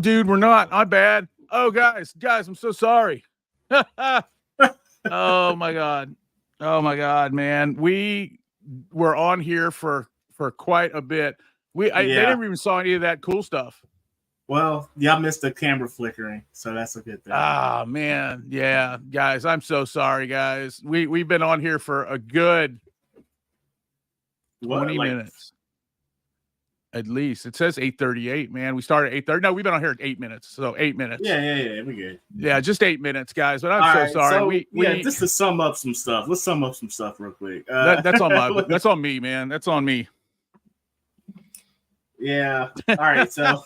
Dude, we're not. I'm bad. Oh, guys, I'm so sorry. Oh my god. Oh my god, man. We were on here for quite a bit. They Yeah. never even saw any of that cool stuff. Well, y'all missed the camera flickering, so that's a good thing. Ah, man. Yeah, guys, I'm so sorry, guys. We've been on here for a good 20 minutes. At least it says 8:38, man. We started at 8:30. No, we've been on here at 8 minutes. So 8 minutes. Yeah. We good. Yeah, just 8 minutes, guys. But I'm so sorry. So, just to sum up some stuff. Let's sum up some stuff real quick. That's on me, man. That's on me. Yeah. All right. So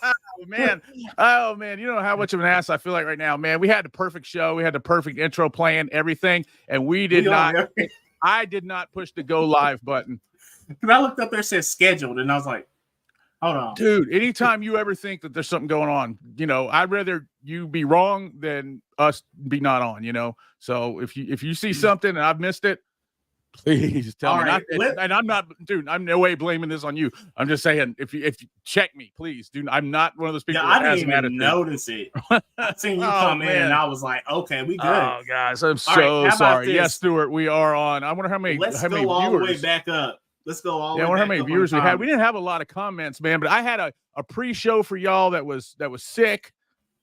oh man, you know how much of an ass I feel like right now, man. We had the perfect show, we had the perfect intro plan, everything, and we did not. I did not push the go live button. Because I looked up there, it said scheduled, and I was like, hold on. Dude, anytime you ever think that there's something going on, I'd rather you be wrong than us be not on, So if you see something and I've missed it, please tell me. Right, and I'm not, dude, I'm no way blaming this on you. I'm just saying, if you check me, please, dude. I'm not one of those people. Yeah, I didn't even notice it. I seen you come in, and I was like, okay, we good. Oh, guys, I'm so sorry. Yes, Stuart, we are on. I wonder how many. Let's go viewers. All the way back up. Let's go all the way back up. I wonder how many viewers we had. We didn't have a lot of comments, man, but I had a pre-show for y'all that was sick.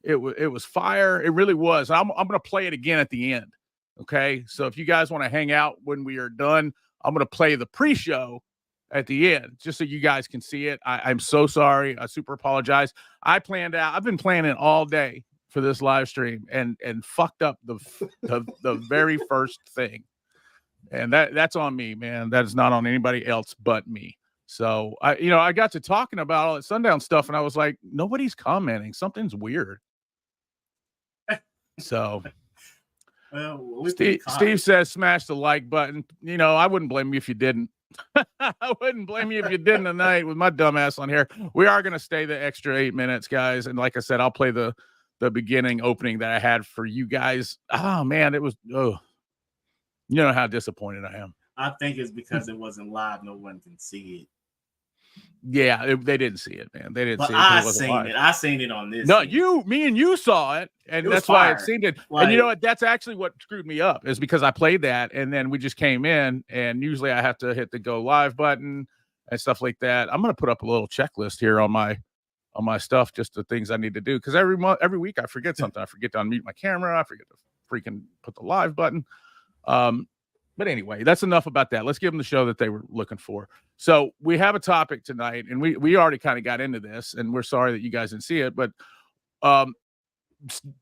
It was fire. It really was. I'm gonna play it again at the end. Okay, so if you guys want to hang out when we are done, I'm going to play the pre-show at the end just so you guys can see it. I'm so sorry. I super apologize. I've been planning all day for this live stream and fucked up the very first thing. And that's on me, man. That is not on anybody else but me. So I got to talking about all that Sundown stuff and I was like, nobody's commenting. Something's weird. So well, Steve says smash the like button. I wouldn't blame you if you didn't. I wouldn't blame you if you didn't tonight with my dumb ass on here. We are going to stay the extra 8 minutes, guys. And like I said, I'll play the beginning opening that I had for you guys. Oh, man, it was, you know how disappointed I am. I think it's because it wasn't live. No one can see it. Yeah, they didn't see it, man. They didn't see it. I seen it. I seen it on this. No, me and you saw it, and that's why it seemed it. And you know what? That's actually what screwed me up is because I played that, and then we just came in, and usually I have to hit the go live button and stuff like that. I'm gonna put up a little checklist here on my stuff, just the things I need to do because every week I forget something. I forget to unmute my camera. I forget to freaking put the live button. But anyway, that's enough about that. Let's give them the show that they were looking for. So we have a topic tonight, and we already kind of got into this, and we're sorry that you guys didn't see it. But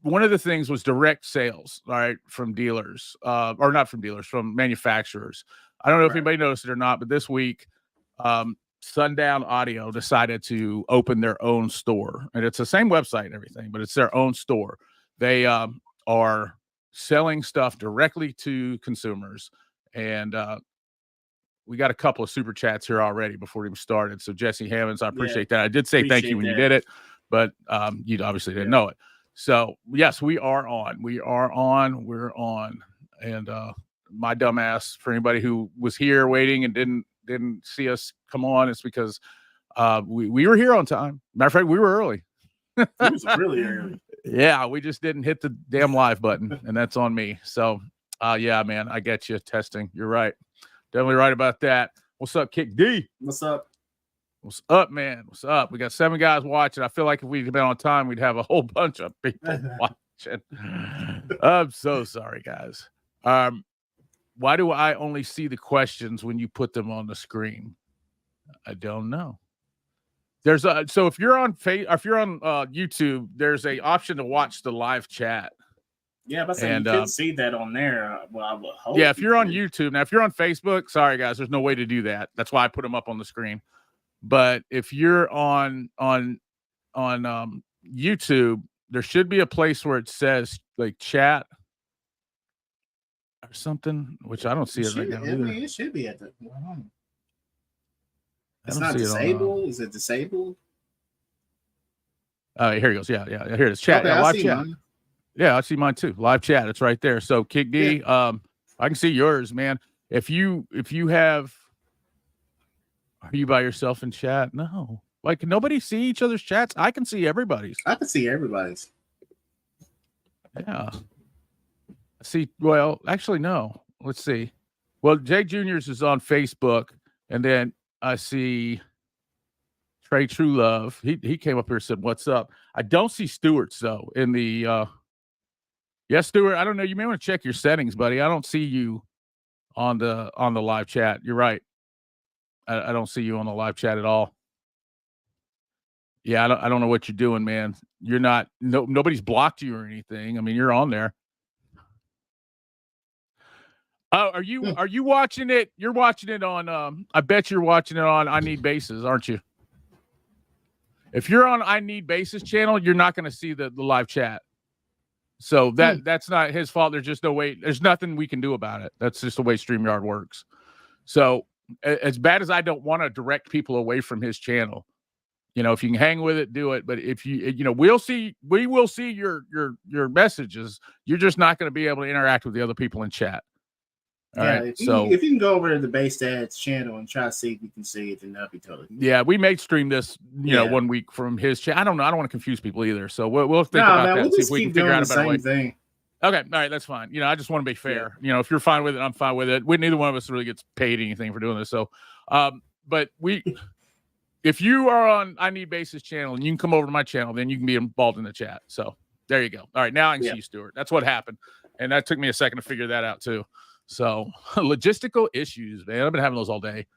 one of the things was direct sales, all right, from dealers, or not from dealers, from manufacturers. I don't know if anybody noticed it or not, but this week, Sundown Audio decided to open their own store, and it's the same website and everything, but it's their own store. They are selling stuff directly to consumers. And we got a couple of super chats here already before we even started. So Jesse Hammonds, I appreciate that. I did say thank you when you did it, but you obviously didn't know it. So yes, we are on. We're on. And my dumbass, for anybody who was here waiting and didn't see us come on, it's because we were here on time. Matter of fact, we were early. It was really early. Yeah, we just didn't hit the damn live button, and that's on me. So yeah, man, I get you. Testing. You're right. Definitely right about that. What's up, Kick D? What's up? What's up, man? What's up? We got 7 guys watching. I feel like if we'd been on time, we'd have a whole bunch of people watching. I'm so sorry, guys. Why do I only see the questions when you put them on the screen? I don't know. There's so if you're on YouTube, there's a option to watch the live chat. Yeah, but you can see that on there. Well, I would hope. Yeah, if you're on YouTube. Now, if you're on Facebook, sorry guys, there's no way to do that. That's why I put them up on the screen. But if you're on YouTube, there should be a place where it says like chat or something, which I don't see it right now. I mean, it should be at the. It's not disabled. Is it disabled? Here it goes. Yeah. Here it is. Chat. Okay, live chat. Mine. Yeah, I see mine too. Live chat. It's right there. So Kick D, I can see yours, man. If you have, are you by yourself in chat? No. Like, can nobody see each other's chats? I can see everybody's. I can see everybody's. Yeah. See, well, actually, no. Let's see. Well, Jay Junior's is on Facebook, and then I see Trey True Love. He came up here and said, "What's up?" I don't see Stewart's though in the. Yes, Stewart. I don't know. You may want to check your settings, buddy. I don't see you on the live chat. You're right. I don't see you on the live chat at all. Yeah, I don't know what you're doing, man. You're not. Nobody's blocked you or anything. I mean, you're on there. Oh, are you watching it? You're watching it on. I bet you're watching it on I Need Bases, aren't you? If you're on I Need Bases channel, you're not going to see the live chat. So that's not his fault. There's just no way. There's nothing we can do about it. That's just the way StreamYard works. So as bad as I don't want to direct people away from his channel, if you can hang with it, do it. But if we will see your messages. You're just not going to be able to interact with the other people in chat. All right. If you can go over to the Base Dad's channel and try to see if you can see it, then that'd be totally cool. Yeah, we may stream this, 1 week from his channel. I don't know. I don't want to confuse people either. So we'll think about that. We'll See just if we keep can figure doing out a better way. thing. Okay, all right, that's fine. I just want to be fair. If you're fine with it, I'm fine with it. Neither one of us really gets paid anything for doing this. So, but if you are on I Need Bases channel and you can come over to my channel, then you can be involved in the chat. So there you go. All right, now I can see you, Stuart. That's what happened, and that took me a second to figure that out too. So logistical issues, man. I've been having those all day.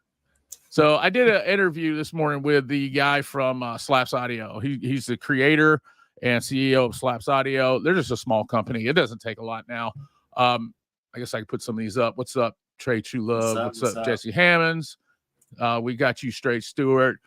So I did an interview this morning with the guy from Slaps Audio. He's the creator and CEO of Slaps Audio. They're just a small company. It doesn't take a lot now. I guess I can put some of these up. What's up, Trey True Love? What's up, Jesse Hammonds? We got you straight, Stewart.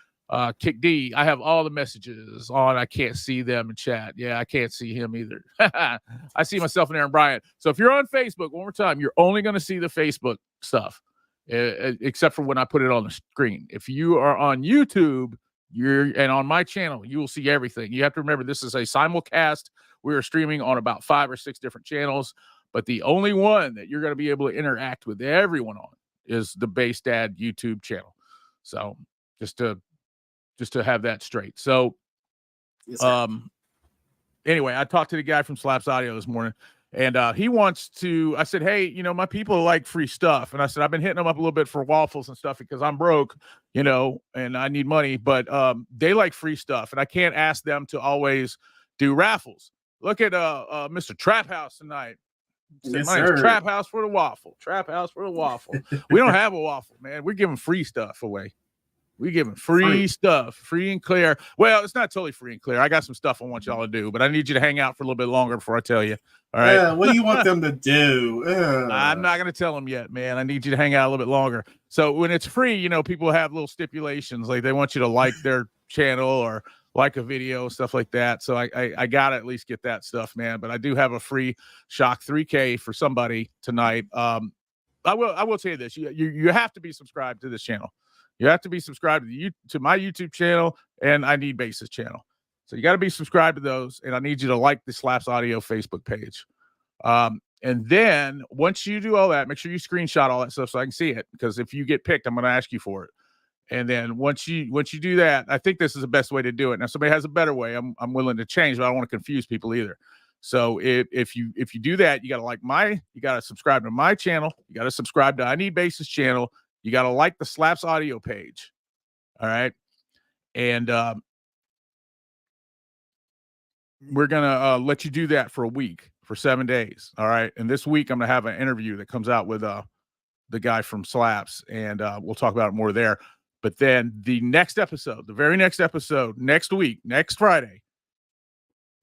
Kick D, I have all the messages on. I can't see them in chat. Yeah, I can't see him either. I see myself and Aaron Bryant. So if you're on Facebook, one more time, you're only going to see the Facebook stuff, except for when I put it on the screen. If you are on YouTube, and on my channel, you will see everything. You have to remember this is a simulcast. We are streaming on about 5 or 6 different channels, but the only one that you're going to be able to interact with everyone on is the Base Dad YouTube channel. So just to have that straight. So, anyway, I talked to the guy from Slaps Audio this morning, and he wants to. I said, hey, my people like free stuff, and I said I've been hitting them up a little bit for waffles and stuff because I'm broke, and I need money, but they like free stuff, and I can't ask them to always do raffles. Look at Mr. Trap House tonight. Yes, my name's Trap House for the waffle. Trap House for the waffle. We don't have a waffle, man. We're giving free stuff away. We giving free stuff, free and clear. Well, it's not totally free and clear. I got some stuff I want y'all to do, but I need you to hang out for a little bit longer before I tell you. All right. Yeah, what do you want them to do? I'm not going to tell them yet, man. I need you to hang out a little bit longer. So when it's free, people have little stipulations, like they want you to like their channel or like a video, stuff like that. So I got to at least get that stuff, man. But I do have a free Shock 3K for somebody tonight. I will tell you this: you have to be subscribed to this channel. You have to be subscribed to my YouTube channel and I Need Bases channel. So you got to be subscribed to those, and I need you to like the Slaps Audio Facebook page. And then once you do all that, make sure you screenshot all that stuff so I can see it, because if you get picked, I'm going to ask you for it. And then once you do that, I think this is the best way to do it. Now, somebody has a better way. I'm willing to change, but I don't want to confuse people either. So if you do that, you got to you got to subscribe to my channel. You got to subscribe to I Need Bases channel. You got to like the Slaps Audio page. All right. And we're going to let you do that for a week, for 7 days. All right. And this week, I'm going to have an interview that comes out with the guy from Slaps, and we'll talk about it more there. But then the next episode, the very next episode, next week, next Friday,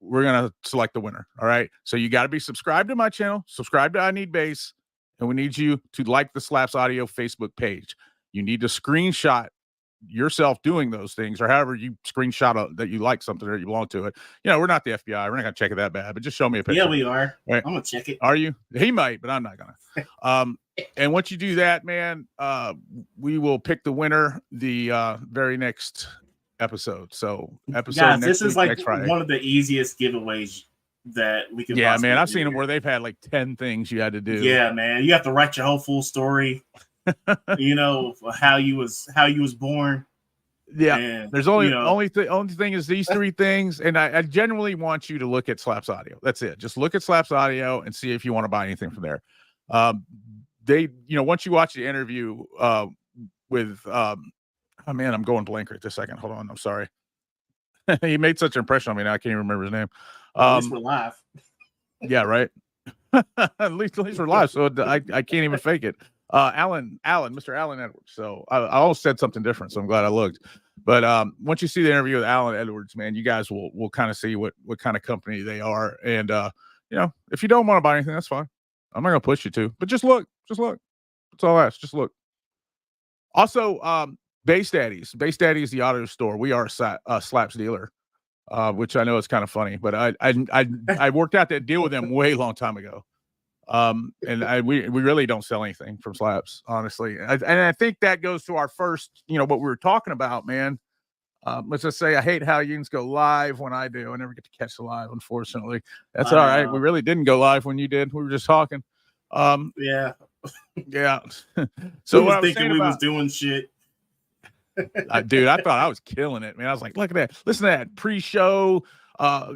we're going to select the winner. All right. So you got to be subscribed to my channel, subscribe to I Need Base, and we need you to like the Slaps Audio Facebook page. You need to screenshot yourself doing those things, or however you screenshot that you like something or you belong to it. We're not the FBI. We're not going to check it that bad, but just show me a picture. Yeah, we are. Right. I'm going to check it. Are you? He might, but I'm not going to. And once you do that, man, we will pick the winner the very next episode. So episode guys, next this is week, like next Friday. One of the easiest giveaways that we can. Yeah, man, I've seen them where they've had like 10 things you had to do. Yeah, man, you have to write your whole full story. How you was born. Yeah, And, there's only only thing is these three things, and I genuinely want you to look at Slaps Audio. That's it. Just look at Slaps Audio and see if you want to buy anything from there. They, once you watch the interview with, oh man, I'm going blank right this second. Hold on, I'm sorry. He made such an impression on me now I can't even remember his name. At least we're live. Yeah, right. at least we're live, so I can't even fake it. Mr. Alan Edwards. So I almost said something different, so I'm glad I looked. But once you see the interview with Alan Edwards, man, you guys will kind of see what kind of company they are. And if you don't want to buy anything, that's fine. I'm not gonna push you to, but just look. That's all I ask. Just look. Also, Base Daddies. Base Daddy is the auto store. We are a Slaps dealer, which I know is kind of funny, but I worked out that deal with them way long time ago. And we really don't sell anything from Slaps, honestly. And I think that goes to our first, what we were talking about, man. Let's just say I hate how you go live when I do. I never get to catch the live, unfortunately. That's all right. We really didn't go live when you did. We were just talking. Yeah. Yeah. So I was thinking we was doing shit. Dude, I thought I was killing it, man. I was like, look at that. Listen to that pre-show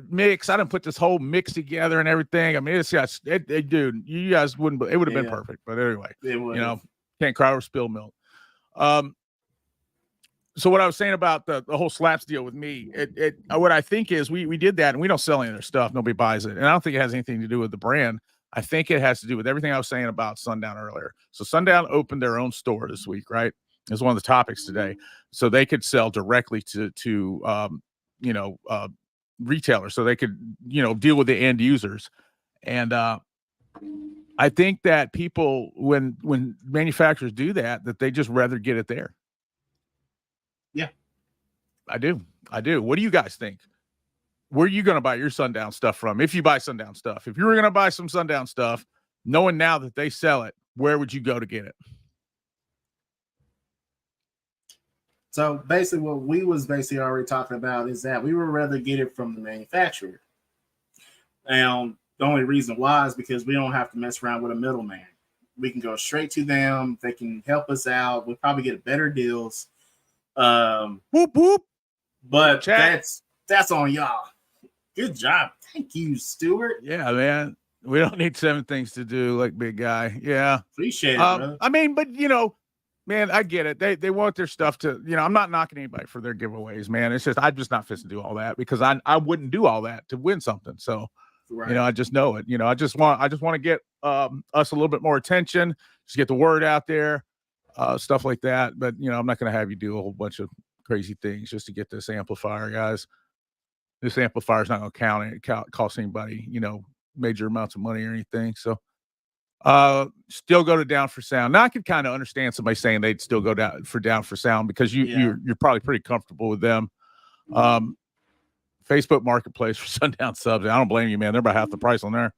mix. I didn't put this whole mix together and everything. I mean, dude, you guys wouldn't, it would have been perfect. But anyway, can't cry or spill milk. So what I was saying about the whole Slaps deal with me, what I think is we did that and we don't sell any of their stuff. Nobody buys it. And I don't think it has anything to do with the brand. I think it has to do with everything I was saying about Sundown earlier. So Sundown opened their own store this week, right? It's one of the topics today. So they could sell directly to retailers. So they could, deal with the end users. And I think that people, when manufacturers do that they just rather get it there. Yeah. I do. What do you guys think? Where are you going to buy your Sundown stuff from? If you buy Sundown stuff, if you were going to buy some Sundown stuff, knowing now that they sell it, where would you go to get it? So basically what we was already talking about is that we would rather get it from the manufacturer. And the only reason why is because we don't have to mess around with a middleman. We can go straight to them. They can help us out. We'll probably get better deals. Whoop, whoop. But that's on y'all. Good job. Thank you, Stuart. Yeah, man. We don't need 7 things to do like big guy. Yeah. Appreciate it, brother. I mean, but man, I get it. They want their stuff to, I'm not knocking anybody for their giveaways, man. It's just, I'm just not fit to do all that because I wouldn't do all that to win something. So, right. I just know it. I just want to get us a little bit more attention, just get the word out there, stuff like that. But, I'm not going to have you do a whole bunch of crazy things just to get this amplifier, guys. This amplifier is not going to cost anybody, major amounts of money or anything. So, still go to Down for Sound. Now I could kind of understand somebody saying they'd still go down for Sound because you're probably pretty comfortable with them. Facebook Marketplace for Sundown subs. I don't blame you, man. They're about half the price on there.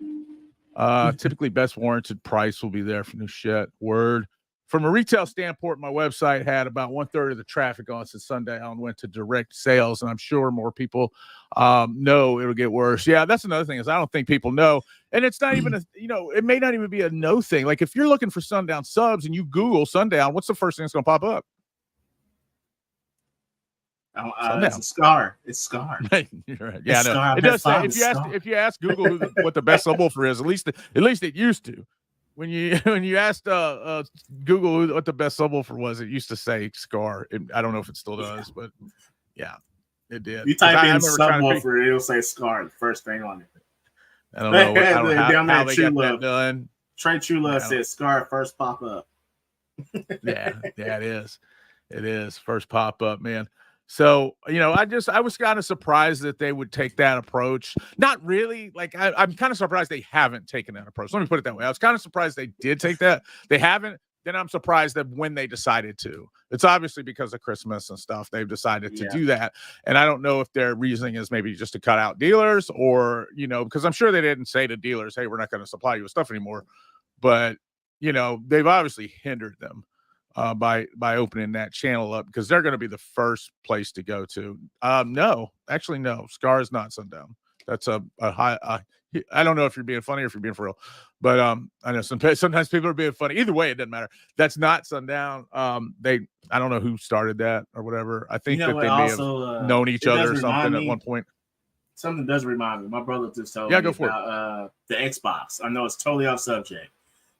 Typically best warranted price will be there for new shit. Word. From a retail standpoint, my website had about 1/3 of the traffic on since Sundown went to direct sales, and I'm sure more people know it'll get worse. Yeah, that's another thing is I don't think people know, and it's not even it may not even be a no thing. Like if you're looking for Sundown subs and you Google Sundown, what's the first thing that's going to pop up? It's a Scar. It's Scar. You're right. Yeah, no. It does say if you ask Google what the best subwoofer is, at least it used to. When you asked Google what the best subwoofer was, it used to say Scar. I don't know if it still does, but yeah, it did. You type in subwoofer, it'll say Scar, the first thing on it. I don't know how they got that done. Trey True Love said Scar first pop up. yeah, it is. It is first pop up, man. So, I was kind of surprised that they would take that approach. Not really. Like, I'm kind of surprised they haven't taken that approach. Let me put it that way. I was kind of surprised they did take that. They haven't. Then I'm surprised that when they decided to. It's obviously because of Christmas and stuff. They've decided to do that. And I don't know if their reasoning is maybe just to cut out dealers or, because I'm sure they didn't say to dealers, hey, we're not going to supply you with stuff anymore. But, they've obviously hindered them. By opening that channel up because they're going to be the first place to go to. No. Scar is not Sundown. That's a high. I don't know if you're being funny or if you're being for real, but I know sometimes people are being funny. Either way, it doesn't matter. That's not Sundown. I don't know who started that or whatever. I think that they may have known each other or something at one point. Something does remind me. My brother just told me about the Xbox. I know it's totally off subject,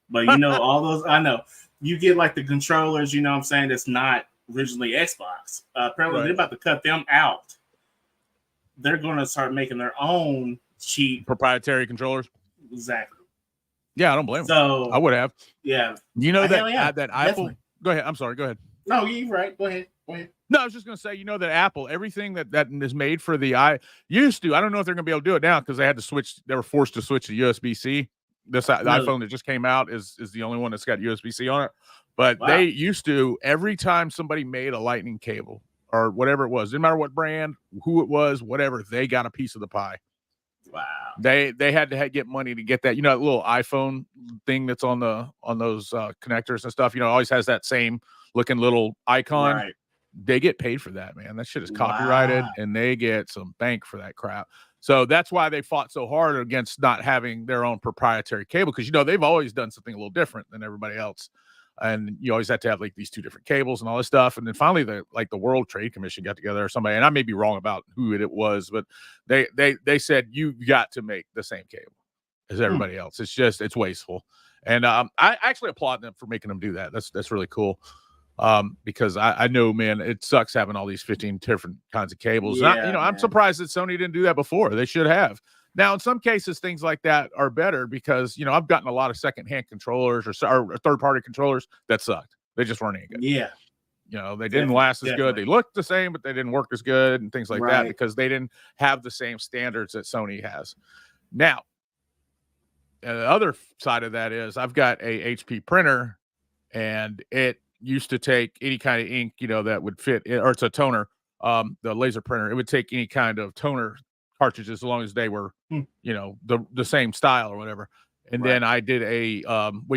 but you know, all those, I know you get like the controllers, you know what I'm saying, that's not originally Xbox. Apparently they're about to cut them out. They're going to start making their own cheap proprietary controllers. Exactly. Yeah, I don't blame them. So I would have. Yeah. You know that that Apple. Go ahead. I'm sorry. Go ahead. No, you're right. Go ahead. No, I was just going to say, you know, that Apple, everything that is made for the used to, I don't know if they're going to be able to do it now because they had to switch. They were forced to switch to USB-C. The iPhone that just came out is the only one that's got USB-C on it. But they used to, every time somebody made a lightning cable or whatever it was, didn't matter what brand, who it was, whatever, they got a piece of the pie. Wow. They had to get money to get that, you know, that little iPhone thing that's on those connectors and stuff, you know, always has that same looking little icon. Right. They get paid for that, man. That shit is copyrighted and they get some bank for that crap. So that's why they fought so hard against not having their own proprietary cable. Cause you know, they've always done something a little different than everybody else. And you always have to have like these two different cables and all this stuff. And then finally the World Trade Commission got together or somebody, and I may be wrong about who it was, but they said, you've got to make the same cable as everybody else. It's wasteful. And I actually applaud them for making them do that. That's really cool. Because I know, man, it sucks having all these 15 different kinds of cables. Yeah, I'm surprised that Sony didn't do that before. They should have. Now, in some cases, things like that are better because, you know, I've gotten a lot of secondhand controllers or third-party controllers that sucked. They just weren't any good. Yeah. You know, they didn't last as good. They looked the same, but they didn't work as good and things like that because they didn't have the same standards that Sony has. Now, the other side of that is I've got a HP printer, and it used to take any kind of ink, you know, that would fit, or it's a toner, the laser printer. It would take any kind of toner cartridges as long as they were, you know, the same style or whatever. And then I did a firmware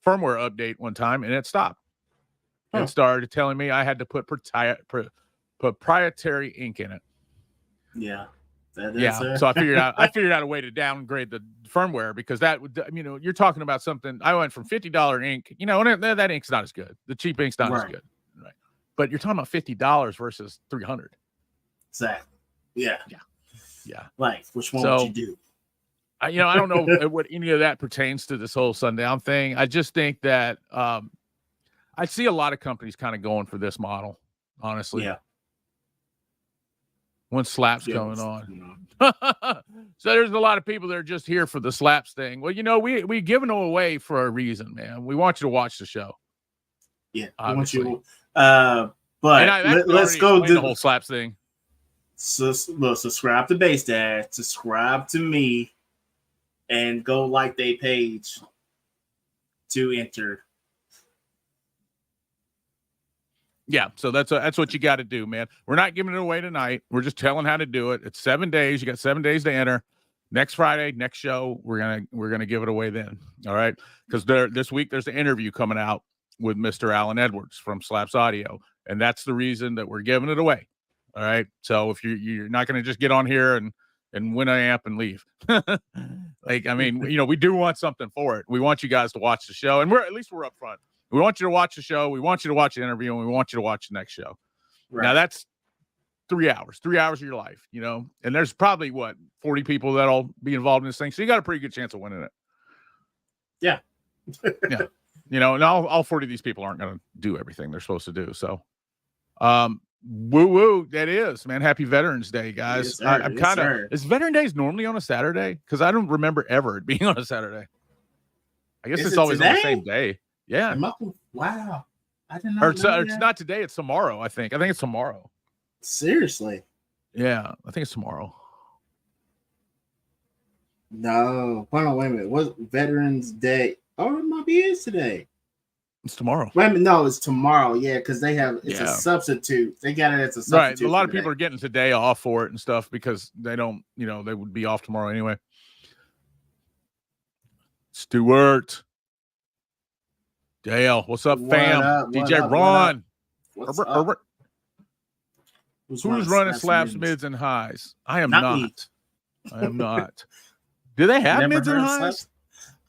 update one time, and it stopped. It started telling me I had to put proprietary ink in it. Yeah. So I figured out a way to downgrade the firmware because that would, you know, you're talking about something. I went from $50 ink, you know, and that ink's not as good. The cheap ink's not as good, right? But you're talking about $50 versus $300. Exactly. Yeah. Like, which one would you do? I don't know what any of that pertains to this whole Sundown thing. I just think that I see a lot of companies kind of going for this model, honestly. Yeah. When slaps going on. So there's a lot of people that are just here for the slaps thing. Well, you know, we giving them away for a reason, man. We want you to watch the show. Yeah. Obviously. We want you, but let's go do the whole slaps thing. So look, subscribe to Base Dad, subscribe to me, and go like their page to enter. Yeah, so that's what you got to do, man. We're not giving it away tonight. We're just telling how to do it. It's 7 days. You got 7 days to enter. Next Friday, next show, we're gonna give it away then. All right, because this week there's an interview coming out with Mr. Alan Edwards from Slaps Audio, and that's the reason that we're giving it away. All right, so if you're not gonna just get on here and win an amp and leave, like, I mean, you know, we do want something for it. We want you guys to watch the show, and we're up front. We want you to watch the show. We want you to watch the interview, and we want you to watch the next show. Right. Now that's 3 hours of your life, you know, and there's probably 40 people that'll be involved in this thing. So you got a pretty good chance of winning it. Yeah. Yeah. You know, and all 40 of these people aren't going to do everything they're supposed to do. So, woo, that is, man. Happy Veterans Day, guys. Yes, I'm kind of, is Veteran Days normally on a Saturday? Because I don't remember ever it being on a Saturday. I guess it's always on the same day. Yeah. Wow. I didn't know. It's not today. It's tomorrow, I think. I think it's tomorrow. Seriously? Yeah, I think it's tomorrow. No. Hold on, wait a minute. What Veterans Day? Oh, it might be today. It's tomorrow. Wait a minute. No, it's tomorrow. Yeah, because it's a substitute. They got it as a substitute. Right. A lot of people are getting today off for it and stuff because they don't, you know, they would be off tomorrow anyway. Stuart. Dale, what's up, fam? DJ Ron. What's up? Who's running slaps, mids, and highs? I am not. Me. I am not. Do they have mids and highs? Slaps?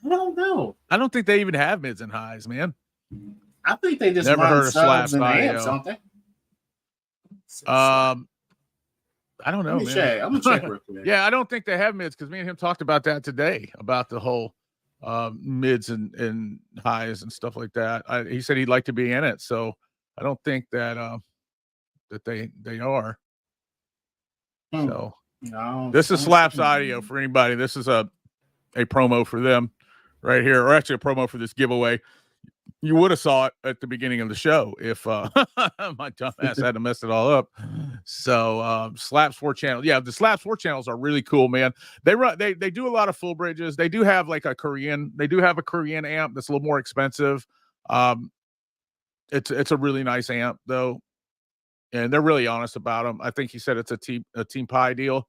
I don't know. I don't think they even have mids and highs, man. I think they just never run heard of slaps and audio. amps, don't they? I don't know, man. I'm gonna check real quick. Yeah, I don't think they have mids because me and him talked about that today, about the whole mids and highs and stuff like that. He said he'd like to be in it, so I don't think that that they are. So no, this is Slaps Audio for anybody. This is a promo for them right here, or actually a promo for this giveaway. You would have saw it at the beginning of the show if my dumb ass had to mess it all up. So Slaps 4 channel. Yeah, the Slaps 4 channels are really cool, man. They do a lot of full bridges. They do have like a Korean amp that's a little more expensive. It's a really nice amp though. And they're really honest about them. I think he said it's a Team Pi deal.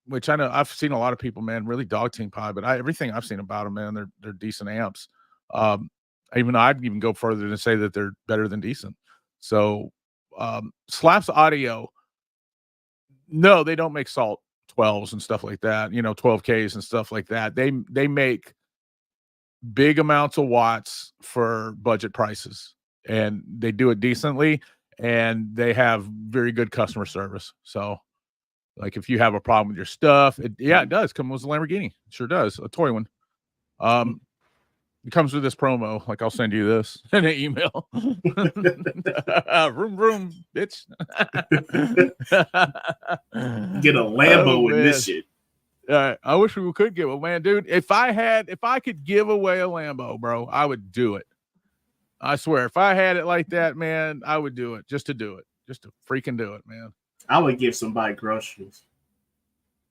Which I know I've seen a lot of people, man, really dog Team Pi, but everything I've seen about them, man, they're decent amps. I'd even go further to say that they're better than decent. So Slaps Audio, no, they don't make Salt 12s and stuff like that, 12Ks and stuff like that. They make big amounts of watts for budget prices, and they do it decently, and they have very good customer service. So like if you have a problem with your stuff, it does come with a Lamborghini. It sure does, a toy one. It comes with this promo. Like I'll send you this in an email. Vroom, bitch. Get a Lambo in this shit. I wish we could give a man, dude. If I could give away a Lambo, bro, I would do it. I swear, if I had it like that, man, I would do it just to do it, just to freaking do it, man. I would give somebody groceries.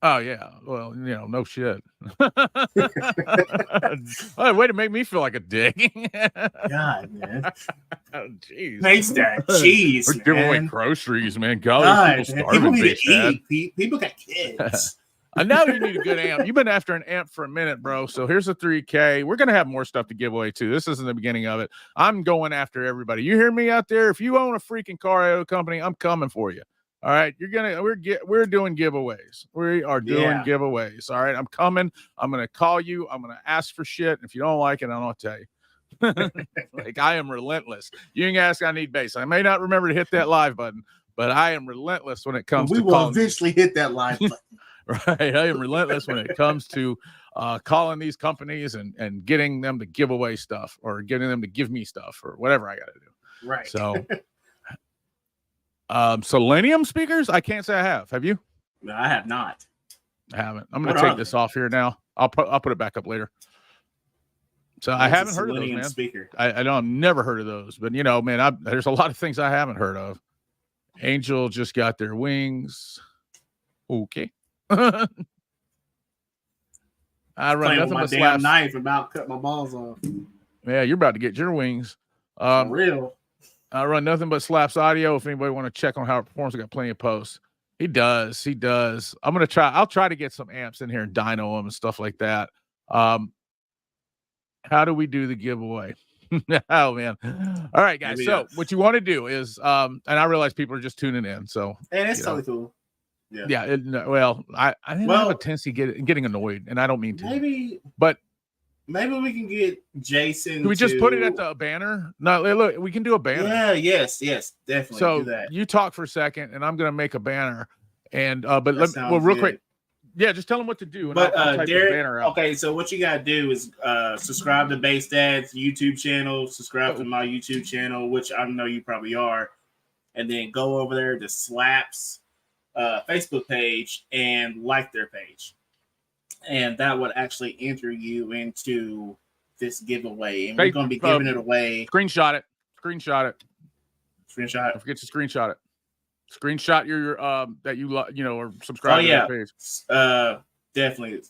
Oh yeah, well, no shit. Oh, way to make me feel like a dick. God, man. Oh, jeez. Taste that cheese. We're giving away groceries, man. God, people need to eat. People got kids. I know you need a good amp. You've been after an amp for a minute, bro. So here's a 3K. We're gonna have more stuff to give away too. This isn't the beginning of it. I'm going after everybody. You hear me out there? If you own a freaking car auto company, I'm coming for you. All right, we're doing giveaways. We are doing giveaways. All right, I'm coming. I'm gonna call you. I'm gonna ask for shit. If you don't like it, I don't tell you. Like I am relentless. You can ask. I need bass. I may not remember to hit that live button, but I am relentless when it comes. We will eventually hit that live button. Right, I am relentless when it comes to calling these companies and getting them to give away stuff or getting them to give me stuff or whatever I got to do. Right. So. Selenium speakers, I can't say I have. Have you? No, I have not. I haven't. I'm gonna take this off here now. I'll put it back up later. So I haven't heard of those, man. Speaker. I know I've never heard of those, but man, there's a lot of things I haven't heard of. Angel just got their wings. Okay. I run nothing but slaps. Knife about to cut my balls off. Yeah, you're about to get your wings. For real. I run nothing but Slaps Audio. If anybody want to check on how it performs, I got plenty of posts. He does. I'll try to get some amps in here and dyno them and stuff like that. How do we do the giveaway? Oh man. All right, guys. So what you want to do is, and I realize people are just tuning in. So and it's totally cool. Yeah. Yeah. I have a tendency getting annoyed, and I don't mean to. Maybe we can get Jason. Can we just put it at the banner? No, look, we can do a banner. Yeah, yes, definitely. So do that. You talk for a second, and I'm gonna make a banner. And real quick, yeah, just tell them what to do. And I'll type Derek, the banner out. Okay, so what you gotta do is subscribe to Bass Dad's YouTube channel, subscribe to my YouTube channel, which I know you probably are, and then go over there to Slaps Facebook page and like their page. And that would actually enter you into this giveaway. And we're going to be giving it away. Screenshot it. Don't forget to screenshot it. Screenshot your that you or subscribe to that page. Definitely.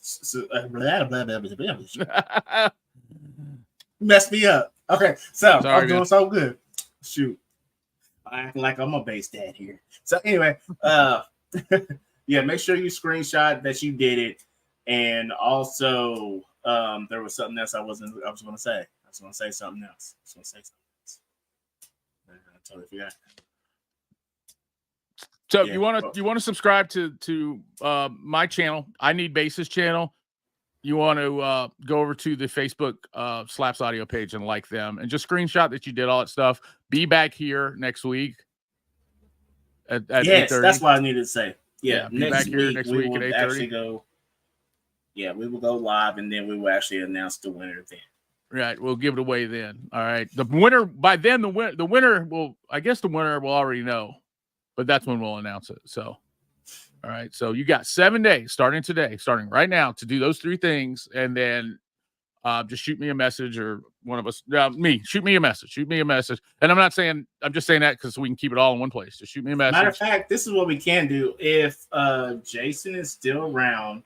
Messed me up. Okay, so sorry, I'm doing so good. Shoot. I act like I'm a Bass Dad here. So anyway, yeah, make sure you screenshot that you did it. And also, there was something else I was going to say. I was going to say something else. I totally forgot. So Yeah. you want to subscribe to my channel, I Need Bases channel. You want to go over to the Facebook Slaps Audio page and like them, and just screenshot that you did all that stuff. Be back here next week at Yes, 8:30. that's what I needed to say. Yeah, be back here next we week at will 8:30. actually go. Yeah, we will go live, and then we will actually announce the winner then. Right, we'll give it away then. All right, the winner by then. The winner will. I guess the winner will already know, but that's when we'll announce it. So, all right. So you got 7 days starting today, starting right now, to do those 3 things, and then just shoot me a message, or one of us, shoot me a message. And I'm not saying, I'm just saying that because we can keep it all in one place. Just shoot me a message. Matter of fact, this is what we can do. If Jason is still around,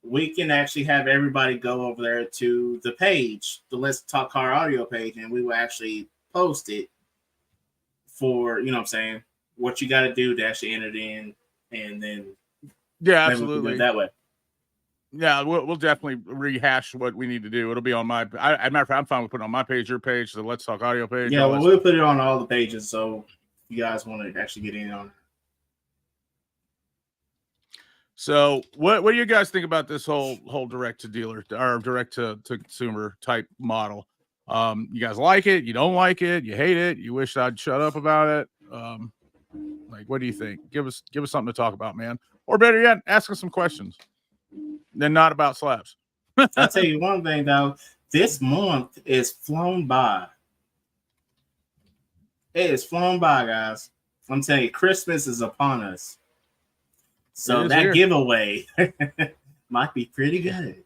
we can actually have everybody go over there to the page, the Let's Talk Car Audio page, and we will actually post it for, what I'm saying, what you got to do to actually enter it in, and then yeah, maybe we can do absolutely, it that way. Yeah, we'll definitely rehash what we need to do. It'll be on my. Matter of fact, I'm fine with putting it on my page, your page, the Let's Talk Audio page. Yeah, well, we'll put it on all the pages, so if you guys want to actually get in on it. So, what do you guys think about this whole direct to dealer or direct to consumer type model? You guys like it? You don't like it? You hate it? You wish I'd shut up about it? Like, what do you think? Give us something to talk about, man. Or better yet, ask us some questions. Then not about slaps. I'll tell you one thing though. This month is flown by. It is flown by, guys. I'm telling you, Christmas is upon us. So that giveaway might be pretty good.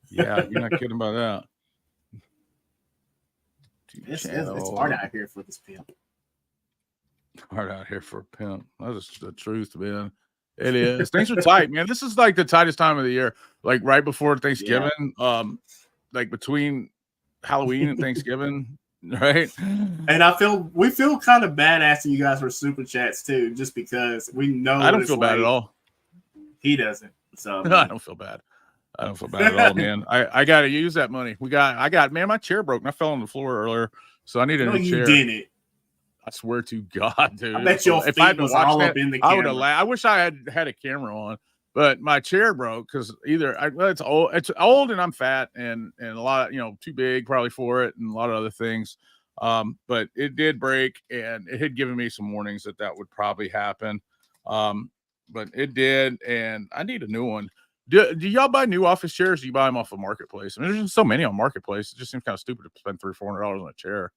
Yeah, you're not kidding about that. It's hard out here for this pimp. Hard out here for a pimp. That's the truth, man. It is. Things are tight, man. This is like the tightest time of the year. Like right before Thanksgiving, like between Halloween and Thanksgiving, right? And we feel kind of bad asking you guys for super chats too, just because we know I don't feel bad at all. He doesn't. So I don't feel bad. I don't feel bad at all, man. I gotta use that money. Man, my chair broke and I fell on the floor earlier, so I need a new chair. You didn't. I swear to God, dude. I bet your feet was all up in the camera. I would have laughed. I wish I had a camera on, but my chair broke because it's old and I'm fat and a lot of, too big probably for it and a lot of other things. But it did break and it had given me some warnings that would probably happen. But it did, and I need a new one. Do y'all buy new office chairs? Or do you buy them off of Marketplace? I mean, there's just so many on Marketplace. It just seems kind of stupid to spend $300 or $400 on a chair.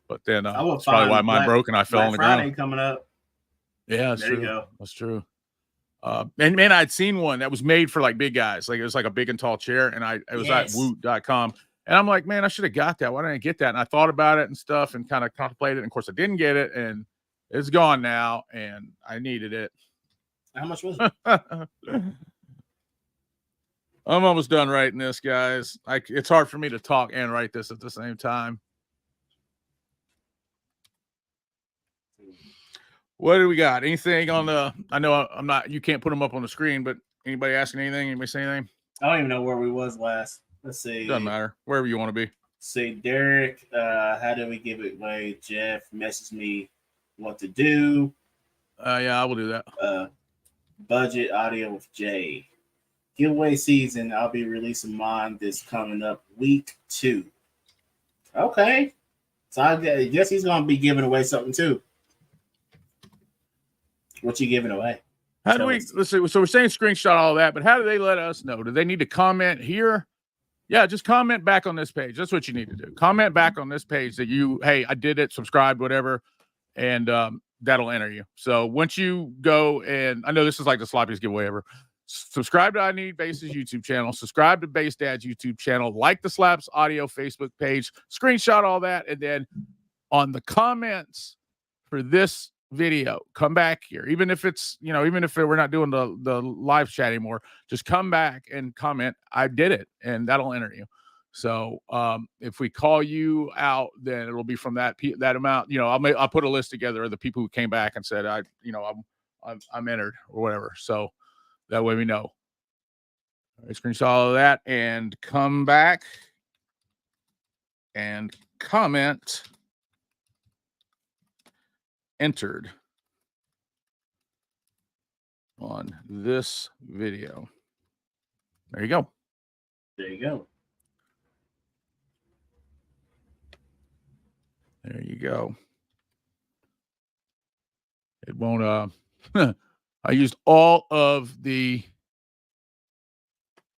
But then that's probably why mine broke and I fell on the ground. Friday coming up. Yeah, that's true. You go. That's true. And man, I'd seen one that was made for like big guys. Like it was like a big and tall chair, and it was at woot.com. And I'm like, man, I should have got that. Why didn't I get that? And I thought about it and stuff and kind of contemplated. And of course, I didn't get it, and it's gone now, and I needed it. How much was it? I'm almost done writing this, guys. It's hard for me to talk and write this at the same time. What do we got? Anything on the? I know I'm not. You can't put them up on the screen, but anybody asking anything? Anybody say anything? I don't even know where we was last. Let's see. Doesn't matter. Wherever you want to be. See, Derek. How do we give it away? Jeff messaged me what to do. Yeah, I will do that. Budget audio with Jay. Giveaway season. I'll be releasing mine this coming up week 2. Okay. So I guess he's gonna be giving away something too. What you giving away? How do we? Let's see. So we're saying screenshot all that, but how do they let us know? Do they need to comment here? Yeah, just comment back on this page. That's what you need to do. Comment back on this page that hey, I did it, subscribe, whatever, and that'll enter you. So once you go, and I know this is like the sloppiest giveaway ever. Subscribe to I Need Bases YouTube channel. Subscribe to Base Dad's YouTube channel. Like the Slaps Audio Facebook page. Screenshot all that, and then on the comments for this video, come back here, even if it's even if we're not doing the live chat anymore, just come back and comment I did it, and that'll enter you. So if we call you out, then it'll be from that amount. I'll put a list together of the people who came back and said I'm entered or whatever, so that way we know. All right, screenshot all of that and come back and comment entered. on this video. There you go. There you go. There you go. It won't I used all of the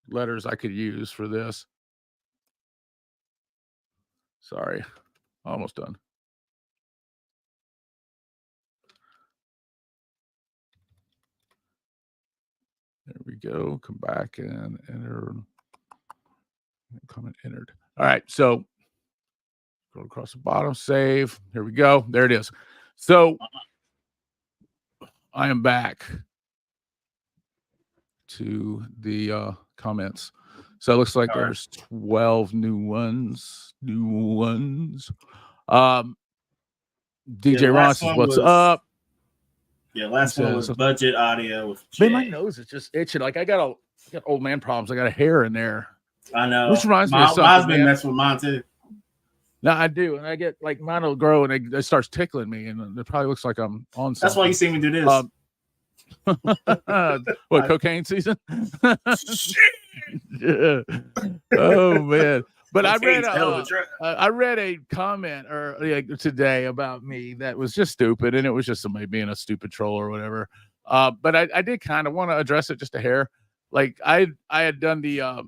letters I could use for this. Sorry. Almost done. There we go. Come back and enter. Comment entered. All right. So go across the bottom, save. Here we go. There it is. So I am back to the comments. So it looks like All right. there's 12 new ones. DJ Yeah, Ron says, what's up? Yeah, last one was budget audio with Man, my nose is just itching. Like I got old man problems. I got a hair in there. I know. Which reminds me of something. Mine's been messing with mine too. No, I do, and I get like mine will grow, and it starts tickling me, and it probably looks like I'm on something. That's why you see me do this. What, cocaine season? Yeah. Oh man! But I read a comment today about me that was just stupid, and it was just somebody being a stupid troll or whatever. But I did kind of want to address it just a hair. Like I had done the.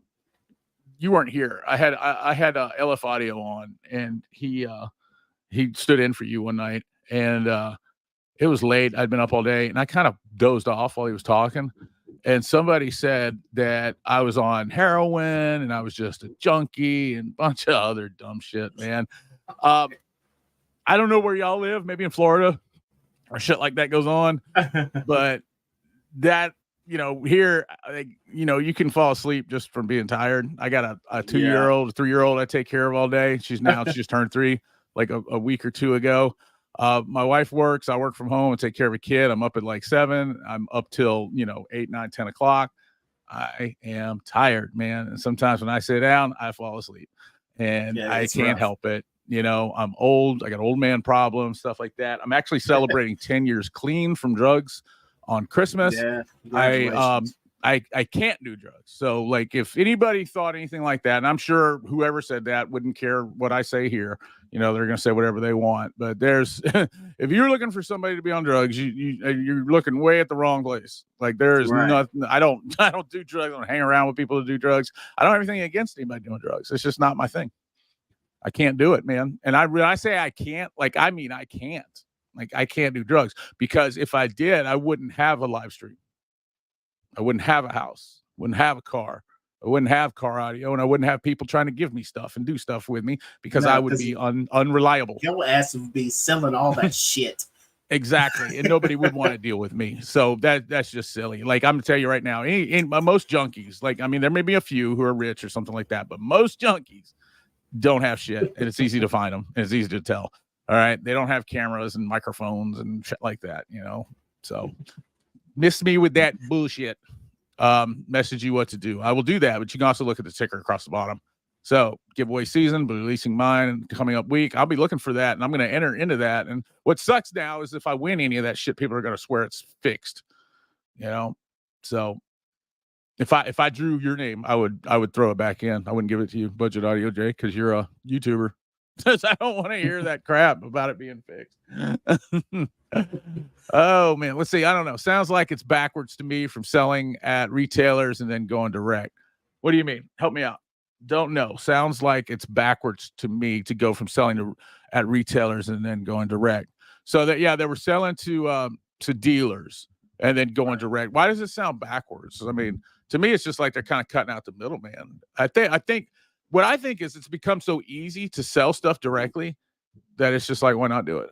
You weren't here. I had LF Audio on, and he stood in for you one night, and it was late. I'd been up all day, and I kind of dozed off while he was talking. And somebody said that I was on heroin and I was just a junkie and a bunch of other dumb shit, man. I don't know where y'all live, maybe in Florida or shit like that goes on. But that, here, you can fall asleep just from being tired. I got a 2-year-old, 3-year-old I take care of all day. she just turned 3 like a week or 2 ago. My wife works. I work from home and take care of a kid. I'm up at like 7. I'm up till 8, 9, 10 o'clock. I am tired, man. And sometimes when I sit down, I fall asleep, and I can't help it. I'm old. I got old man problems, stuff like that. I'm actually celebrating 10 years clean from drugs on Christmas. Yeah, I can't do drugs. So like if anybody thought anything like that, and I'm sure whoever said that wouldn't care what I say here, they're going to say whatever they want. But there's, if you're looking for somebody to be on drugs, you're looking way at the wrong place. Like there is nothing. I don't do drugs. I don't hang around with people to do drugs. I don't have anything against anybody doing drugs. It's just not my thing. I can't do it, man. And when I say I can't, I mean I can't. Like I can't do drugs, because if I did, I wouldn't have a live stream. I wouldn't have a house, wouldn't have a car. I wouldn't have car audio, and I wouldn't have people trying to give me stuff and do stuff with me, because I would be unreliable. Your ass would be selling all that shit. Exactly. And nobody would want to deal with me. So that's just silly. Like I'm gonna tell you right now, most junkies, there may be a few who are rich or something like that, but most junkies don't have shit, and it's easy to find them, and it's easy to tell. All right. They don't have cameras and microphones and shit like that, so miss me with that bullshit. Message you what to do. I will do that, but you can also look at the ticker across the bottom. So giveaway season, but releasing mine coming up week. I'll be looking for that, and I'm going to enter into that. And what sucks now is if I win any of that shit, people are going to swear it's fixed, So if I drew your name, I would throw it back in. I wouldn't give it to you, Budget Audio Jay, because you're a YouTuber. Because I don't want to hear that crap about it being fixed. Oh man, let's see. I don't know. Sounds like it's backwards to me, from selling at retailers and then going direct. What do you mean? Help me out. Don't know. Sounds like it's backwards to me to go from selling at retailers and then going direct. So they were selling to dealers and then going direct. Why does it sound backwards? I mean, to me, it's just like they're kind of cutting out the middleman. I think what I think is it's become so easy to sell stuff directly that it's just like, why not do it?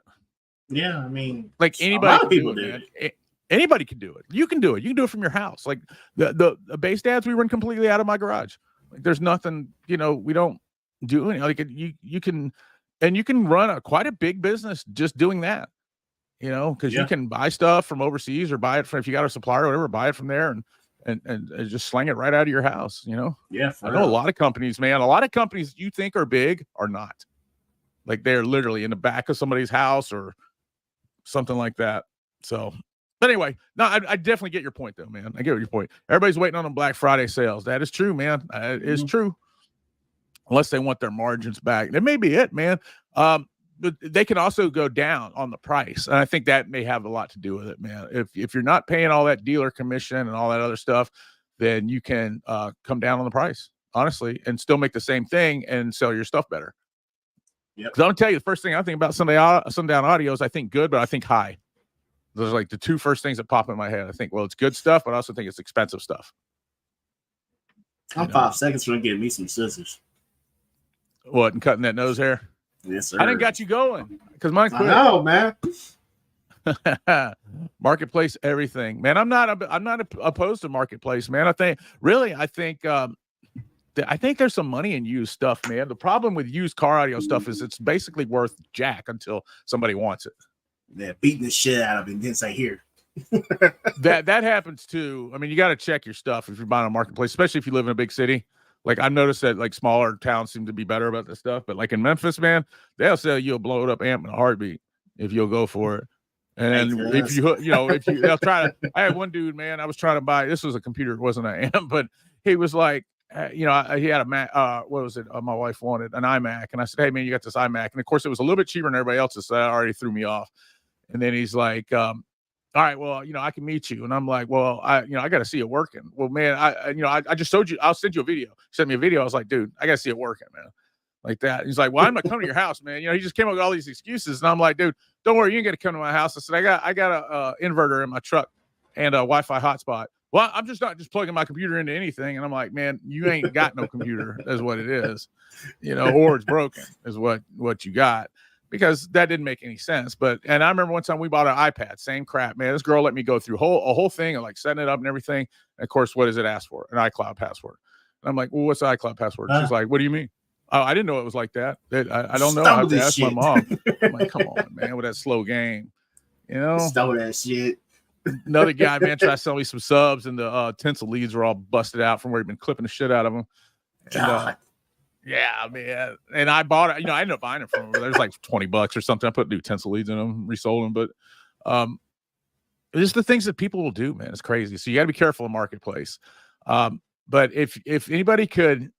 Yeah, I mean, like anybody can do it, man. Anybody can do it. You can do it. You can do it from your house. Like the base ads we run completely out of my garage. Like there's nothing, we don't do any, like you can run quite a big business just doing that, because you can buy stuff from overseas or buy it from, if you got a supplier or whatever, buy it from there and just sling it right out of your house, Yeah, I know a lot of companies, man. A lot of companies you think are big are not. Like they're literally in the back of somebody's house or something like that. So, But anyway, no, I definitely get your point, though, man. I get your point. Everybody's waiting on them Black Friday sales. That is true, man. It is true. Unless they want their margins back. That may be it, man. But they can also go down on the price. And I think that may have a lot to do with it, man. If you're not paying all that dealer commission and all that other stuff, then you can come down on the price, honestly, and still make the same thing and sell your stuff better. Yep. Because I'm going to tell you, the first thing I think about Sundown Audio is I think good, but I think high. Those are like the two first things that pop in my head. I think, well, it's good stuff, but I also think it's expensive stuff. I'm 5 seconds from getting me some scissors. What, and cutting that nose hair? Yes, sir. I didn't got you going because mine quit. I know, man. Marketplace, everything, man. I'm not opposed to marketplace, man. I think there's some money in used stuff, man. The problem with used car audio stuff is it's basically worth jack until somebody wants it. Yeah, beating the shit out of it and then say here. that happens too. I mean, you got to check your stuff if you're buying a marketplace, especially if you live in a big city. Like I've noticed that like smaller towns seem to be better about this stuff, but like in Memphis, man, they'll sell you a blown up amp in a heartbeat if you'll go for it. And if they'll try to. I had one dude, man, I was trying to buy. This was a computer, it wasn't an amp, but he was like, he had a Mac. What was it? My wife wanted an iMac, and I said, hey man, you got this iMac, and of course it was a little bit cheaper than everybody else's, so that already threw me off. And then he's like, all right, well, I can meet you. And I'm like, well, I got to see it working. Well, man, I just showed you, I'll send you a video. He sent me a video. I was like, dude, I got to see it working, man. Like that. He's like, well, I'm not coming to your house, man. He just came up with all these excuses. And I'm like, dude, don't worry. You ain't got to come to my house. I said, I got a inverter in my truck and a Wi-Fi hotspot. Well, I'm just not just plugging my computer into anything. And I'm like, man, you ain't got no computer is what it is, or it's broken is what you got. Because that didn't make any sense. And I remember one time we bought an iPad, same crap, man. This girl let me go through a whole thing and like setting it up and everything. And of course, what does it ask for? An iCloud password. And I'm like, well, what's the iCloud password? She's like, what do you mean? Oh, I didn't know it was like that. I don't know. I have to ask my mom. I'm like, come on, man, with that slow game. Stole that shit. Another guy, man, tried to sell me some subs and the tinsel leads were all busted out from where he'd been clipping the shit out of them. And, yeah, man. And I bought it. I ended up buying it from him. There's like $20 or something. I put new tinsel leads in them, resold them. But it's just the things that people will do, man. It's crazy. So you got to be careful in marketplace. But if anybody could,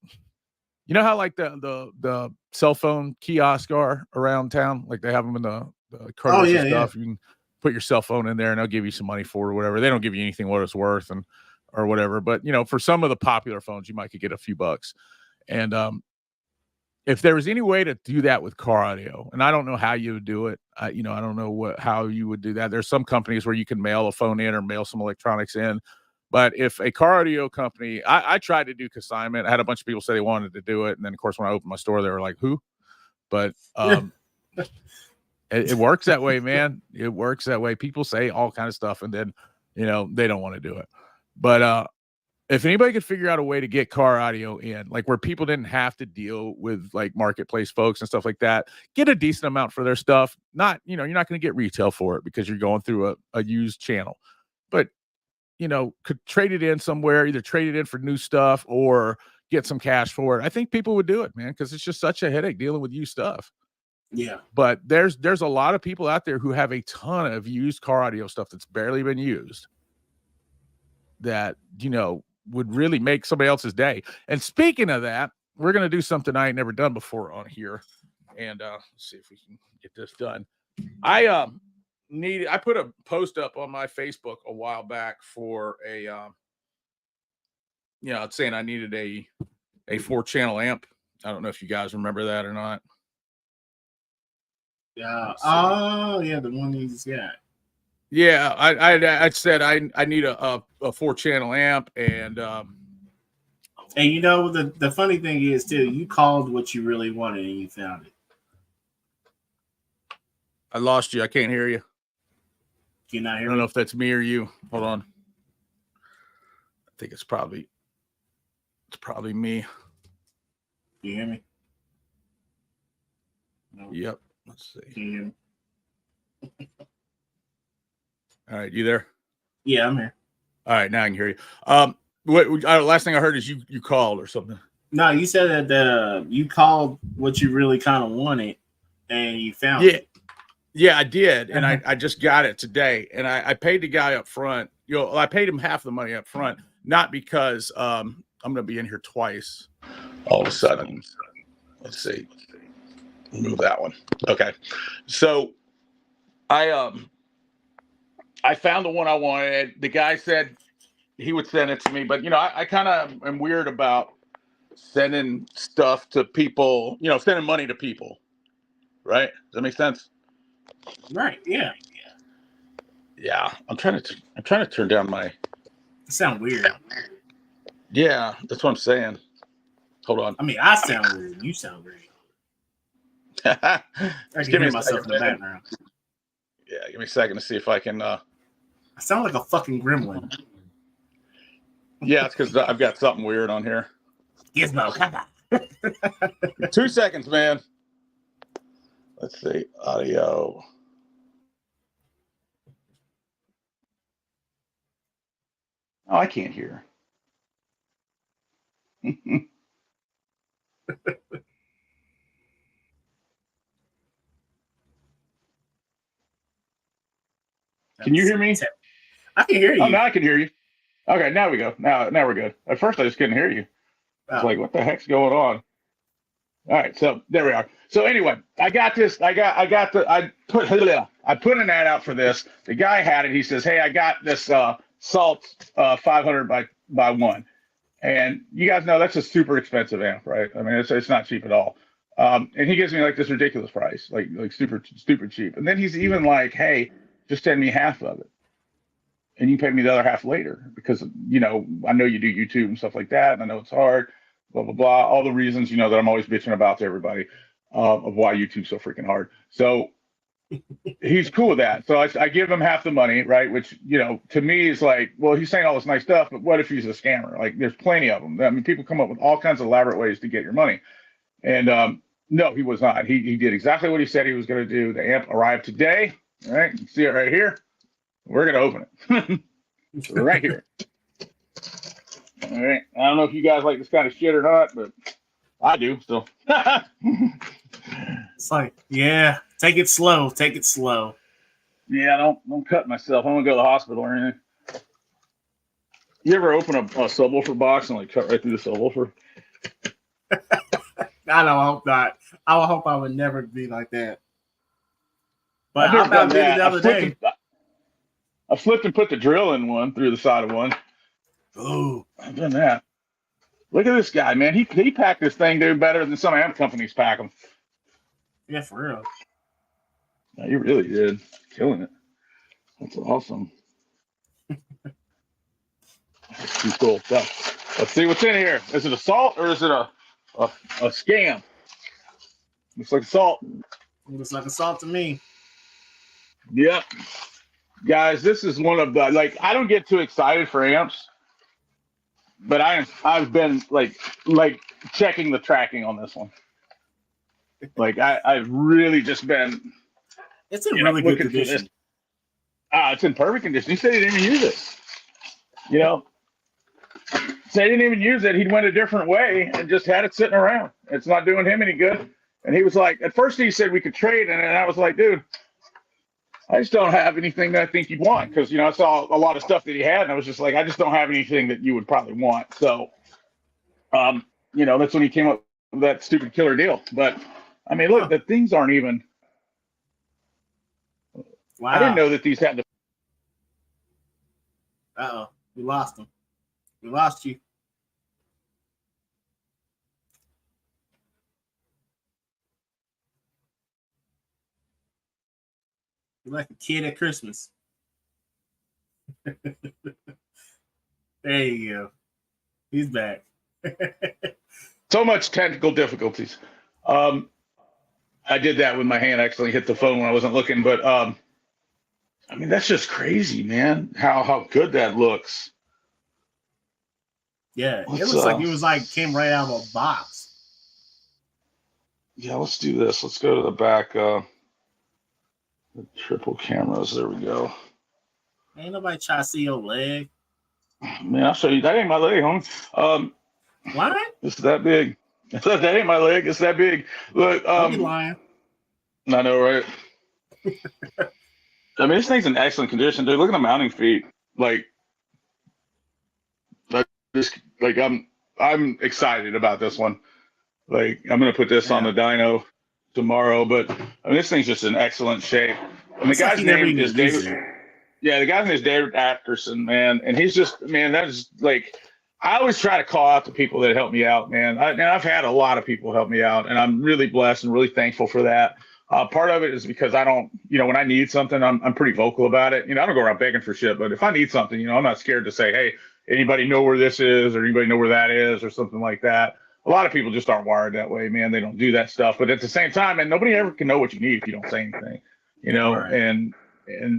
how like the cell phone kiosk are around town, like they have them in the cars and stuff. Yeah. You can put your cell phone in there and they'll give you some money for it or whatever. They don't give you anything what it's worth or whatever. But for some of the popular phones, you might could get a few bucks. And if there was any way to do that with car audio, and I don't know how you would do it, I don't know how you would do that. There's some companies where you can mail a phone in or mail some electronics in. But if a car audio company, I tried to do consignment. I had a bunch of people say they wanted to do it. And then, of course, when I opened my store, they were like, who? But it works that way, man. It works that way. People say all kinds of stuff, and then, they don't want to do it. But if anybody could figure out a way to get car audio in, like where people didn't have to deal with like marketplace folks and stuff like that, get a decent amount for their stuff. Not, you're not going to get retail for it because you're going through a used channel, but could trade it in somewhere, either trade it in for new stuff or get some cash for it. I think people would do it, man, because it's just such a headache dealing with used stuff. Yeah. But there's a lot of people out there who have a ton of used car audio stuff that's barely been used that, would really make somebody else's day. And speaking of that, we're going to do something I ain't never done before on here. And let's see if we can get this done. I put a post up on my Facebook a while back for saying I needed a 4-channel amp. I don't know if you guys remember that or not. Yeah. Oh, yeah, the one he's got. Yeah, I said I need a 4-channel amp, and the funny thing is too, you called what you really wanted and you found it. I lost you. I can't hear you. Can you not hear me? I don't know if that's me or you. Hold on. I think it's probably me. Can you hear me? No. Yep. Let's see. Can you hear me? All right, you there? Yeah, I'm here. All right, now I can hear you. Last thing I heard is you called or something. No, you said that you called what you really kind of wanted, and you found it. Yeah, I did, and I just got it today, and I paid the guy up front. I paid him half the money up front, not because I'm going to be in here twice. All of a sudden, let's see, move that one. Okay, so I found the one I wanted. The guy said he would send it to me, but I kind of am weird about sending stuff to people. Sending money to people. Right? Does that make sense? Right. Yeah. Yeah. I'm trying to turn down my. You sound weird. Yeah, that's what I'm saying. Hold on. I mean, I sound weird. You sound weird. I can hear myself in the background. Yeah, give me a second to see if I can. I sound like a fucking gremlin. Yeah, it's because I've got something weird on here. Gizmo. 2 seconds, man. Let's see. Audio. Oh, I can't hear. Can you hear me? I can hear you. Oh, now I can hear you. Okay, now we go. Now we're good. At first, I just couldn't hear you. It's like, what the heck's going on? All right, so there we are. So anyway, I got this. I put an ad out for this. The guy had it. He says, "Hey, I got this Salt 500 by 1," and you guys know that's a super expensive amp, right? I mean, it's not cheap at all. And he gives me like this ridiculous price, like super stupid cheap. And then he's even like, "Hey, just send me half of it, and you pay me the other half later because I know you do YouTube and stuff like that, and I know it's hard." Blah blah blah. All the reasons that I'm always bitching about to everybody of why YouTube's so freaking hard. So he's cool with that. So I give him half the money, right? Which to me is like, well, he's saying all this nice stuff, but what if he's a scammer? Like, there's plenty of them. I mean, people come up with all kinds of elaborate ways to get your money. And no, he was not. He did exactly what he said he was going to do. The amp arrived today. All right, you can see it right here. We're going to open it right here. All right. I don't know if you guys like this kind of shit or not, but I do. So it's like, yeah, take it slow. Take it slow. Yeah, don't cut myself. I don't want to go to the hospital or anything. You ever open a subwoofer box and like cut right through the subwoofer? I hope not. I would hope I would never be like that. But I about did it the other day. I flipped and put the drill in one through the side of one. Oh, I've done that. Look at this guy, man. He packed this thing, dude, better than some amp companies pack them. Yeah, for real. Yeah, he really did. Killing it. That's awesome. That's too cool. So, let's see what's in here. Is it a Salt or is it a scam? Looks like a Salt. Looks like a Salt to me. Yep. Guys, this is one of the, I don't get too excited for amps. But I've been like checking the tracking on this one. Like I've really just been. It's in really good condition. It's in perfect condition. He said he didn't even use it. Said he didn't even use it. He went a different way and just had it sitting around. It's not doing him any good. And he was like, at first he said we could trade, and I was like, dude, I just don't have anything that I think you'd want because I saw a lot of stuff that he had, and I was just like, I just don't have anything that you would probably want. So, that's when he came up with that stupid killer deal. But I mean, look, the things aren't even. Wow. I didn't know that these had the. We lost him. We lost you. You're like a kid at Christmas. There you go. He's back. So much technical difficulties. I did that with my hand. I actually hit the phone when I wasn't looking, but I mean, that's just crazy, man. How good that looks. Yeah, it looks like it was came right out of a box. Yeah, let's do this. Let's go to the back. The triple cameras. There we go. Ain't nobody try to see your leg. Man, I'll show you. That ain't my leg, homie. What? It's that big. That ain't my leg. It's that big. Look. Don't be lying. I know, right? I mean, this thing's in excellent condition, dude. Look at the mounting feet. Like this, like I'm excited about this one. Like I'm gonna put this on the dyno tomorrow, but I mean, this thing's just in excellent shape. And the guy's name is David. Yeah, the guy's name is David Atkerson, man, and he's just, man, that's like, I always try to call out the people that help me out, man. And I've had a lot of people help me out, and I'm really blessed and really thankful for that. Part of it is because I don't, when I need something, I'm pretty vocal about it. I don't go around begging for shit, but if I need something, I'm not scared to say, hey, anybody know where this is, or anybody know where that is, or something like that. A lot of people just aren't wired that way, man. They don't do that stuff. But at the same time, and nobody ever can know what you need if you don't say anything, Right. and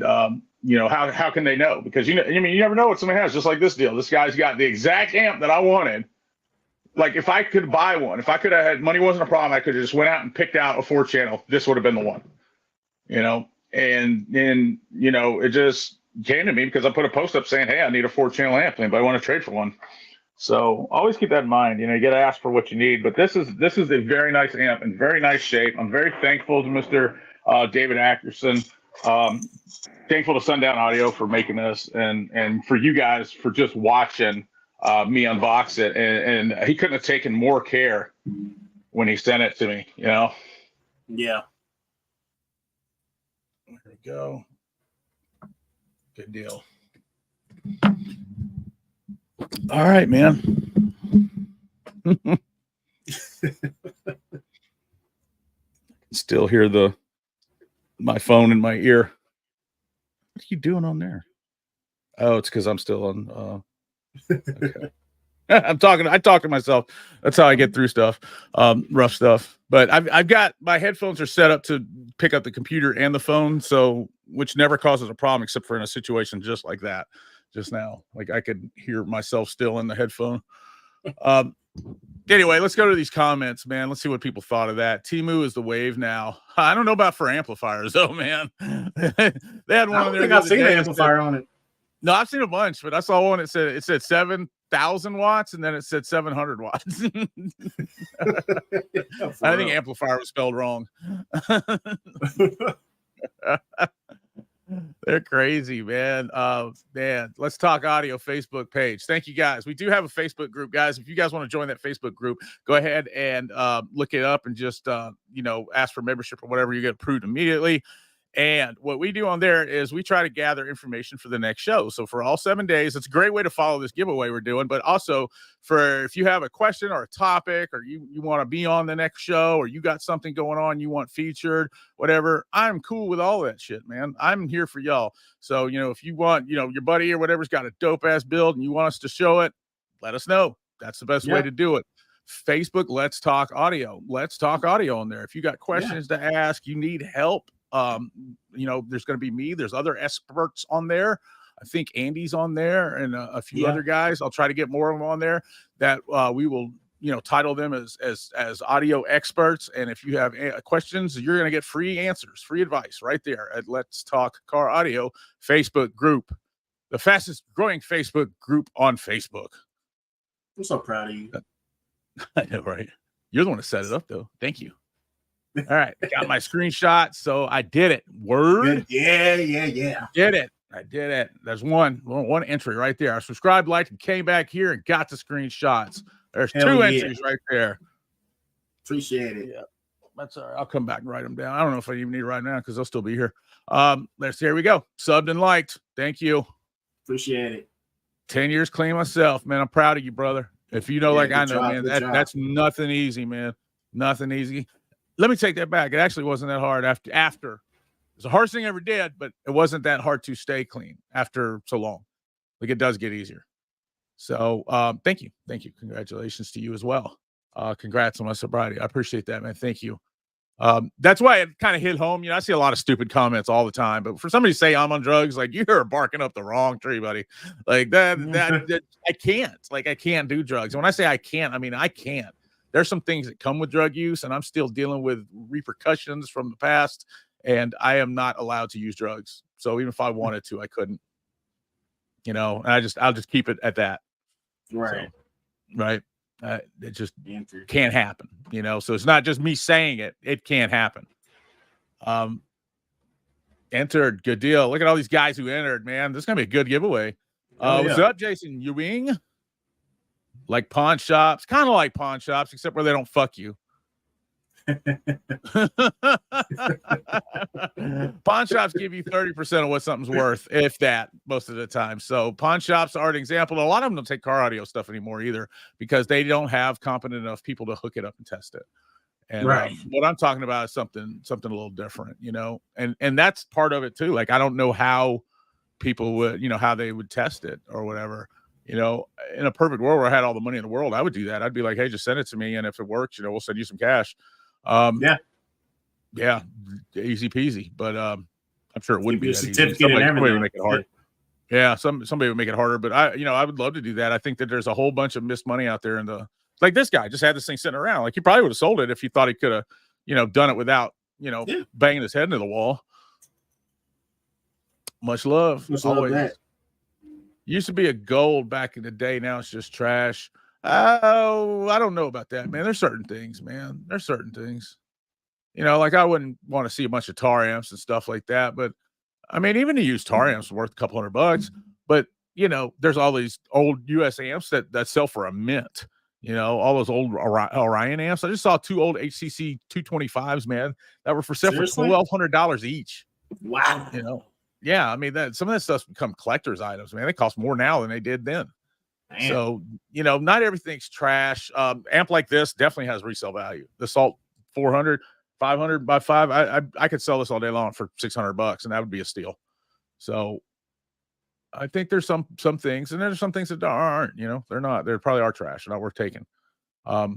how can they know? Because you never know what somebody has. Just like this deal, this guy's got the exact amp that I wanted. Like if I could buy one, if I could have had money, wasn't a problem. I could have just went out and picked out a 4-channel. This would have been the one, And then it just came to me because I put a post up saying, hey, I need a 4-channel amp. Anybody want to trade for one? So always keep that in mind. You got to ask for what you need. But this is a very nice amp in very nice shape. I'm very thankful to Mr. David Atkerson. Thankful to Sundown Audio for making this, and for you guys for just watching me unbox it. And he couldn't have taken more care when he sent it to me. Yeah. There we go. Good deal. All right, man. Still hear my phone in my ear. What are you doing on there? Oh, it's because I'm still on. Okay. I talk to myself. That's how I get through stuff, rough stuff. But I've got my headphones are set up to pick up the computer and the phone, so which never causes a problem except for in a situation just like that. Just now, like I could hear myself still in the headphone. Anyway, let's go to these comments, man. Let's see what people thought of that. Temu is the wave now. I don't know about for amplifiers though, man. They had one. I don't think I've seen an amplifier on it. No, I've seen a bunch, but I saw one. It said 7,000 watts, and then it said 700 watts. I think amplifier was spelled wrong. They're crazy, man. Man, let's talk audio Facebook page. Thank you guys. We do have a Facebook group, guys. If you guys want to join that Facebook group, go ahead and look it up and just ask for membership or whatever. You get approved immediately. And what we do on there is we try to gather information for the next show. So for all 7 days, it's a great way to follow this giveaway we're doing. But also for if you have a question or a topic, or you want to be on the next show, or you got something going on you want featured, whatever, I'm cool with all that shit, man. I'm here for y'all. So, if you want, your buddy or whatever's got a dope ass build and you want us to show it, let us know. That's the best way to do it. Facebook, Let's Talk Audio. Let's Talk Audio on there. If you got questions to ask, you need help. There's going to be me. There's other experts on there. I think Andy's on there and a few other guys. I'll try to get more of them on there that we will, title them as audio experts. And if you have questions, you're going to get free answers, free advice right there at Let's Talk Car Audio Facebook group, the fastest growing Facebook group on Facebook. I'm so proud of you. I know, right? You're the one that set it up, though. Thank you. All right, got my screenshot, so I did it. Word, yeah. Did it. I did it. There's one entry right there. I subscribed, liked, and came back here and got the screenshots. There's two entries right there. Appreciate it. Yeah, that's all right. I'll come back and write them down. I don't know if I even need to write them down because they'll still be here. Here we go. Subbed and liked. Thank you. Appreciate it. 10 years clean myself, man. I'm proud of you, brother. If you know, like I know, man, that's nothing easy, man. Nothing easy. Let me take that back. It actually wasn't that hard after. It was the hardest thing I ever did, but it wasn't that hard to stay clean after so long. Like it does get easier. So thank you. Congratulations to you as well. Congrats on my sobriety. I appreciate that, man. Thank you. That's why it kind of hit home. I see a lot of stupid comments all the time, but for somebody to say I'm on drugs, like you're barking up the wrong tree, buddy. Like that I can't. Like I can't do drugs. And when I say I can't, I mean I can't. There's some things that come with drug use, and I'm still dealing with repercussions from the past, and I am not allowed to use drugs. So even if I wanted to, I couldn't. And I'll just keep it at that. Right. So, right. It just can't happen. So it's not just me saying it; it can't happen. Entered. Good deal. Look at all these guys who entered, man. This is going to be a good giveaway. What's up, Jason Ewing? Like pawn shops. Kind of like pawn shops, except where they don't fuck you. Pawn shops give you 30% of what something's worth, if that, most of the time. So pawn shops are an example. A lot of them don't take car audio stuff anymore either because they don't have competent enough people to hook it up and test it. And what I'm talking about is something a little different, you know, and that's part of it too. Like, I don't know how people would, you know, how they would test it or whatever. You know, in a perfect world where I had all the money in the world, I would do that. I'd be like, hey, just send it to me, and if it works, you know, we'll send you some cash. Yeah, easy peasy. But I'm sure it wouldn't be that easy. Somebody would make it hard. Yeah, somebody would make it harder. But I would love to do that. I think that there's a whole bunch of missed money out there in the. Like, this guy just had this thing sitting around. Like, he probably would have sold it if he thought he could have, you know, done it without, you know, banging his head into the wall. Much love. Always. That. Used to be a gold back in the day. Now it's just trash. Oh, I don't know about that, man. There's certain things, man. There's certain things. You know, like, I wouldn't want to see a bunch of tar amps and stuff like that. But, I mean, even a used tar amp's worth a couple $100. But, you know, there's all these old US amps that sell for a mint. You know, all those old Orion amps. I just saw 2 old HCC 225s, man, that were for sale for $1,200 each. Wow. You know, yeah. I mean, some of that stuff's become collector's items, man. They cost more now than they did then. Man. So, you know, not everything's trash. Amp like this definitely has resale value. The Salt 400, 500 by 5. I could sell this all day long for $600, and that would be a steal. So, I think there's some things, and there's some things that aren't, you know, they probably are trash, not worth taking. A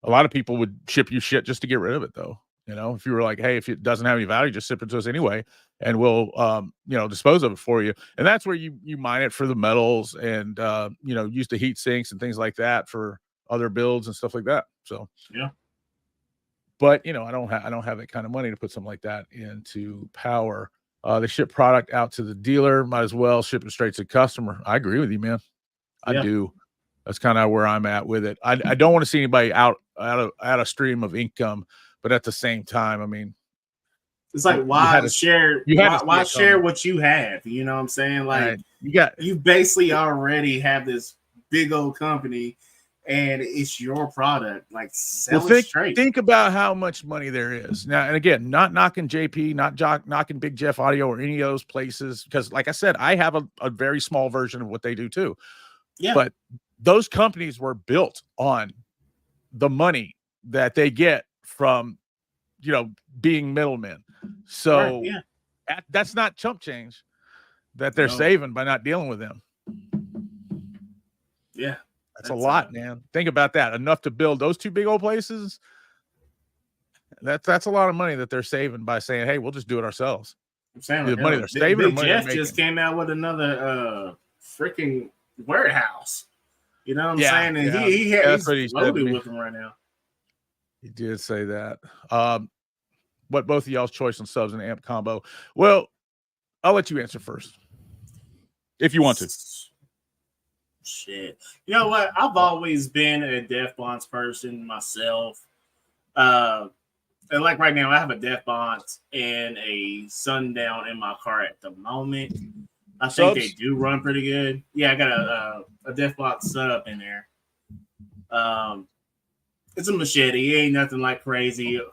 lot of people would ship you shit just to get rid of it, though. You know, if you were like, hey, if it doesn't have any value, just ship it to us anyway, and we'll, you know, dispose of it for you. And that's where you mine it for the metals and, you know, use the heat sinks and things like that for other builds and stuff like that. So, yeah. But, you know, I don't have that kind of money to put something like that into power. They ship product out to the dealer, might as well ship it straight to the customer. I agree with you, man. I do. That's kind of where I'm at with it. I don't want to see anybody out of stream of income, but at the same time, I mean, it's like, why share what you have? You know what I'm saying? Like, you basically already have this big old company, and it's your product. Like, sell it straight. Think about how much money there is now. And again, not knocking JP, not knocking Big Jeff Audio or any of those places, because, like I said, I have a very small version of what they do too. Yeah. But those companies were built on the money that they get from, you know, being middlemen. So that's not chump change that they're saving by not dealing with them. Yeah. That's a lot, man. Think about that. Enough to build those 2 big old places. That's a lot of money that they're saving by saying, hey, we'll just do it ourselves. I'm saying, the money they're saving. Big Jeff just came out with another freaking warehouse. You know what I'm saying? And he's loaded with them right now. He did say that. What both of y'all's choice on subs and amp combo? Well, I'll let you answer first, if you want to. Shit. You know what? I've always been a Def Bonds person myself. And like right now, I have a Def Bonds and a Sundown in my car at the moment. I think they do run pretty good. Yeah, I got a Def Bonds sub in there. It's a machete. It ain't nothing like crazy. You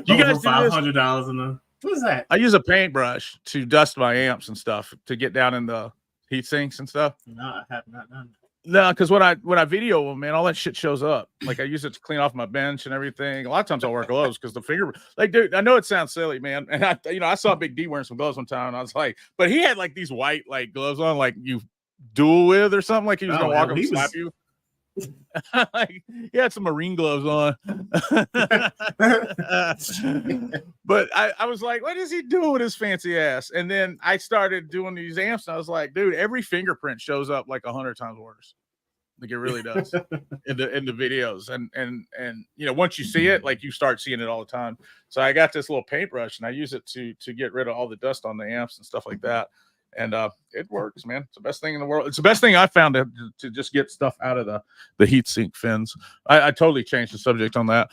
guys $500 in the. What is that? I use a paintbrush to dust my amps and stuff to get down in the heat sinks and stuff. No, I have not done that. No, because when I video them, man, all that shit shows up. Like, I use it to clean off my bench and everything. A lot of times I'll wear gloves because the finger, like, dude, I know it sounds silly, man. And I saw Big D wearing some gloves one time, and I was like, but he had like these white like gloves on, like you duel with or something. Like he was gonna walk up and slap you. Like, he had some marine gloves on. But I was like, what is he doing with his fancy ass? And then I started doing these amps, and I was like, dude, every fingerprint shows up like 100 times worse. Like, it really does in the videos. And you know, once you see it, like, you start seeing it all the time. So I got this little paintbrush, and I use it to get rid of all the dust on the amps and stuff like that. And it works, man. It's the best thing in the world. It's the best thing I found to just get stuff out of the heat sink fins. I totally changed the subject on that.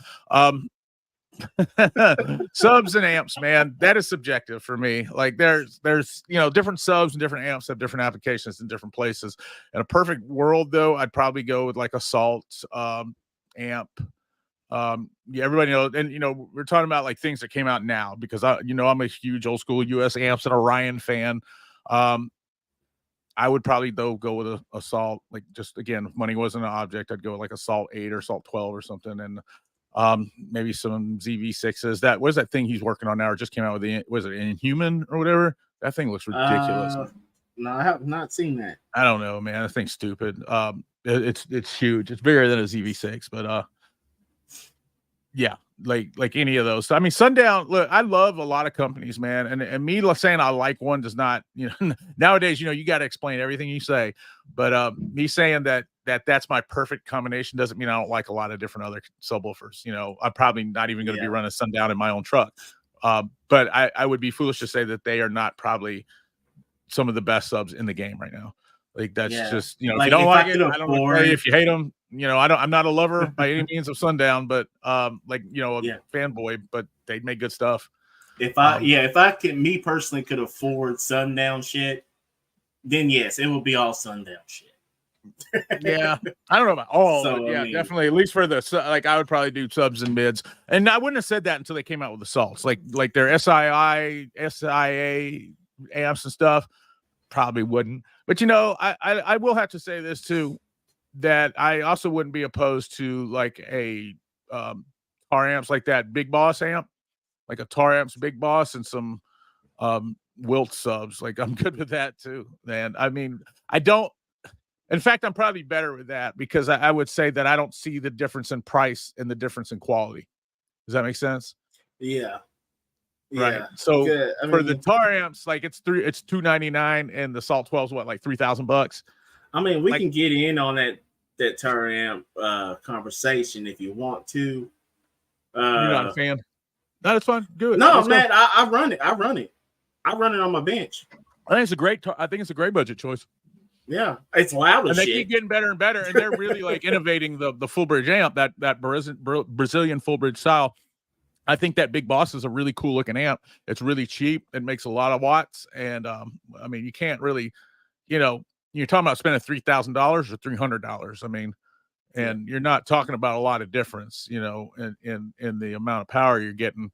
Subs and amps, man, that is subjective for me. Like there's different subs and different amps have different applications in different places. In a perfect world, though, I'd probably go with like a Salt amp. Yeah, everybody knows, and we're talking about like things that came out now because I'm a huge old school US amps and Orion fan. I would probably though go with a Salt, like just again, if money wasn't an object, I'd go like a Salt 8 or Salt 12 or something, and maybe some ZV6s. That was that thing he's working on now, or just came out with was it Inhuman or whatever? That thing looks ridiculous. No, I have not seen that. I don't know, man. That thing's stupid. It's huge. It's bigger than a ZV6, but yeah, like any of those. So, I mean, Sundown. Look, I love a lot of companies, man, and me saying I like one does not, nowadays, you got to explain everything you say. But me saying that's my perfect combination doesn't mean I don't like a lot of different other subwoofers. I'm probably not even going to be running Sundown in my own truck. But I would be foolish to say that they are not probably some of the best subs in the game right now. Like that's just, if you don't like it, I don't know. If you hate them, I'm not a lover by any means of Sundown, but a fanboy, but they make good stuff. If I could, me personally could afford Sundown shit, then yes, it would be all Sundown shit. Yeah, I don't know about all, but yeah, definitely. At least for I would probably do subs and mids, and I wouldn't have said that until they came out with the salts, like their SIA amps and stuff. Probably wouldn't, but I will have to say this too, that I also wouldn't be opposed to like a Tar Amps like that Big Boss amp, like a Tar Amps Big Boss and some Wilt subs. Like I'm good with that too, man. I mean, I don't. In fact, I'm probably better with that because I would say that I don't see the difference in price and the difference in quality. Does that make sense? Yeah. Right. Yeah. So for the Tar Amps, like it's $299, and the Salt 12 is what, like $3,000. I mean, we can get in on that Tar Amp conversation if you want to. You're not a fan? No, it's fine. Do it. No, man, I run it. I run it on my bench. I think it's a great budget choice. Yeah, it's loud as and they shit. keep getting better and better, and they're really like innovating the full bridge amp, that Brazilian full bridge style. I think that Big Boss is a really cool looking amp. It's really cheap. It makes a lot of watts, and I mean, you can't really, you're talking about spending $3,000 or $300. I mean, and you're not talking about a lot of difference, in the amount of power you're getting.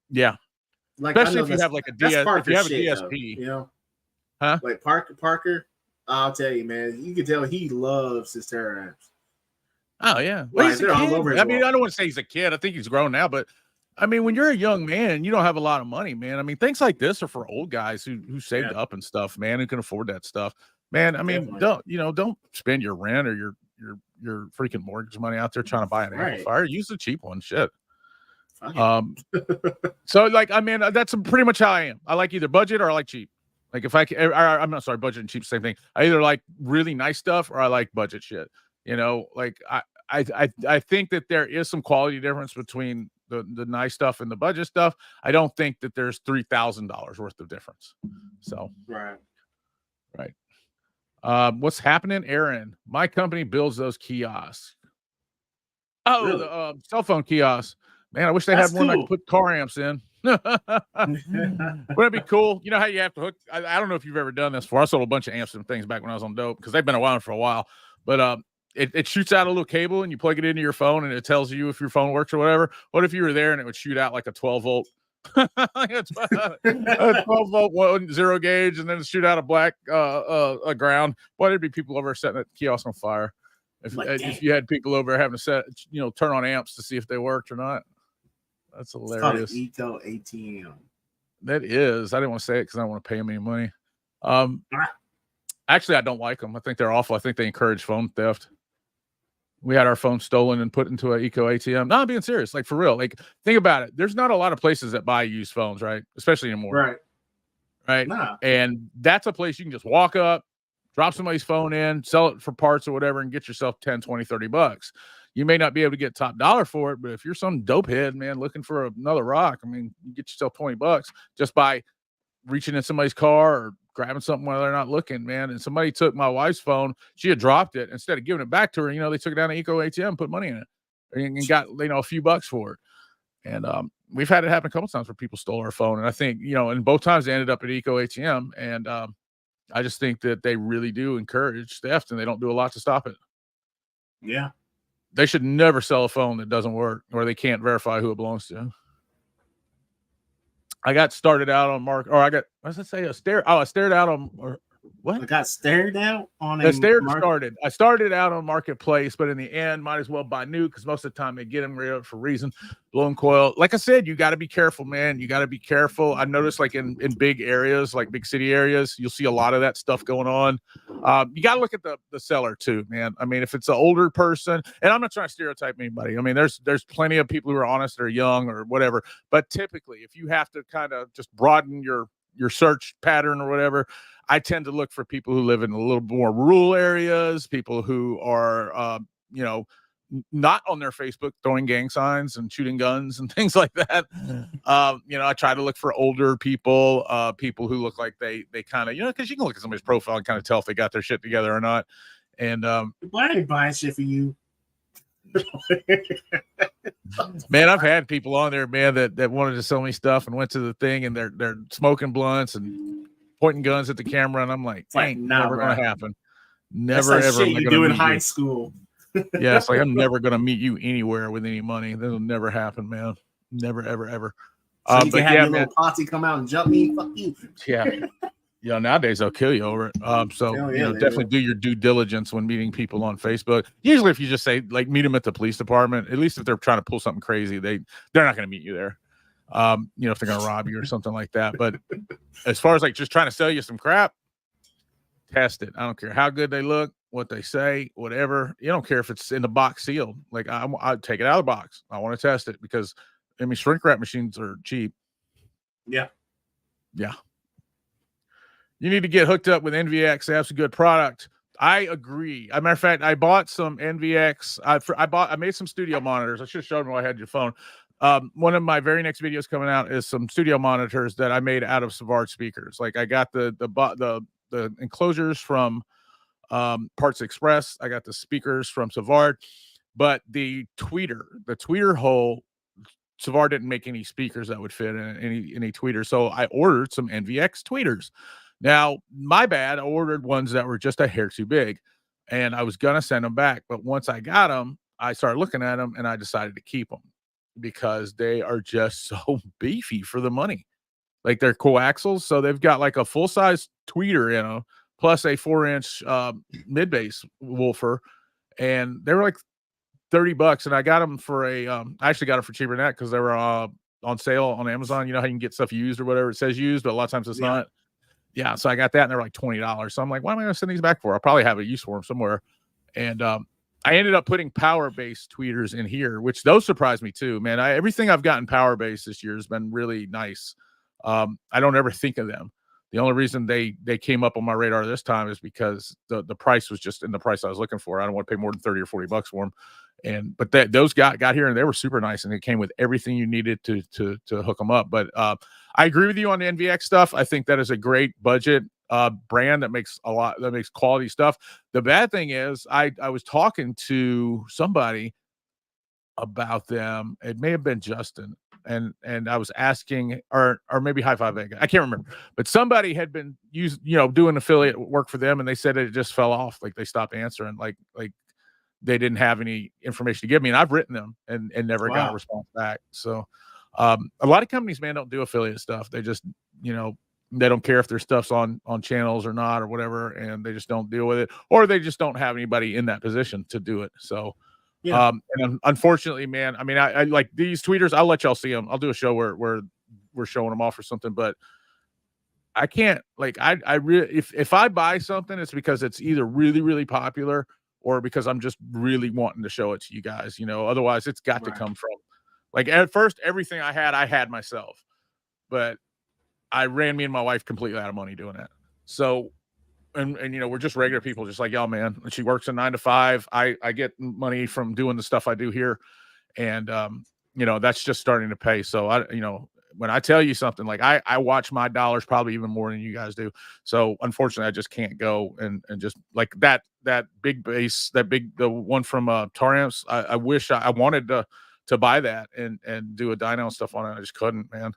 Yeah, like, especially if you have like a DS, if you have a DSP, though, huh? Like Parker, I'll tell you, man, you can tell he loves his Tar Amps. Oh yeah, well, he's a kid. All over I mean, I don't want to say he's a kid. I think he's grown now, but I mean, when you're a young man, you don't have a lot of money, man. I mean, things like this are for old guys who saved up and stuff, man, who can afford that stuff, man. I mean, don't spend your rent or your freaking mortgage money out there trying to buy an amplifier. Use the cheap one, shit. So like, I mean, that's pretty much how I am. I like either budget or I like cheap. Like if I'm not sorry, budget and cheap, same thing. I either like really nice stuff or I like budget shit. Like I think that there is some quality difference between the nice stuff and the budget stuff. I don't think that there's $3,000 worth of difference. So right. What's happening, Aaron? My company builds those kiosks. Oh, really? The cell phone kiosks. Man, I wish they had one I could put car amps in. Wouldn't it be cool? You know how you have to hook? I don't know if you've ever done this before. I sold a bunch of amps and things back when I was on Dope because they've been around for a while. But it shoots out a little cable and you plug it into your phone and it tells you if your phone works or whatever. What if you were there and it would shoot out like a 12 volt, a 12 volt 0 gauge, and then shoot out a black a ground? Boy, there'd be people over setting that kiosk on fire if you had people over having to turn on amps to see if they worked or not. That's hilarious. It's called an Eco ATM. That is. I didn't want to say it because I don't want to pay them any money. Actually, I don't like them. I think they're awful. I think they encourage phone theft. We had our phone stolen and put into an Eco ATM. No, I'm being serious. Like, for real. Like, think about it. There's not a lot of places that buy used phones, right? Especially anymore. Right. Nah. And that's a place you can just walk up, drop somebody's phone in, sell it for parts or whatever, and get yourself 10, 20, 30 bucks. You may not be able to get top dollar for it, but if you're some dopehead, man, looking for another rock, I mean, you get yourself 20 bucks just by reaching in somebody's car or grabbing something while they're not looking, man. And somebody took my wife's phone. She had dropped it. Instead of giving it back to her, they took it down to Eco ATM and put money in it. and got, a few bucks for it. And we've had it happen a couple times where people stole our phone. And I think, and both times they ended up at Eco ATM. And I just think that they really do encourage theft, and they don't do a lot to stop it. Yeah. They should never sell a phone that doesn't work or they can't verify who it belongs to. I got started out on I stared out on, what? I got stared out on I started out on Marketplace, but in the end, might as well buy new, because most of the time they get them rid of for a reason. Blown coil. Like I said, you got to be careful, man. You got to be careful. I noticed, like in big areas, like big city areas, you'll see a lot of that stuff going on. You got to look at the seller too, man. I mean, if it's an older person, and I'm not trying to stereotype anybody. I mean, there's plenty of people who are honest, or young, or whatever. But typically, if you have to kind of just broaden your search pattern or whatever, I tend to look for people who live in a little more rural areas, people who are, not on their Facebook throwing gang signs and shooting guns and things like that. I try to look for older people, people who look like they kind of, because you can look at somebody's profile and kind of tell if they got their shit together or not. And I ain't buying shit for you. Man, I've had people on there, man, that wanted to sell me stuff and went to the thing, and they're smoking blunts and pointing guns at the camera, and I'm like, never gonna happen. Never ever. Shit you do in high school. Yeah, it's like, I'm never gonna meet you anywhere with any money. That'll never happen, man. Never, ever, ever. So you can have your little posse come out and jump me. Fuck you. Yeah. Nowadays they'll kill you over it. Definitely do your due diligence when meeting people on Facebook. Usually, if you just say, like, meet them at the police department, at least if they're trying to pull something crazy, they're not gonna meet you there. If they're gonna rob you or something like that. But as far as like just trying to sell you some crap, test it. I don't care how good they look, what they say, whatever. You don't care if it's in the box sealed. Like, I'd take it out of the box. I want to test it, because shrink wrap machines are cheap. Yeah. You need to get hooked up with NVX. That's a good product. I agree. As a matter of fact, I bought some NVX. I made some studio monitors. I should have shown them while I had your phone. One of my very next videos coming out is some studio monitors that I made out of Savard speakers. Like, I got the enclosures from Parts Express. I got the speakers from Savard, but the tweeter hole, Savard didn't make any speakers that would fit in any tweeter. So I ordered some NVX tweeters. Now, my bad, I ordered ones that were just a hair too big, and I was gonna send them back. But once I got them, I started looking at them, and I decided to keep them, because they are just so beefy for the money. Like, they're coaxials, so they've got like a full-size tweeter, plus a 4-inch mid-bass woofer, and they were like $30, and I got them for I actually got them for cheaper than that, because they were on sale on Amazon. You know how you can get stuff used or whatever, it says used, but a lot of times it's not. Yeah, so I got that, and they're like $20. So I'm like, why am I going to send these back for? I'll probably have a use for them somewhere. And I ended up putting power-based tweeters in here, which those surprised me too, man. Everything I've gotten power-based this year has been really nice. I don't ever think of them. The only reason they came up on my radar this time is because the price was just in the price I was looking for. I don't want to pay more than $30 or $40 for them. But those got here, and they were super nice, and it came with everything you needed to hook them up. But I agree with you on the NVX stuff. I think that is a great budget brand that makes quality stuff. The bad thing is, I was talking to somebody about them. It may have been Justin, and I was asking, or maybe High Five Vega, I can't remember, but somebody had been doing affiliate work for them, and they said it just fell off. Like, they stopped answering, like they didn't have any information to give me, and I've written them and never got a response back. So a lot of companies, man, don't do affiliate stuff. They just, they don't care if their stuff's on channels or not or whatever, and they just don't deal with it, or they just don't have anybody in that position to do it. So and unfortunately, man, I mean, I like these tweeters. I'll let y'all see them. I'll do a show where we're showing them off or something, but I can't, like, I really, if I buy something, it's because it's either really, really popular, or because I'm just really wanting to show it to you guys, otherwise it's got to come from, like, at first, everything I had myself, but me and my wife completely out of money doing that. So, and we're just regular people, just like y'all, man. She works a 9 to 5. I get money from doing the stuff I do here. And, that's just starting to pay. So when I tell you something, like, I watch my dollars probably even more than you guys do. So unfortunately, I just can't go and just, like, that big bass, the one from Tar Amps. I wish I wanted to buy that and do a dyno and stuff on it. I just couldn't, man.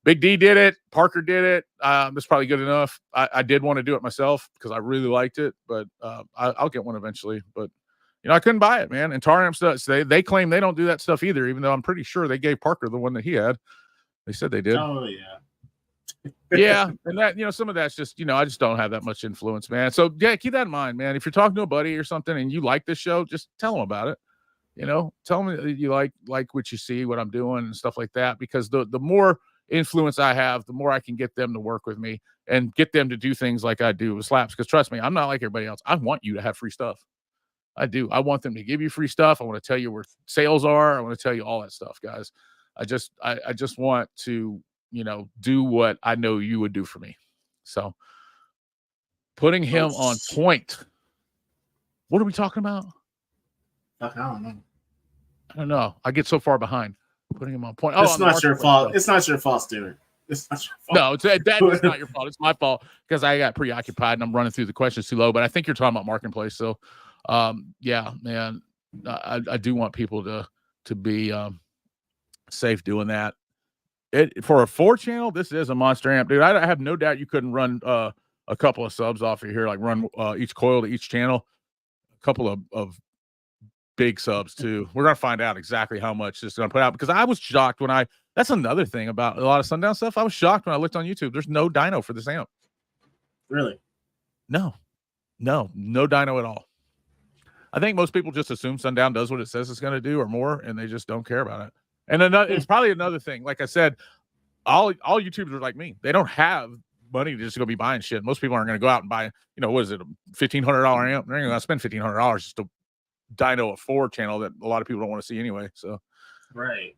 Big D did it. Parker did it. That's probably good enough. I did want to do it myself because I really liked it, but I'll get one eventually. But I couldn't buy it, man. And Tar Amps does. They claim they don't do that stuff either, even though I'm pretty sure they gave Parker the one that he had. They said they did. Oh yeah. Yeah, and that some of that's just I just don't have that much influence, man. So yeah, keep that in mind, man. If you're talking to a buddy or something and you like this show, just tell them about it. Tell them that you like what you see, what I'm doing, and stuff like that. Because the more influence I have, the more I can get them to work with me and get them to do things like I do with Slaps. Because trust me, I'm not like everybody else. I want you to have free stuff. I do. I want them to give you free stuff. I want to tell you where sales are. I want to tell you all that stuff, guys. I just want to do what I know you would do for me. So putting him on point. What are we talking about? I don't know. I don't know. I get so far behind. Putting him on point. It's not your fault. It's not your fault, Stuart. It's not your fault. No, that is not your fault. It's my fault because I got preoccupied and I'm running through the questions too low. But I think you're talking about Marketplace. So, yeah, man, I do want people to be safe doing that. For a 4-channel, this is a monster amp, dude. I have no doubt you couldn't run a couple of subs off of here, like run each coil to each channel, a couple of big subs too. We're gonna find out exactly how much this is gonna put out because I was shocked when that's another thing about a lot of Sundown stuff. I was shocked when I looked on YouTube. There's no dyno for this amp. Really? No dyno at all. I think most people just assume Sundown does what it says it's gonna do or more, and they just don't care about it. And it's probably another thing. Like I said, all YouTubers are like me. They don't have money to just go be buying shit. Most people aren't going to go out and buy, what is it, a $1,500 amp? They're going to spend $1,500 just to dyno a 4-channel that a lot of people don't want to see anyway. So, right.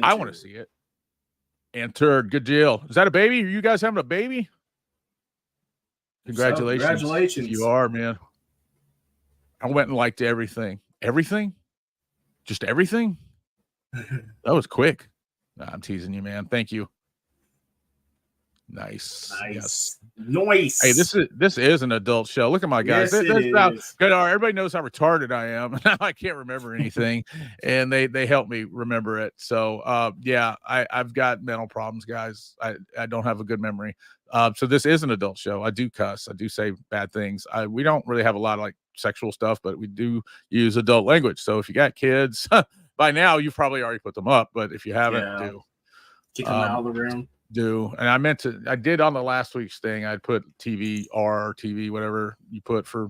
I want to see it. And Turd, good deal. Is that a baby? Are you guys having a baby? Congratulations. Congratulations. You are, man. I went and liked everything. Everything? Just everything? That was quick. Nah, I'm teasing you, man. Thank you. Nice. Yes. Nice. Hey, this is an adult show. Look at my guys. Yes, good. Everybody knows how retarded I am. Now I can't remember anything, and they help me remember it. So yeah, I've got mental problems, guys. I don't have a good memory. So this is an adult show. I do cuss. I do say bad things. We don't really have a lot of like sexual stuff, but we do use adult language. So if you got kids, by now you've probably already put them up. But if you haven't, do kick them out of the room. And I did on the last week's thing. I'd put TV, whatever you put for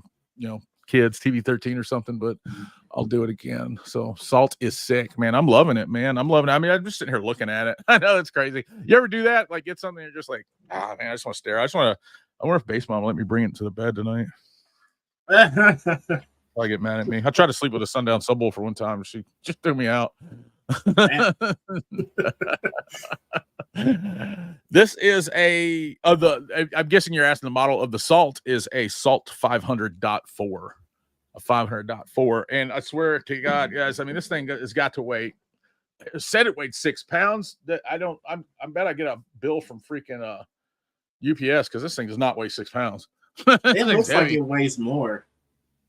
kids, TV 13 or something. But I'll do it again. So Salt is sick, man. I'm loving it, man. I'm loving it. I mean, I'm just sitting here looking at it. I know it's crazy. You ever do that? Like get something and you're just like, man, I just want to stare. I wonder if Base Mom will let me bring it to the bed tonight. I get mad at me. I tried to sleep with a Sundown subwoofer for one time. She just threw me out. This is I'm guessing you're asking the model of the Salt is a Salt 500.4, a 500.4. And I swear to God, guys, I mean, this thing has got to weigh. It said it weighed 6 pounds. That I bet I get a bill from freaking UPS because this thing does not weigh 6 pounds. It looks like it weighs more.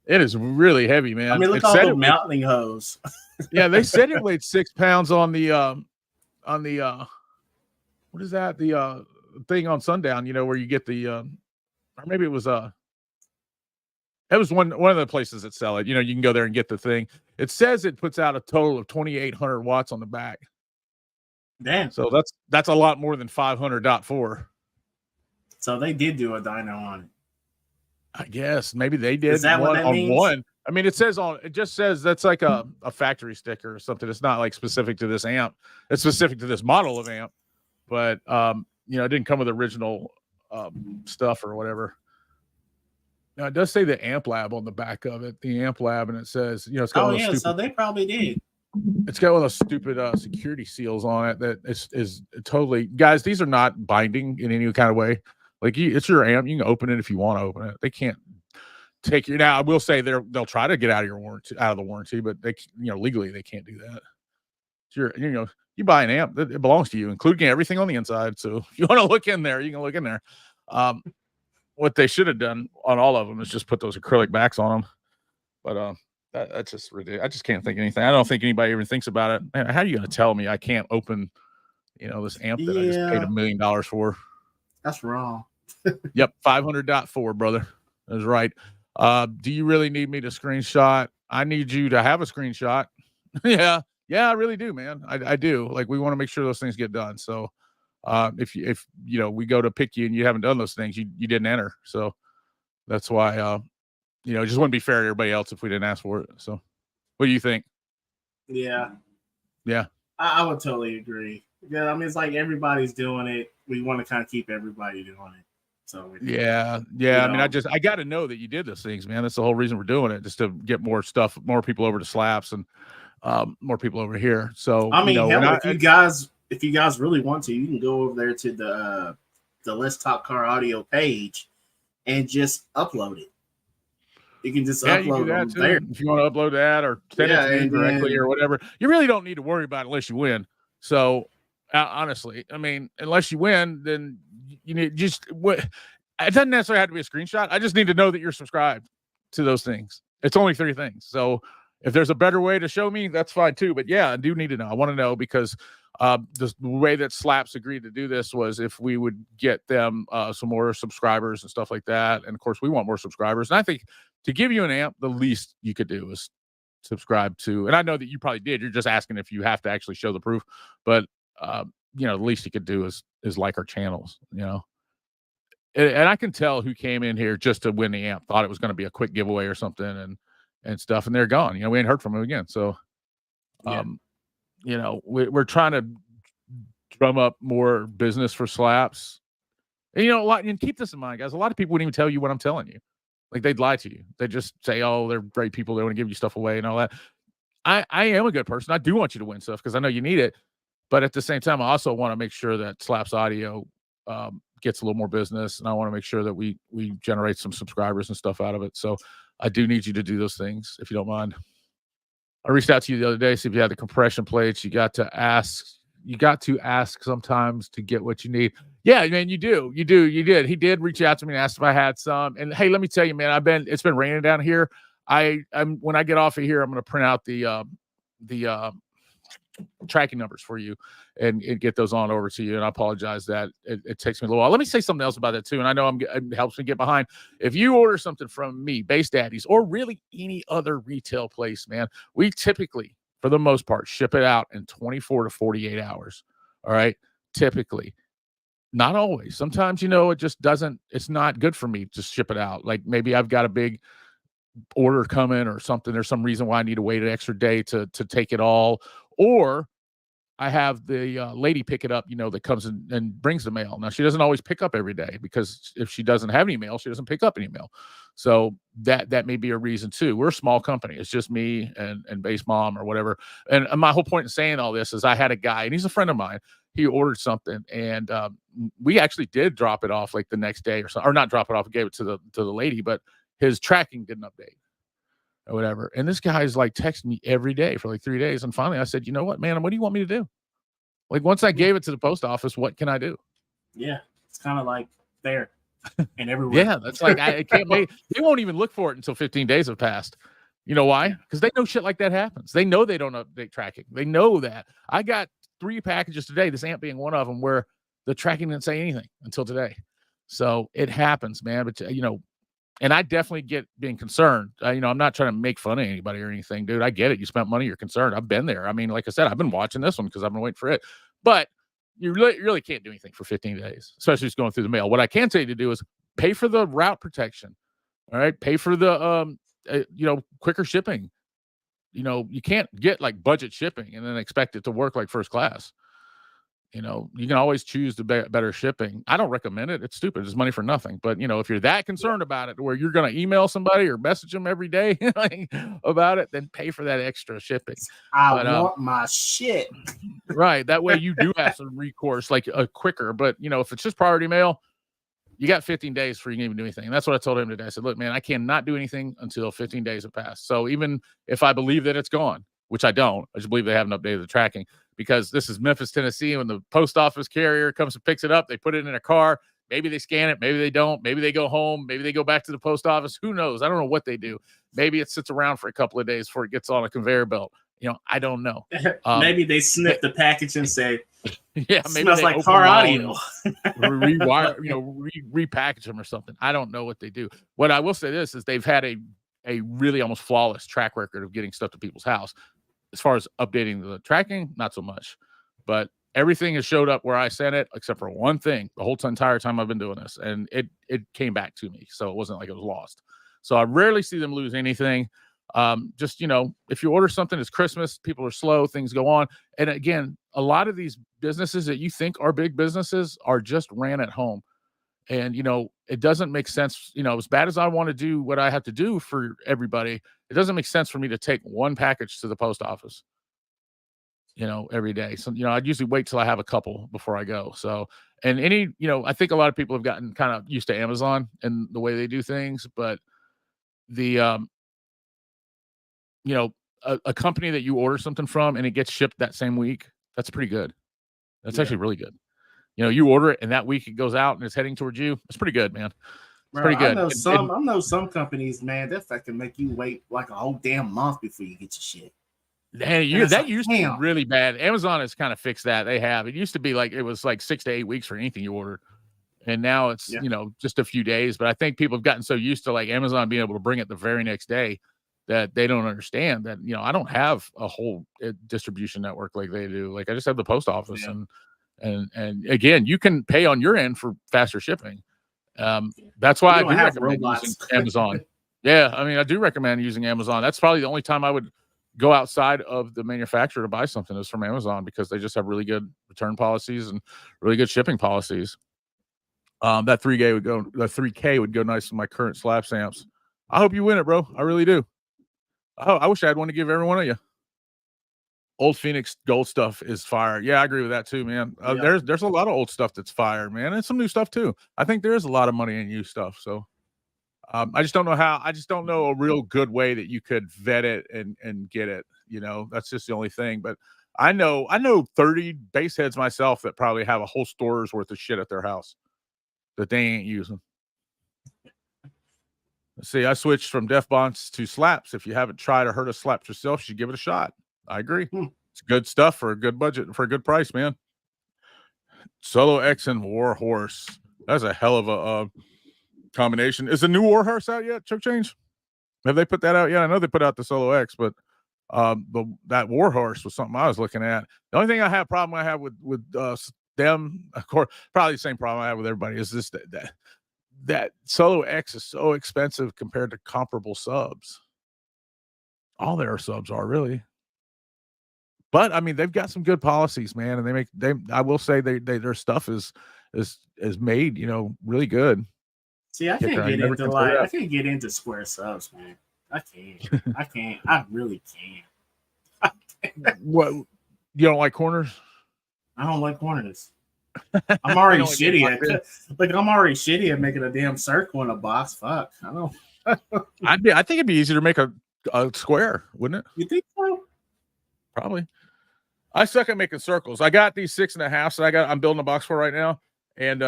It is really heavy, man. I mean, look at all the mounting hose. Yeah, they said it weighed 6 pounds on the what is that? The thing on Sundown, where you get the or maybe it was one of the places that sell it. You can go there and get the thing. It says it puts out a total of 2,800 watts on the back. Damn. So that's a lot more than 500.4. So they did do a dyno on it. I guess maybe they did. Is that what that means? One. I mean, it just says that's like a factory sticker or something. It's not like specific to this amp. It's specific to this model of amp, but it didn't come with original stuff or whatever. Now it does say the Amp Lab on the back of it, the Amp Lab, and it says, it's got so they probably did. It's got one of those stupid security seals on it that is totally, guys. These are not binding in any kind of way. Like it's your amp, you can open it if you want to open it. They can't take you. Now I will say they'll try to get out of your warranty, out of the warranty, but they, legally they can't do that. It's you buy an amp, it belongs to you, including everything on the inside. So if you want to look in there, you can look in there. what they should have done on all of them is just put those acrylic backs on them. But that's just ridiculous. I just can't think of anything. I don't think anybody even thinks about it. Man, how are you going to tell me I can't open, this amp that I just paid $1 million for? That's wrong. Yep, 500.4, brother. That's right. Do you really need me to screenshot? I need you to have a screenshot. Yeah, I really do, man. I do. Like, we want to make sure those things get done. So if we go to pick you and you haven't done those things, you didn't enter. So that's why it just wouldn't be fair to everybody else if we didn't ask for it. So what do you think? Yeah. I would totally agree. Yeah, I mean, it's like everybody's doing it. We want to kind of keep everybody doing it. So yeah. I mean, I got to know that you did those things, man. That's the whole reason we're doing it, just to get more people over to Slaps and more people over here. So I mean, if you guys really want to, you can go over there to the Let's Talk Car Audio page and just upload it. You can just upload that them too. there If you want to upload that or send it to me directly or whatever. You really don't need to worry about it unless you win. So honestly, I mean, unless you win, then you need it doesn't necessarily have to be a screenshot. I just need to know that you're subscribed to those things. It's only 3 things. So if there's a better way to show me, that's fine too. But yeah, I do need to know. I want to know because the way that Slaps agreed to do this was if we would get them some more subscribers and stuff like that. And of course, we want more subscribers. And I think to give you an amp, the least you could do is subscribe to. And I know that you probably did. You're just asking if you have to actually show the proof. But the least you could do is like our channels. And I can tell who came in here just to win the amp, thought it was going to be a quick giveaway or something, and stuff, and they're gone. We ain't heard from them again. So, we're trying to drum up more business for Slaps. And and keep this in mind, guys. A lot of people wouldn't even tell you what I'm telling you. Like, they'd lie to you. They just say, "Oh, they're great people. They want to give you stuff away and all that." I am a good person. I do want you to win stuff because I know you need it. But at the same time, I also want to make sure that Slaps Audio gets a little more business, and I want to make sure that we generate some subscribers and stuff out of it. So I do need you to do those things if you don't mind. I reached out to you the other day, see if you had the compression plates. You got to ask sometimes to get what you need. Yeah, man, you did. He did reach out to me and asked if I had some. And hey, let me tell you, man, it's been raining down here. I'm when I get off of here, I'm going to print out the tracking numbers for you and get those on over to you. And I apologize that it takes me a little while. Let me say something else about that too. And I know it helps me get behind. If you order something from me, Bass Daddies, or really any other retail place, man, we typically, for the most part, ship it out in 24 to 48 hours. All right. Typically. Not always. Sometimes, it's not good for me to ship it out. Like maybe I've got a big order coming or something. There's some reason why I need to wait an extra day to take it all. Or I have the lady pick it up, that comes in and brings the mail. Now, she doesn't always pick up every day because if she doesn't have any mail, she doesn't pick up any mail. So that may be a reason too. We're a small company. It's just me and Bass Mom or whatever. And my whole point in saying all this is I had a guy, and he's a friend of mine. He ordered something, and we actually did drop it off like the next day or something, or not drop it off. We gave it to the lady, but his tracking didn't update or whatever. And this guy's like texting me every day for like 3 days. And finally I said, you know what, man, what do you want me to do? Like, once I gave it to the post office, what can I do? Yeah. It's kind of like there and everywhere. Yeah. That's like, I can't wait. They won't even look for it until 15 days have passed. You know why? Because they know shit like that happens. They know they don't update tracking. They know that. I got 3 packages today, this amp being one of them, where the tracking didn't say anything until today. So it happens, man. But and I definitely get being concerned. I'm not trying to make fun of anybody or anything, dude. I get it. You spent money. You're concerned. I've been there. I mean, like I said, I've been watching this one because I've been waiting for it. But you really can't do anything for 15 days, especially just going through the mail. What I can tell you to do is pay for the route protection. All right. Pay for the, quicker shipping. You can't get like budget shipping and then expect it to work like first class. You can always choose the better shipping. I don't recommend it. It's stupid. It's money for nothing. But, if you're that concerned about it where you're going to email somebody or message them every day about it, then pay for that extra shipping. I want my shit. Right. That way you do have some recourse, like quicker. But, if it's just priority mail, you got 15 days before you can even do anything. And that's what I told him today. I said, look, man, I cannot do anything until 15 days have passed. So even if I believe that it's gone, which I don't, I just believe they haven't updated the tracking, because this is Memphis, Tennessee. When the post office carrier comes and picks it up, they put it in a car. Maybe they scan it, maybe they don't, maybe they go home, maybe they go back to the post office. Who knows? I don't know what they do. Maybe it sits around for a couple of days before it gets on a conveyor belt. I don't know. Maybe they sniff the package and say, yeah, maybe smells they like open car them all audio. and rewire, repackage them or something. I don't know what they do. What I will say this is they've had a really almost flawless track record of getting stuff to people's house. As far as updating the tracking, not so much, but everything has showed up where I sent it, except for one thing the whole entire time I've been doing this, and it came back to me. So it wasn't like it was lost. So I rarely see them lose anything. Just, if you order something, it's Christmas, people are slow, things go on. And again, a lot of these businesses that you think are big businesses are just ran at home. And, it doesn't make sense, as bad as I want to do what I have to do for everybody, it doesn't make sense for me to take one package to the post office, every day. So, I'd usually wait till I have a couple before I go. So, and I think a lot of people have gotten kind of used to Amazon and the way they do things, but the, a company that you order something from and it gets shipped that same week, that's pretty good. That's actually really good. You order it and that week it goes out and it's heading towards you. It's pretty good, man. It's pretty good. I know some companies, man, that fucking make you wait like a whole damn month before you get your shit. That used to be really bad. Amazon has kind of fixed that. They have. It used to be like it was like 6 to 8 weeks for anything you ordered. And now it's, just a few days. But I think people have gotten so used to like Amazon being able to bring it the very next day that they don't understand that, I don't have a whole distribution network like they do. Like I just have the post office and again, you can pay on your end for faster shipping. That's why I do recommend using Amazon. Yeah. I mean, I do recommend using Amazon. That's probably the only time I would go outside of the manufacturer to buy something is from Amazon because they just have really good return policies and really good shipping policies. That 3K would go nice with my current slab stamps. I hope you win it, bro. I really do. I wish I had one to give every one of you. Old Phoenix gold stuff is fire. Yeah, I agree with that too, man. There's a lot of old stuff that's fire, man, and some new stuff too. I think there is a lot of money in new stuff. So I just don't know how. I just don't know a real good way that you could vet it and get it. That's just the only thing. But I know 30 base heads myself that probably have a whole store's worth of shit at their house that they ain't using. Let's see. I switched from Def Bonds to slaps. If you haven't tried or heard of slaps yourself, you should give it a shot. I agree. It's good stuff for a good budget, for a good price, man. Solo X and War Horse. That's a hell of a combination. Is the new War Horse out yet? Choke Change? Have they put that out yet? I know they put out the Solo X, but that War Horse was something I was looking at. The only thing I have with them, of course, probably the same problem I have with everybody is this that Solo X is so expensive compared to comparable subs. All their subs are really. But I mean, they've got some good policies, man, and I will say their stuff is made, really good. See, I can't get into square subs, man. I can't. I really can't. What, you don't like corners? I don't like corners. I'm already shitty at making a damn circle in a box. Fuck. I don't. I think it'd be easier to make a square, wouldn't it? You think so? Probably. I suck at making circles. I got these 6.5 that I'm building a box for right now, and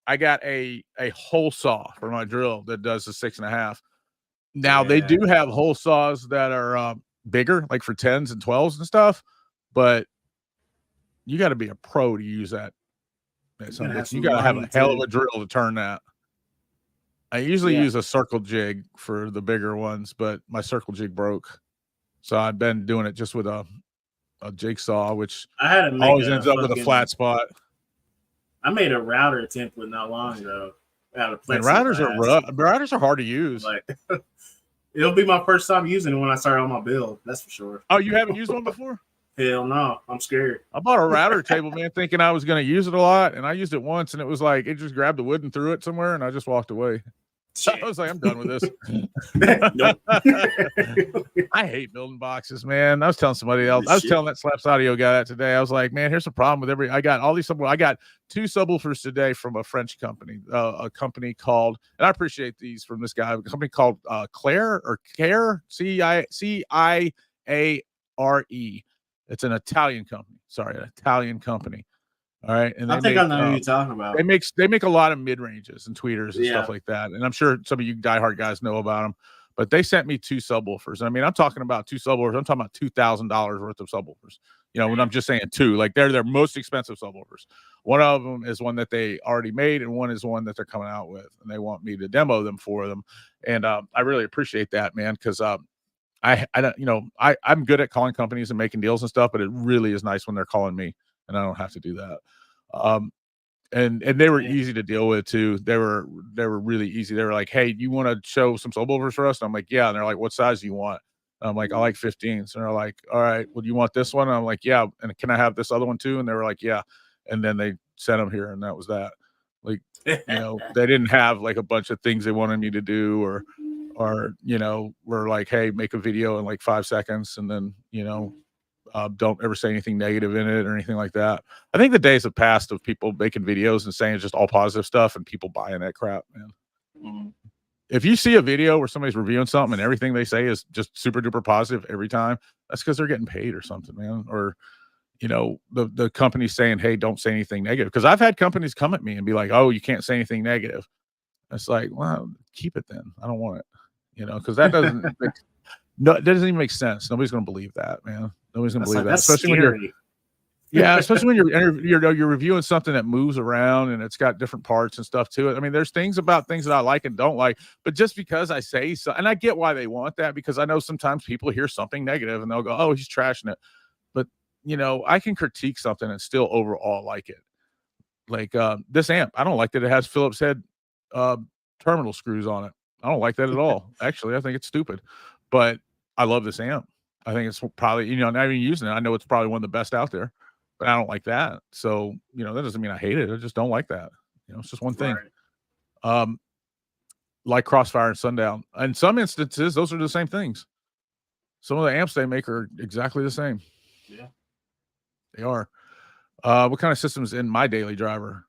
I got a hole saw for my drill that does the 6.5. Now they do have hole saws that are bigger, like for 10s and 12s and stuff, but you got to be a pro to use that. You got to have a hell of a drill to turn that. I usually use a circle jig for the bigger ones, but my circle jig broke, so I've been doing it just with a jigsaw, which always ends up with a flat spot. I made a router template not long ago. And routers are hard to use. Like, it'll be my first time using it when I start on my build. That's for sure. Oh, you haven't used one before? Hell no, I'm scared. I bought a router table, man, thinking I was going to use it a lot, and I used it once, and it was like it just grabbed the wood and threw it somewhere, and I just walked away. I was like, I'm done with this. I hate building boxes, man. I was telling somebody else. I was telling that Slaps Audio guy that today. I was like, man, here's the problem with I got all these I got 2 subwoofers today from a French company, a company called, and I appreciate these from this guy, a company called Claire or Care, CIARE. It's an Italian company. Sorry, an Italian company. All right, and I think I know who you're talking about. they make a lot of mid ranges and tweeters and Yeah. stuff like that. And I'm sure some of you diehard guys know about them. But they sent me 2 subwoofers. I mean, I'm talking about 2 subwoofers. I'm talking about $2,000 worth of subwoofers. You know, when I'm just saying 2, like they're their most expensive subwoofers. One of them is one that they already made, and one is one that they're coming out with, and they want me to demo them for them. And I really appreciate that, man, because I don't, you know, I'm good at calling companies and making deals and stuff, but it really is nice when they're calling me, and I don't have to do that. And they were easy to deal with too. They were really easy. They were like, "Hey, you want to show some subwoofers for us?" And I'm like, "Yeah." And they're like, "What size do you want?" And I'm like, "I like 15s." And they're like, "All right, well, do you want this one?" And I'm like, "Yeah." And can I have this other one too? And they were like, "Yeah." And then they sent them here, and that was that. Like, you know, they didn't have like a bunch of things they wanted me to do, or you know, were like, "Hey, make a video in like 5 seconds," and then you know. Don't ever say anything negative in it or anything like that. I think the days have passed of people making videos and saying just all positive stuff and people buying that crap, man. Mhm. If you see a video where somebody's reviewing something and everything they say is just super duper positive every time, that's because they're getting paid or something, man. Or, you know, the company's saying, "Hey, don't say anything negative." Because I've had companies come at me and be like, "Oh, you can't say anything negative." It's like, well, keep it then. I don't want it, you know, because that doesn't no, it doesn't even make sense. Nobody's going to believe that, man. Nobody's going to believe that, That's especially when scary. yeah, especially when you're reviewing something that moves around and it's got different parts and stuff to it. I mean, there's things about things that I like and don't like, but just because I say so, and I get why they want that, because I know sometimes people hear something negative and they'll go, "Oh, he's trashing it," but you know, I can critique something and still overall like it. Like this amp, I don't like that it has Phillips head uh, terminal screws on it. I don't like that at all. Actually, I think it's stupid, but I love this amp. I think it's probably, you know, not even using it, I know it's probably one of the best out there, but I don't like that. So, you know, that doesn't mean I hate it. I just don't like that. You know, it's just one thing. Right. Um, like Crossfire and Sundown. In some instances, those are the same things. Some of the amps they make are exactly the same. Yeah. They are. What kind of systems in my daily driver?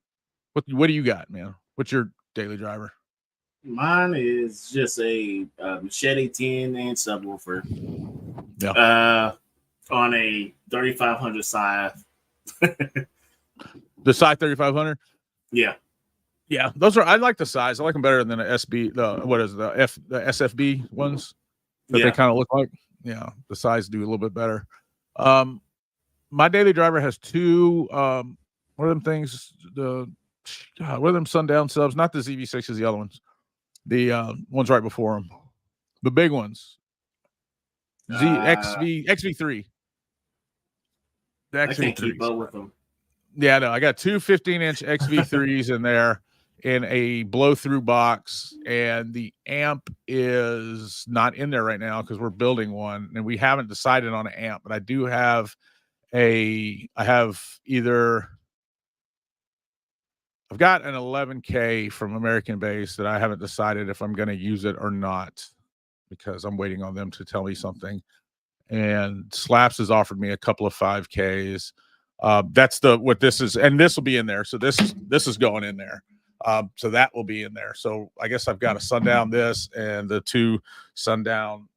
What do you got, man? What's your daily driver? Mine is just a Machete 10-inch subwoofer. Yeah. On a 3500 Scythe. The Scythe 3500. Yeah. Yeah, those are. I like the size. I like them better than the SB. The SFB ones that they kind of look like. Yeah, the size do a little bit better. My daily driver has 2. What are them things? What are them Sundown subs? Not the ZV6s, the other ones. The ones right before them. The big ones. XV3. The I can't keep XV3s. up with them. Yeah, no, I got 2 15-inch XV3s in there in a blow-through box, and the amp is not in there right now because we're building one, and we haven't decided on an amp. But I do have I've got an 11K from American Bass that I haven't decided if I'm going to use it or not because I'm waiting on them to tell me something. And Slaps has offered me a couple of 5Ks. That's what this is, and this will be in there. So this is going in there. So that will be in there. So I guess I've got a Sundown this and the 2 Sundown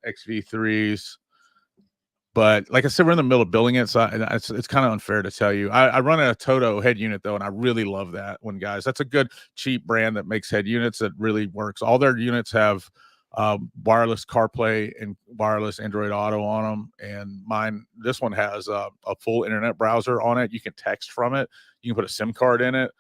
XV3s. But like I said, we're in the middle of building it, so it's kind of unfair to tell you. I run a Toto head unit though, and I really love that one, guys. That's a good cheap brand that makes head units that really works. All their units have wireless CarPlay and wireless Android Auto on them, and this one has a full internet browser on it. You can text from it. You can put a SIM card in it.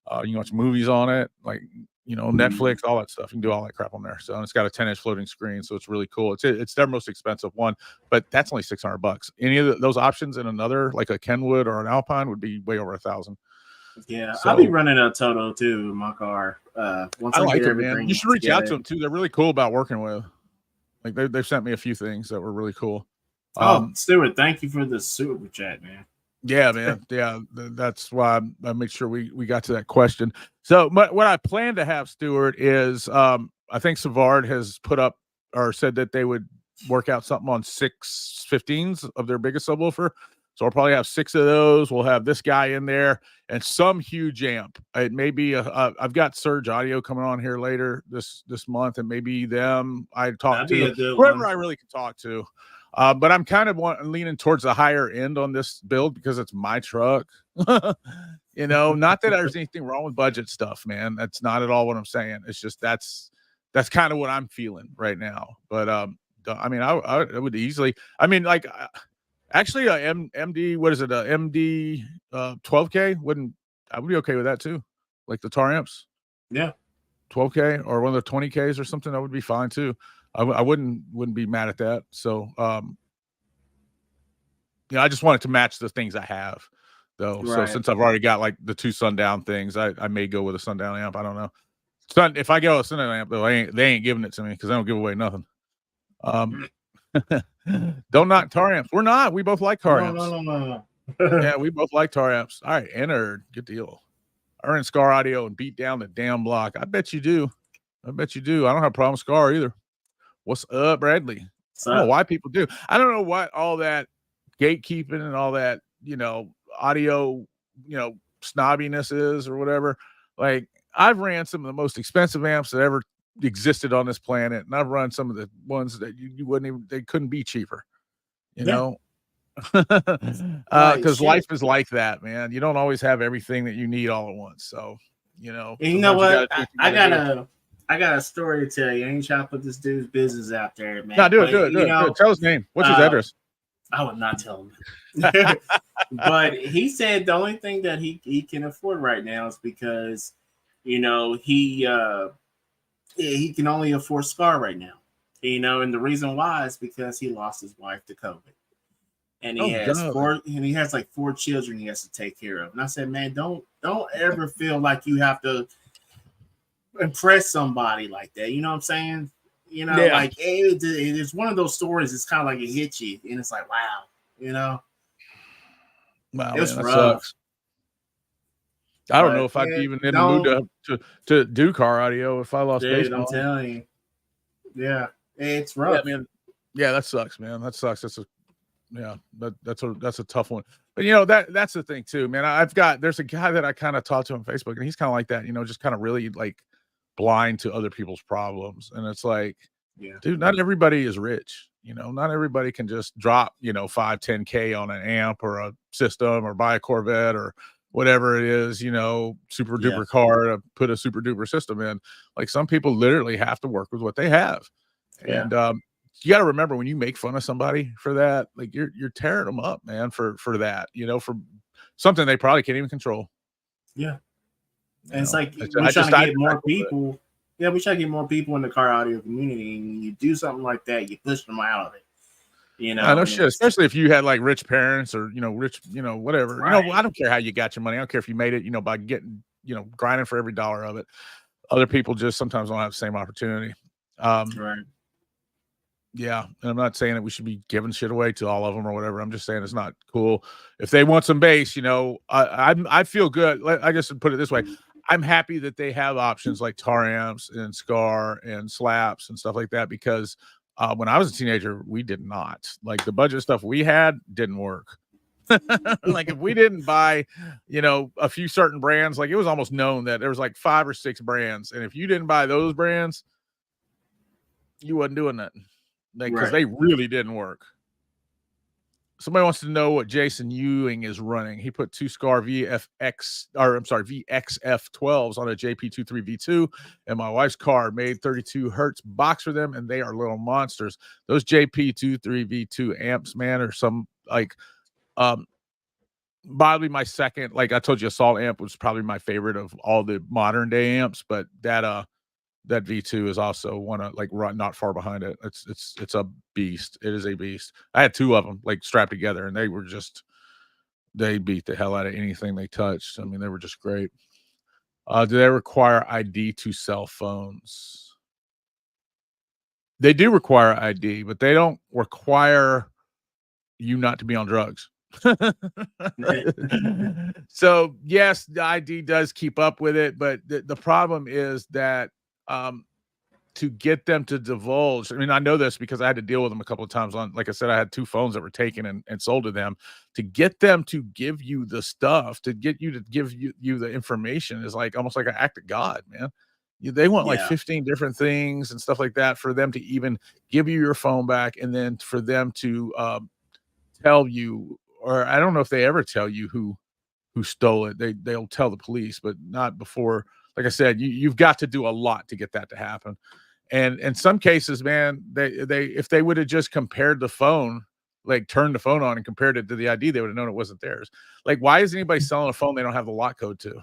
You can watch movies on it, like, you know, Netflix, all that stuff. You can do all that crap on there. So, and it's got a 10-inch floating screen, so it's really cool. It's their most expensive one, but that's only $600. Any of those options in another, like a Kenwood or an Alpine, would be way over $1,000. Yeah, So, I'll be running a Toto too in my car. Once I I like get them, man. everything You should reach out together. to them too. They're really cool about working with. Like they've sent me a few things that were really cool. Stuart, thank you for the super chat, man. Yeah, man. Yeah, that's why I make sure we got to that question. So what I plan to have, Stuart, is I think Savard has put up or said that they would work out something on 6 15s of their biggest subwoofer. So I'll probably have 6 of those. We'll have this guy in there and some huge amp. It may be I've got Surge Audio coming on here later this month, and maybe them I talk to whoever I really can talk to. But I'm kind of leaning towards the higher end on this build because it's my truck. Not that there's anything wrong with budget stuff, man. That's not at all what I'm saying. It's just that's kind of what I'm feeling right now. But I mean, I would easily. I mean, like actually, a MD. What is it? A MD 12K I would be okay with that too. Like the tar amps. Yeah. 12K or one of the 20Ks or something, that would be fine too. I wouldn't be mad at that. So, I just wanted to match the things I have, though. Right. So since I've already got like the 2 sundown things, I may go with a sundown amp. I don't know. If I go with a sundown amp, though, they ain't giving it to me because they don't give away nothing. Don't knock tar amps. We're not. We both like tar amps. No. Yeah, we both like tar amps. All right, enter. Good deal. Earn Scar Audio and beat down the damn block. I bet you do. I don't have a problem with Scar either. What's up, Bradley? I don't know why people do. I don't know what all that gatekeeping and all that, audio, snobbiness is or whatever. Like, I've ran some of the most expensive amps that ever existed on this planet, and I've run some of the ones that you wouldn't even, they couldn't be cheaper, know? Because life is like that, man. You don't always have everything that you need all at once. So, and you know what? I got a story to tell you. I ain't trying to put this dude's business out there, man. No, do it. Tell his name. What's his address? I would not tell him. But he said the only thing that he can afford right now is because, he can only afford Scar right now. And the reason why is because he lost his wife to COVID. And he has like 4 children he has to take care of. And I said, man, don't ever feel like you have to impress somebody like that. You know what I'm saying? Like it's one of those stories. It's kind of like it hits you, and it's like, wow, Wow, it's man, rough. Sucks. I don't know if I'd be even in the mood to do car audio if I lost baseball. I'm telling you, yeah, it's rough. Yeah, man. Yeah, that sucks, man. That sucks. That's a tough one. But that's the thing too, man. There's a guy that I kind of talked to on Facebook, and he's kind of like that, just kind of really like blind to other people's problems. And it's like, dude, not everybody is rich. Not everybody can just drop, 5-10K on an amp or a system or buy a Corvette or whatever it is, super duper car to put a super duper system in. Like, some people literally have to work with what they have. And you got to remember, when you make fun of somebody for that, like you're tearing them up, man, for that, for something they probably can't even control. Yeah. And it's like we're trying to get more people. Yeah, we try to get more people in the car audio community, and you do something like that, you push them out of it. I know shit, especially if you had like rich parents or rich, whatever. Right. I don't care how you got your money. I don't care if you made it, by getting, grinding for every dollar of it. Other people just sometimes don't have the same opportunity. Right. Yeah, and I'm not saying that we should be giving shit away to all of them or whatever. I'm just saying it's not cool. If they want some bass, I feel good. I guess to put it this way, I'm happy that they have options like tar amps and Scar and slaps and stuff like that, because when I was a teenager, we did not. Like, the budget stuff we had didn't work. Like, if we didn't buy, a few certain brands, like, it was almost known that there was like 5 or 6 brands, and if you didn't buy those brands, you wasn't doing nothing. Like, because they really didn't work. Somebody wants to know what Jason Ewing is running. He put 2 Scar VXF12s on a JP23 V2, and my wife's car made 32 hertz box for them, and they are little monsters. Those JP23 V2 amps, man, are some, like, probably my second. Like I told you, Assault amp was probably my favorite of all the modern day amps, but that V2 is also one of, like, not far behind it. It's a beast. It is a beast. I had 2 of them like strapped together, and they beat the hell out of anything they touched. I mean, they were just great. Do they require ID to cell phones? They do require ID, but they don't require you not to be on drugs. So yes, the ID does keep up with it, but the problem is that to get them to divulge. I mean, I know this because I had to deal with them a couple of times on, like I said, I had 2 phones that were taken and sold to them. To get them to give you the stuff, to get you to give you the information is like almost like an act of God, man. They want like Yeah. 15 different things and stuff like that for them to even give you your phone back, and then for them to tell you, or I don't know if they ever tell you who stole it. They'll tell the police, but not before. Like I said, you've got to do a lot to get that to happen. And in some cases, man, they if they would have just compared the phone, like turned the phone on and compared it to the ID, they would have known it wasn't theirs. Like, why is anybody selling a phone they don't have the lock code to?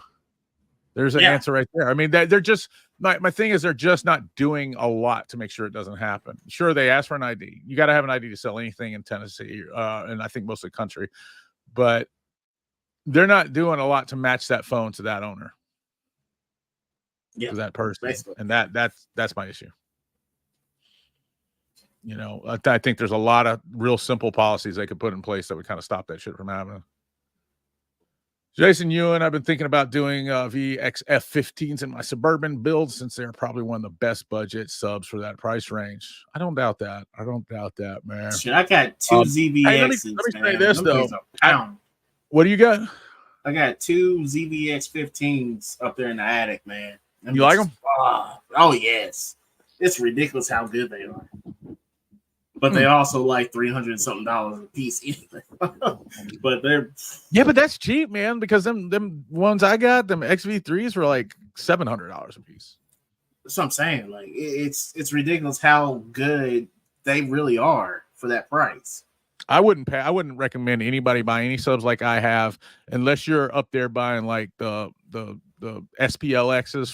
There's an answer right there. I mean, they're just my thing is they're just not doing a lot to make sure it doesn't happen. Sure, they ask for an ID. You got to have an ID to sell anything in Tennessee, and I think most of the country, but they're not doing a lot to match that phone to that owner. To that person, basically. and that's my issue. You know, I think there's a lot of real simple policies they could put in place that would kind of stop that shit from happening. Jason Ewan, I've been thinking about doing VX F15s in my Suburban build since they're probably one of the best budget subs for that price range. I don't doubt that. Man. Shit, I got two ZVXs. Hey, let me say this though. What do you got? I got two ZVX 15s up there in the attic, man. You like them? Oh yes, it's ridiculous how good they are. But they also like $300 something a piece anyway. But but that's cheap, man. Because them ones I got, them XV3s were like $700 a piece. That's what I'm saying. Like it's ridiculous how good they really are for that price. I wouldn't recommend anybody buy any subs like I have unless you're up there buying like the SPLXs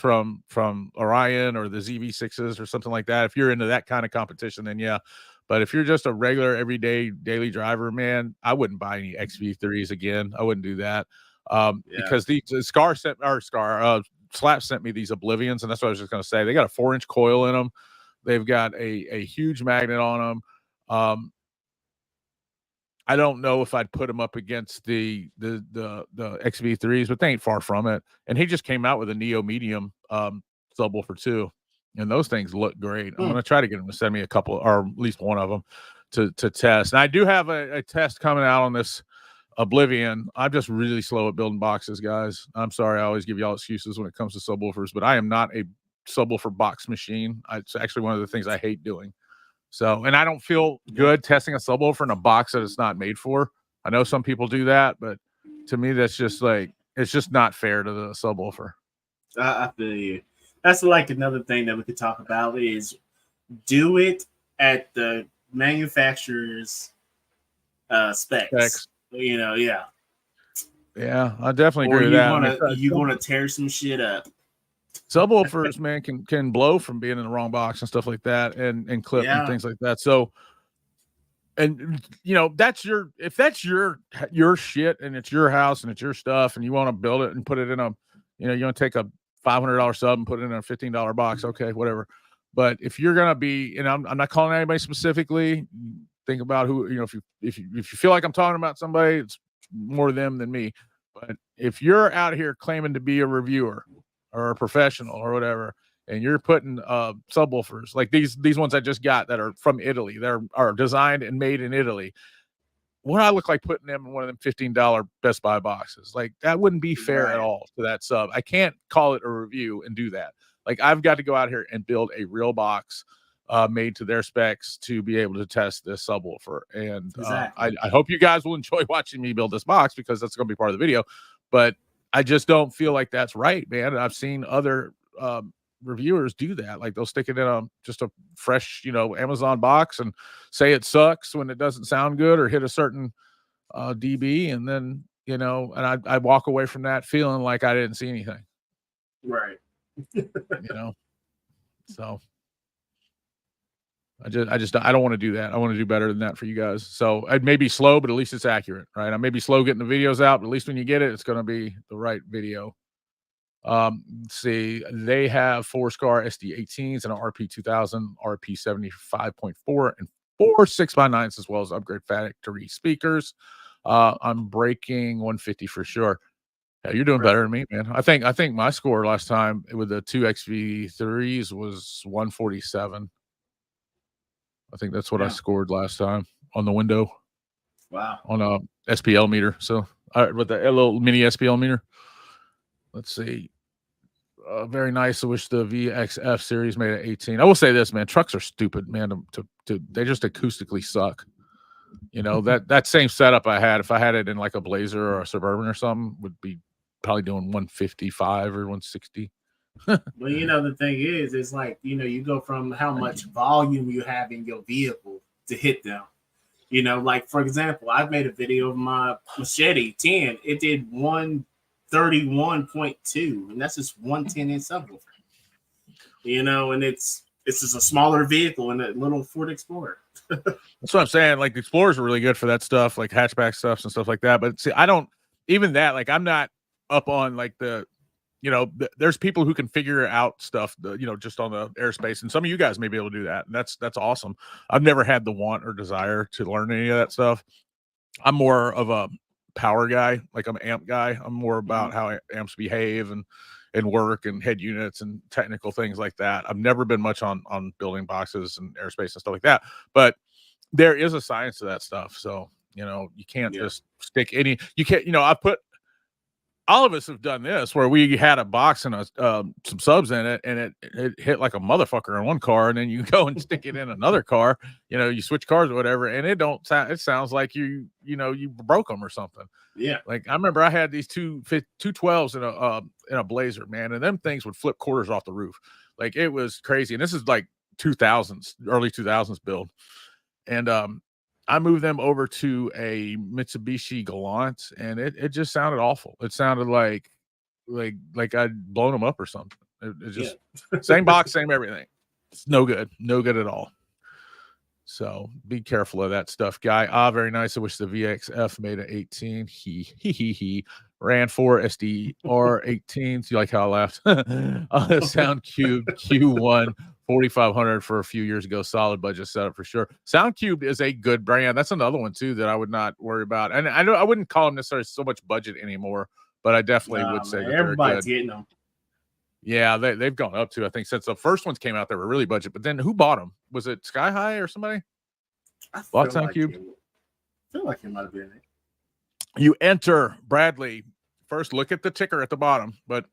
from Orion or the ZV6s or something like that. If you're into that kind of competition, then yeah. But if you're just a regular everyday daily driver, man, I wouldn't buy any XV3s again. I wouldn't do that. Because the Slap sent me these Oblivions, and that's what I was just gonna say. They got a 4-inch coil in them. They've got a huge magnet on them. I don't know if I'd put them up against the XV3s, but they ain't far from it. And he just came out with a Neo Medium subwoofer too, and those things look great. I'm gonna try to get him to send me a couple, or at least one of them, to test. And I do have a test coming out on this Oblivion. I'm just really slow at building boxes, guys. I'm sorry, I always give y'all excuses when it comes to subwoofers, but I am not a subwoofer box machine. It's actually one of the things I hate doing. So, and I don't feel good testing a subwoofer in a box that it's not made for. I know some people do that, but to me, that's just like, it's just not fair to the subwoofer. I feel you. That's like another thing that we could talk about is do it at the manufacturer's specs. You know, yeah. Yeah, I definitely agree with that. You're gonna tear some shit up. Subwoofers, man, can blow from being in the wrong box and stuff like that, and clip and things like that. So, and you know, if that's your shit and it's your house and it's your stuff and you want to build it and put it in a, you know, you want to take a $500 sub and put it in a $15 box, okay, whatever. But if you're gonna be, and I'm not calling anybody specifically, think about who, you know, if you feel like I'm talking about somebody, it's more them than me. But if you're out here claiming to be a reviewer or a professional or whatever, and you're putting subwoofers like these ones I just got that are from Italy, that are designed and made in Italy, what I look like putting them in one of them $15 Best Buy boxes? Like, that wouldn't be fair at all to that sub. I can't call it a review and do that. Like, I've got to go out here and build a real box made to their specs to be able to test this subwoofer. And I hope you guys will enjoy watching me build this box, because that's going to be part of the video. But I just don't feel like that's right, man. And I've seen other reviewers do that. Like, they'll stick it in just a fresh, you know, Amazon box and say it sucks when it doesn't sound good or hit a certain dB, and then, you know, and I walk away from that feeling like I didn't see anything. Right. You know, so I don't want to do that. I want to do better than that for you guys. So it may be slow, but at least it's accurate, right? I may be slow getting the videos out, but at least when you get it, it's going to be the right video. Let's see, they have 4-scar SD18s and an RP2000, RP75.4, and 4 6x9s, as well as upgrade factory speakers. I'm breaking 150 for sure. Yeah, you're doing better than me, man. I think my score last time with the 2 XV3s was 147. I think that's what I scored last time on the window. Wow. On a SPL meter. So with the little mini SPL meter. Let's see. Very nice. I wish the VXF series made it 18. I will say this, man. Trucks are stupid, man. They just acoustically suck. You know, that same setup I had, if I had it in like a Blazer or a Suburban or something, would be probably doing 155 or 160. Well, you know, the thing is, it's like, you know, you go from how much volume you have in your vehicle to hit them. You know, like, for example, I've made a video of my Machete 10. It did 131.2, and that's just 110-inch subwoofer. You know, and it's just a smaller vehicle in a little Ford Explorer. That's what I'm saying. Like, the Explorers are really good for that stuff, like hatchback stuff and stuff like that. But see, I don't even that. Like, I'm not up on like the, you know, there's people who can figure out stuff, you know, just on the airspace, and some of you guys may be able to do that. And that's awesome. I've never had the want or desire to learn any of that stuff. I'm more of a power guy. Like, I'm an amp guy. I'm more about how amps behave and work and head units and technical things like that. I've never been much on building boxes and airspace and stuff like that. But there is a science to that stuff. So, you know, you can't just stick any. You can't. You know, all of us have done this where we had a box and some subs in it, and it hit like a motherfucker in one car, and then you go and stick it in another car. You know, you switch cars or whatever, and it sounds like you broke them or something. Yeah. Like, I remember I had these two 12s in a Blazer, man, and them things would flip quarters off the roof. Like, it was crazy. And this is like 2000s, early 2000s build. And I moved them over to a Mitsubishi Galant, and it just sounded awful. It sounded like I'd blown them up or something. It just same box, same everything. It's no good at all. So be careful of that stuff, guy. Very nice. I wish the VXF made an 18. He ran 4 SDR 18s. You like how I laughed? Sound Cube Q1 4500 for a few years ago. Solid budget setup for sure. Sound Cube is a good brand. That's another one too that I would not worry about. And I know I wouldn't call them necessarily so much budget anymore, but I definitely would say that everybody's they're good. getting them. Yeah, they've gone up to, I think, since the first ones came out, they were really budget. But then who bought them? Was it Sky High or somebody? Bought Sound Cube? I feel like it might have been it. You enter, Bradley. First, look at the ticker at the bottom, but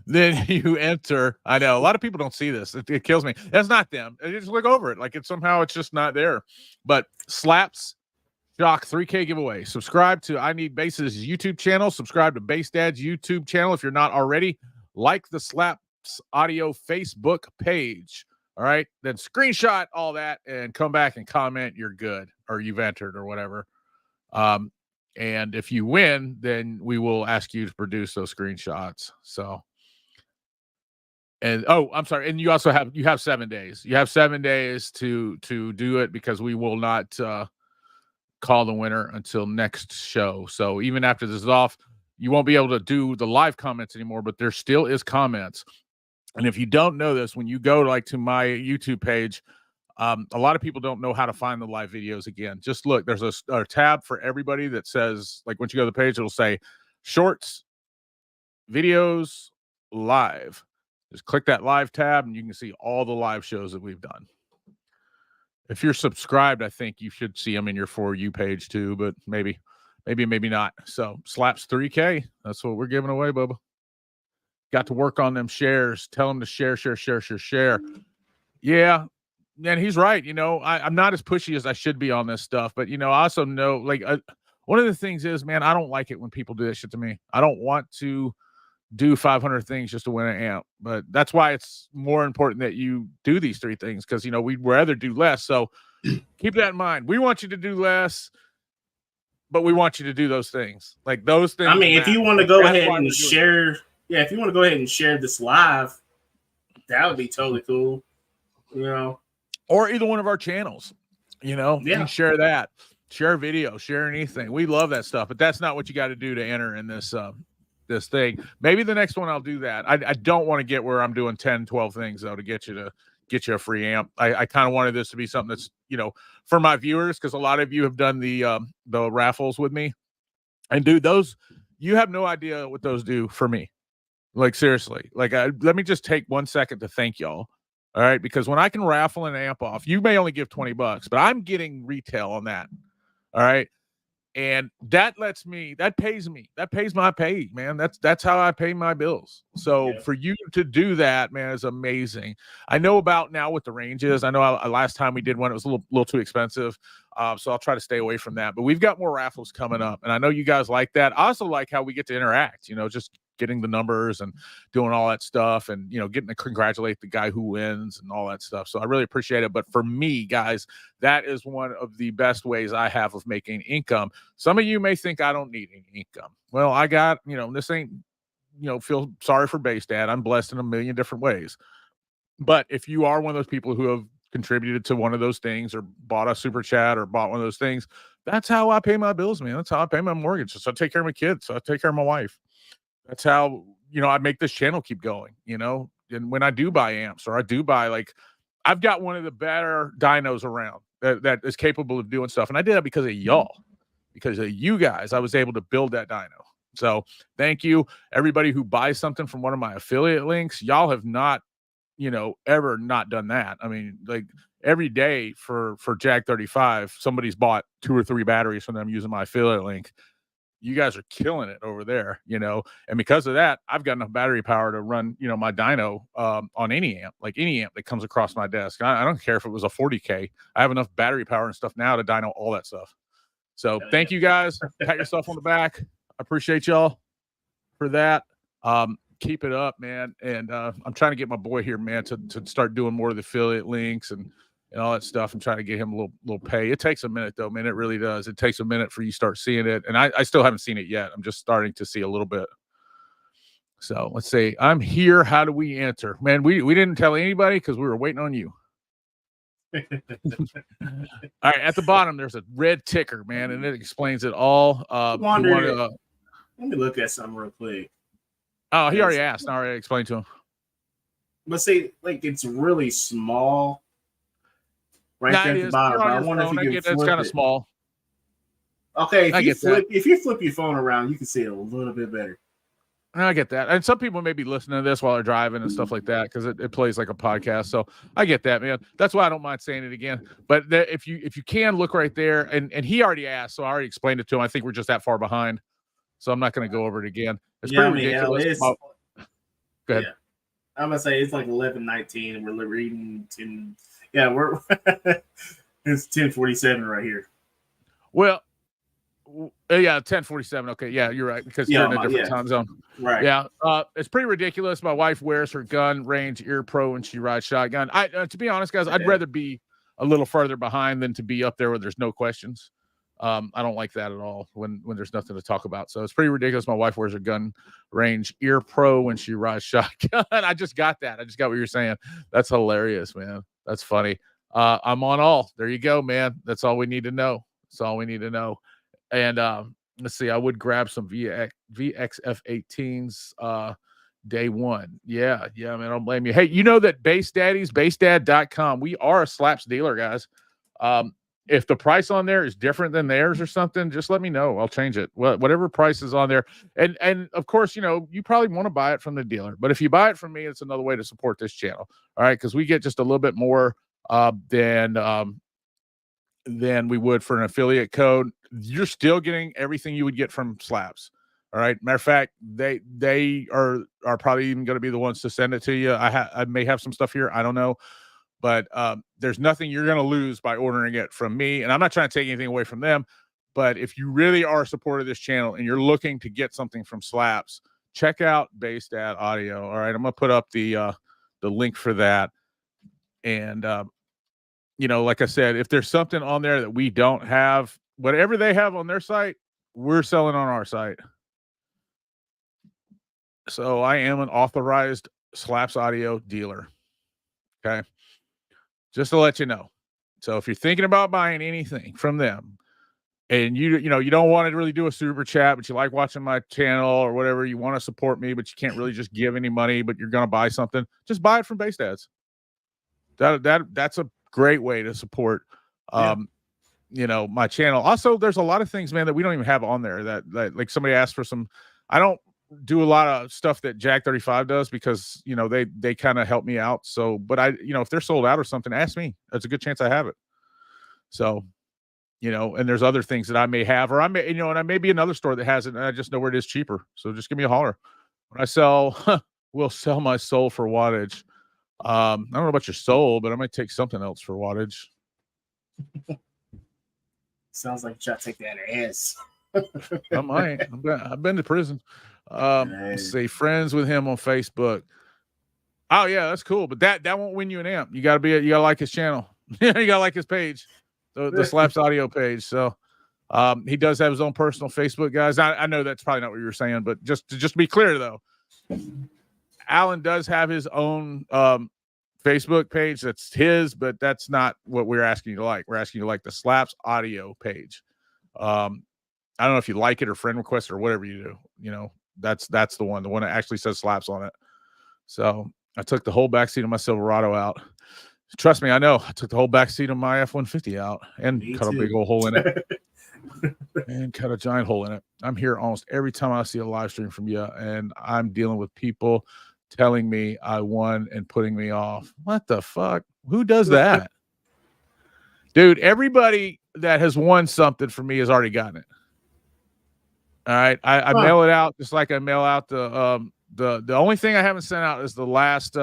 then you enter. I know a lot of people don't see this. It kills me. That's not them. You just look over it. Like, it's just not there. But Slaps Shock 3K giveaway. Subscribe to I Need Bass's YouTube channel. Subscribe to Bass Dad's YouTube channel if you're not already. Like the Slaps Audio Facebook page. All right. Then screenshot all that and come back and comment you're good or you've entered or whatever. And if you win, then we will ask you to produce those screenshots. So, and I'm sorry. And you also have 7 days. You have 7 days to do it, because we will not call the winner until next show. So even after this is off, you won't be able to do the live comments anymore, but there still is comments. And if you don't know this, when you go to my YouTube page, a lot of people don't know how to find the live videos again. Just look, there's a tab for everybody that says, like, once you go to the page, it'll say shorts, videos, live. Just click that live tab and you can see all the live shows that we've done. If you're subscribed, I think you should see them in your For You page too, but maybe not. So Slaps 3K. That's what we're giving away, Bubba. Got to work on them shares. Tell them to share. Yeah. And he's right. You know, I'm not as pushy as I should be on this stuff, but, you know, I also know, like, one of the things is, man, I don't like it when people do that shit to me. I don't want to do 500 things just to win an amp, but that's why it's more important that you do these 3 things, because, you know, we'd rather do less. So keep that in mind. We want you to do less, but we want you to do those things. Like, those things. I mean, if you want to go ahead and share, if you want to go ahead and share this live, that would be totally cool. You know, or either one of our channels, you know, you can share that, share video, share anything. We love that stuff, but that's not what you got to do to enter in this, this thing. Maybe the next one I'll do that. I don't want to get where I'm doing 10, 12 things though, to get you a free amp. I kind of wanted this to be something that's, you know, for my viewers, because a lot of you have done the raffles with me, and dude, those, you have no idea what those do for me. Like, seriously, like, let me just take 1 second to thank y'all. All right. Because when I can raffle an amp off, you may only give $20, but I'm getting retail on that. All right. And that pays my pay, man. That's how I pay my bills. So for you to do that, man, is amazing. I know about now what the range is. I know last time we did one, it was a little too expensive. So I'll try to stay away from that. But we've got more raffles coming up, and I know you guys like that. I also like how we get to interact, just getting the numbers and doing all that stuff, and getting to congratulate the guy who wins and all that stuff. So I really appreciate it. But for me, guys, that is one of the best ways I have of making income. Some of you may think I don't need any income. Well, I got, this ain't, feel sorry for Base Dad. I'm blessed in a million different ways. But if you are one of those people who have contributed to one of those things or bought a super chat or bought one of those things, that's how I pay my bills, man. That's how I pay my mortgage. So I take care of my kids. So I take care of my wife. That's how, I make this channel keep going, and when I do buy amps or I do buy, I've got one of the better dynos around that is capable of doing stuff. And I did that because of y'all, because of you guys, I was able to build that dyno. So thank you, everybody who buys something from one of my affiliate links. Y'all have not, ever not done that. I mean, every day for Jag 35, somebody's bought 2 or 3 batteries from them using my affiliate link. You guys are killing it over there, and because of that, I've got enough battery power to run, my dyno on any amp that comes across my desk. I don't care if it was a 40K. I have enough battery power and stuff now to dyno all that stuff. So thank you guys. Pat yourself on the back. I appreciate y'all for that. Keep it up, man. And I'm trying to get my boy here, man, to start doing more of the affiliate links and all that stuff. I'm trying to get him a little pay. It takes a minute though, man. It really does. It takes a minute for you to start seeing it. And I still haven't seen it yet. I'm just starting to see a little bit. So let's see. I'm here. How do we enter? Man, we didn't tell anybody because we were waiting on you. All right. At the bottom, there's a red ticker, man, and it explains it all. Let me look at something real quick. Oh, he already asked. I already explained to him. But see, it's really small. Right there at the bottom. I wonder if you can flip it's kind of small. Okay, if you flip your phone around, you can see it a little bit better. I get that. And some people may be listening to this while they're driving and stuff like that because it plays like a podcast. So I get that, man. That's why I don't mind saying it again. But if you can look right there, and he already asked, so I already explained it to him. I think we're just that far behind. So I'm not going to go over it again. It's pretty ridiculous. Go ahead. Yeah. I'm going to say it's 11:19 and we're reading to... Yeah, we're it's 10:47 right here. Well, yeah, 10:47. Okay, yeah, you're right because you're in a different time zone. Right. Yeah, it's pretty ridiculous. My wife wears her gun range ear pro and she rides shotgun. To be honest, guys, I'd rather be a little further behind than to be up there where there's no questions. I don't like that at all when there's nothing to talk about. So it's pretty ridiculous. My wife wears a gun range ear pro when she rides shotgun. I just got that. I just got what you're saying. That's hilarious, man. That's funny. I'm on all. There you go, man. That's all we need to know. That's all we need to know. And let's see. I would grab some VXF18s day one. Yeah, man. I don't blame you. Hey, you know that Base Daddies, basedad.com. We are a slaps dealer, guys. If the price on there is different than theirs or something, just let me know. I'll change it. Whatever price is on there. And of course, you probably want to buy it from the dealer. But if you buy it from me, it's another way to support this channel. All right. Because we get just a little bit more than we would for an affiliate code. You're still getting everything you would get from Slaps. All right. Matter of fact, they are probably even going to be the ones to send it to you. I may have some stuff here. I don't know. But there's nothing you're going to lose by ordering it from me. And I'm not trying to take anything away from them. But if you really are a supporter of this channel and you're looking to get something from Slaps, check out Base Dad Audio. All right. I'm going to put up the link for that. And, like I said, if there's something on there that we don't have, whatever they have on their site, we're selling on our site. So I am an authorized Slaps Audio dealer. Okay. Just to let you know. So if you're thinking about buying anything from them and you don't want to really do a super chat, but you like watching my channel or whatever, you want to support me, but you can't really just give any money, but you're going to buy something, just buy it from Base Dads. That's a great way to support, my channel. Also, there's a lot of things, man, that we don't even have on there that like somebody asked for some, I don't do a lot of stuff that Jag 35 does because they kind of help me out. So, but if they're sold out or something, ask me. There's a good chance I have it. So and there's other things that I may have, or I may, and I may be another store that has it, and I just know where it is cheaper. So just give me a holler. When I sell, we'll sell my soul for wattage. I don't know about your soul, but I might take something else for wattage. Sounds like you try to take that ass. I might. I've been to prison. Let's see, friends with him on Facebook. Oh yeah, that's cool. But that won't win you an amp. You gotta like his channel. You gotta like his page, the Slaps Audio page. So he does have his own personal Facebook, guys. I know that's probably not what you were saying, but just to be clear though, Alan does have his own Facebook page. That's his, but that's not what we're asking you to like. We're asking you to like the Slaps Audio page. I don't know if you like it or friend request or whatever you do. That's the one that actually says Slaps on it. So I took the whole back seat of my Silverado out. Trust me, I know. I took the whole back seat of my F-150 out and cut a big old hole in it. And cut a giant hole in it. I'm here almost every time I see a live stream from you, and I'm dealing with people telling me I won and putting me off. What the fuck? Who does that? Dude, everybody that has won something for me has already gotten it. All right. I mail it out just like I mail out the only thing I haven't sent out is the last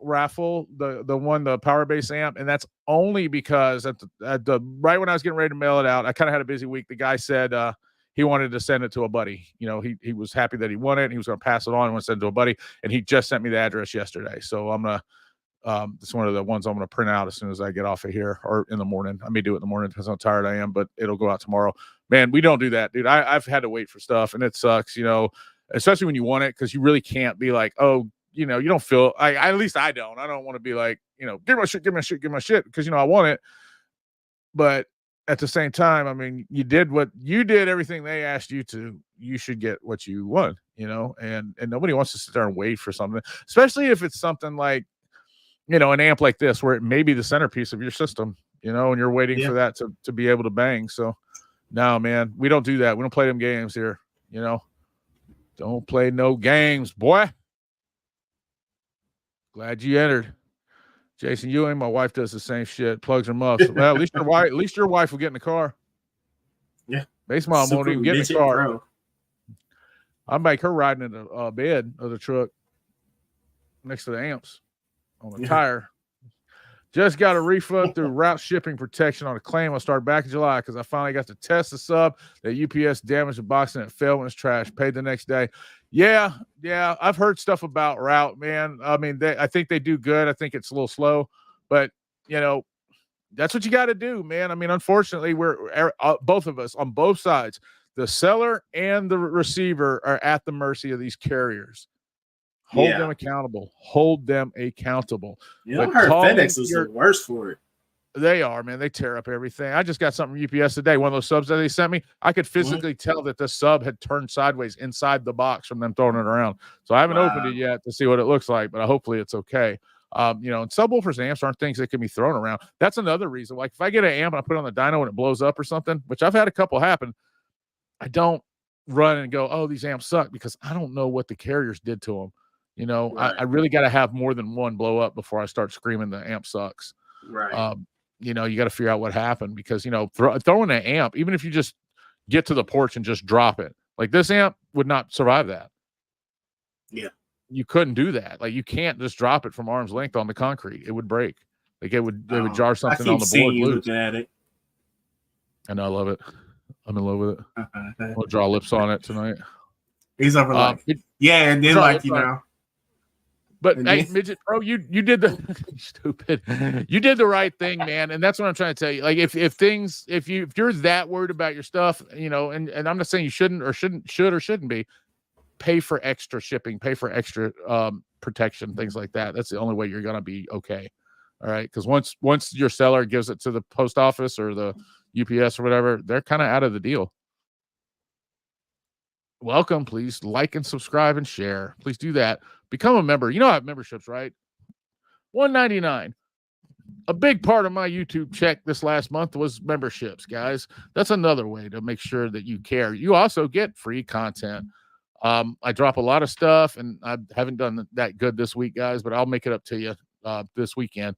raffle, the one, the Power Base amp, and that's only because at the right when I was getting ready to mail it out, I kind of had a busy week. The guy said he wanted to send it to a buddy. He was happy that he won it, and he was going to pass it on and want to send it to a buddy, and he just sent me the address yesterday. So I'm gonna it's one of the ones I'm gonna print out as soon as I get off of here, or in the morning. I may do it in the morning because how tired I am, but it'll go out tomorrow. Man, we don't do that, dude. I've had to wait for stuff, and it sucks, especially when you want it, because you really can't be like, oh, you don't feel at least I don't want to be like, give my shit because I want it. But at the same time, I mean, you did everything they asked you to. You should get what you want, and nobody wants to sit there and wait for something, especially if it's something like, an amp like this where it may be the centerpiece of your system, and you're waiting for that to be able to bang. So no, man, we don't do that. We don't play them games here, Don't play no games, boy. Glad you entered. Jason Ewing, my wife does the same shit. Plugs her muffs. Well, at least your wife will get in the car. Yeah. Base mom won't even get in the car. Bro. I make her riding in the bed of the truck next to the amps on the tire. Just got a refund through route shipping protection on a claim I started back in July because I finally got to test the sub that UPS damaged the box and it failed when it's trash. Paid the next day. Yeah. I've heard stuff about route, man. I mean, I think they do good. I think it's a little slow, but that's what you got to do, man. I mean, unfortunately, we're both of us on both sides. The seller and the receiver are at the mercy of these carriers. Hold them accountable. I heard FedEx is the worst for it. They are, man. They tear up everything. I just got something from UPS today. One of those subs that they sent me, I could physically tell that the sub had turned sideways inside the box from them throwing it around. So I haven't opened it yet to see what it looks like, but hopefully it's okay. And subwoofers and amps aren't things that can be thrown around. That's another reason. Like if I get an amp and I put it on the dyno and it blows up or something, which I've had a couple happen, I don't run and go, oh, these amps suck, because I don't know what the carriers did to them. I really got to have more than one blow up before I start screaming the amp sucks. Right. You got to figure out what happened, because, throwing an amp, even if you just get to the porch and just drop it, like this amp would not survive that. Yeah. You couldn't do that. Like you can't just drop it from arm's length on the concrete. It would break. Like it would jar something on the board. Looking at it. And I love it. I'm in love with it. We'll draw lips on it tonight. He's over and then But hey, Midget Pro, you did the stupid. You did the right thing, man, and that's what I'm trying to tell you. Like if you're that worried about your stuff, and I'm not saying you should or shouldn't be, pay for extra shipping, pay for extra protection, things like that. That's the only way you're gonna be okay. All right, because once your seller gives it to the post office or the UPS or whatever, they're kind of out of the deal. Welcome. Please like and subscribe and share. Please do that. Become a member. I have memberships, right? $1.99. A big part of my YouTube check this last month was memberships, guys. That's another way to make sure that you care. You also get free content. I drop a lot of stuff, and I haven't done that good this week, guys, but I'll make it up to you this weekend.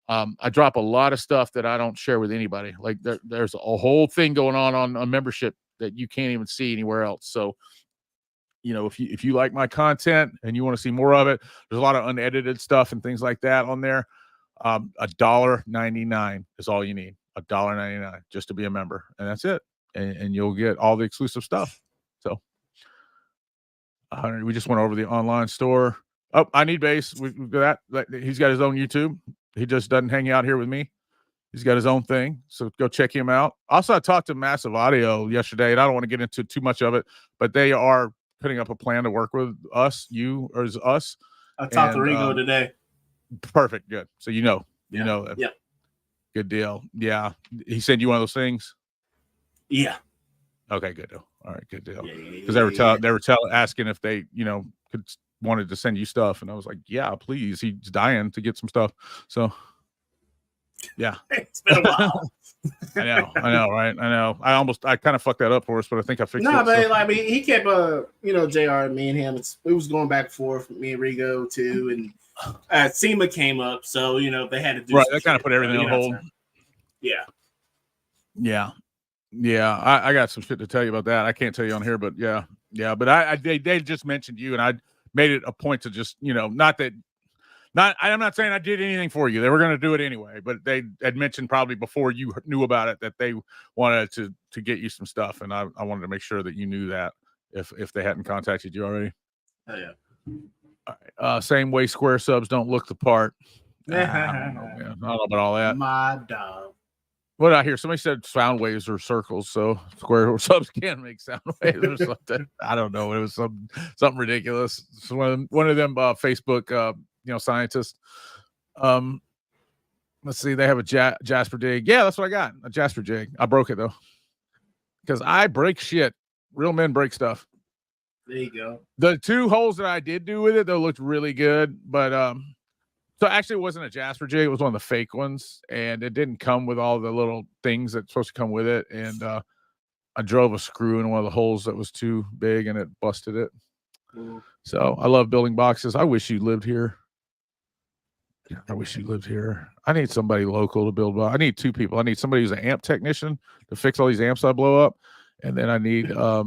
I drop a lot of stuff that I don't share with anybody. Like there's a whole thing going on a membership that you can't even see anywhere else. So, if you like my content and you want to see more of it, there's a lot of unedited stuff and things like that on there. $1.99 is all you need. $1.99 just to be a member, and that's it. And you'll get all the exclusive stuff. So, we just went over the online store. Oh, I Need Bass. We've got that. He's got his own YouTube. He just doesn't hang out here with me. He's got his own thing. So go check him out. Also, I talked to Massive Audio yesterday, and I don't want to get into too much of it, but they are putting up a plan to work with us, us. I talked to Rigo today. Perfect. Good. So you know that. Yeah. Good deal. Yeah. He sent you one of those things? Yeah. Okay, good deal. All right, good deal. Because they were asking if they, wanted to send you stuff, and I was like, yeah, please. He's dying to get some stuff. So yeah. It's been a while. I know, right? I know. I kind of fucked that up for us, but I think I fixed it. No, but he kept JR and me and him. It was going back and forth, me and Rigo too, and SEMA came up, so they had to do right. That kind of put everything on hold. Yeah. I got some shit to tell you about that. I can't tell you on here, but yeah. But they just mentioned you, and I made it a point to just I'm not saying I did anything for you. They were going to do it anyway, but they had mentioned probably before you knew about it that they wanted to get you some stuff, and I wanted to make sure that you knew that if they hadn't contacted you already. Oh yeah. All right. Same way square subs don't look the part. I don't know, man. I don't know about all that. My dog. What did I hear? Somebody said sound waves are circles, so square subs can't make sound waves or something. I don't know. It was something ridiculous. So one of them Facebook scientists. Let's see. They have a Jasper jig. Yeah, that's what I got. A Jasper jig. I broke it though, because I break shit. Real men break stuff. There you go. The 2 holes that I did do with it, though, looked really good. But so actually, it wasn't a Jasper jig. It was one of the fake ones, and it didn't come with all the little things that's supposed to come with it. And I drove a screw in one of the holes that was too big, and it busted it. So I love building boxes. I wish you lived here. I need somebody local to build. I need 2 people. I need somebody who's an amp technician to fix all these amps I blow up, and then I need a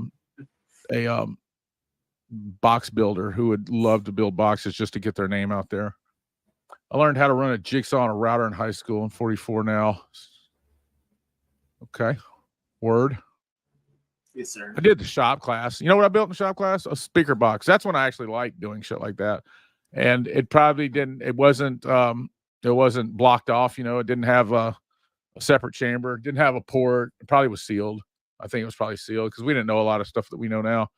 box builder who would love to build boxes just to get their name out there. I learned how to run a jigsaw on a router in high school. I'm 44 now. Okay. Word. Yes, sir. I did the shop class. You know what I built in the shop class? A speaker box. That's when I actually liked doing shit like that. And it probably didn't, it wasn't blocked off. It didn't have a separate chamber. It didn't have a port. It probably was sealed. I think it was probably sealed because we didn't know a lot of stuff that we know now.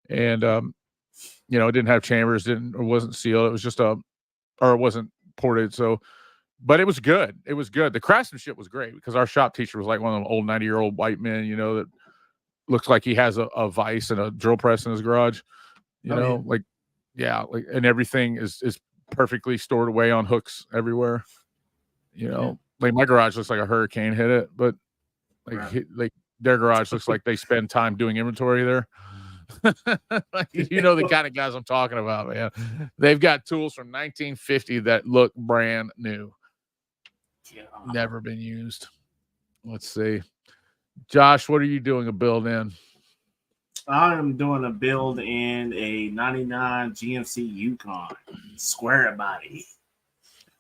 And, it didn't have chambers, it wasn't sealed. It was just it wasn't ported. So, but it was good. It was good. The craftsmanship was great because our shop teacher was like one of them old 90-year-old white men, that looks like he has a vise and a drill press in his garage, and everything is perfectly stored away on hooks everywhere. Like my garage looks like a hurricane hit it, but their garage looks like they spend time doing inventory there. The kind of guys I'm talking about, man. They've got tools from 1950 that look brand new. Never been used. Let's see. Josh, what are you doing a build in? I'm doing a build in a 99 GMC Yukon square body.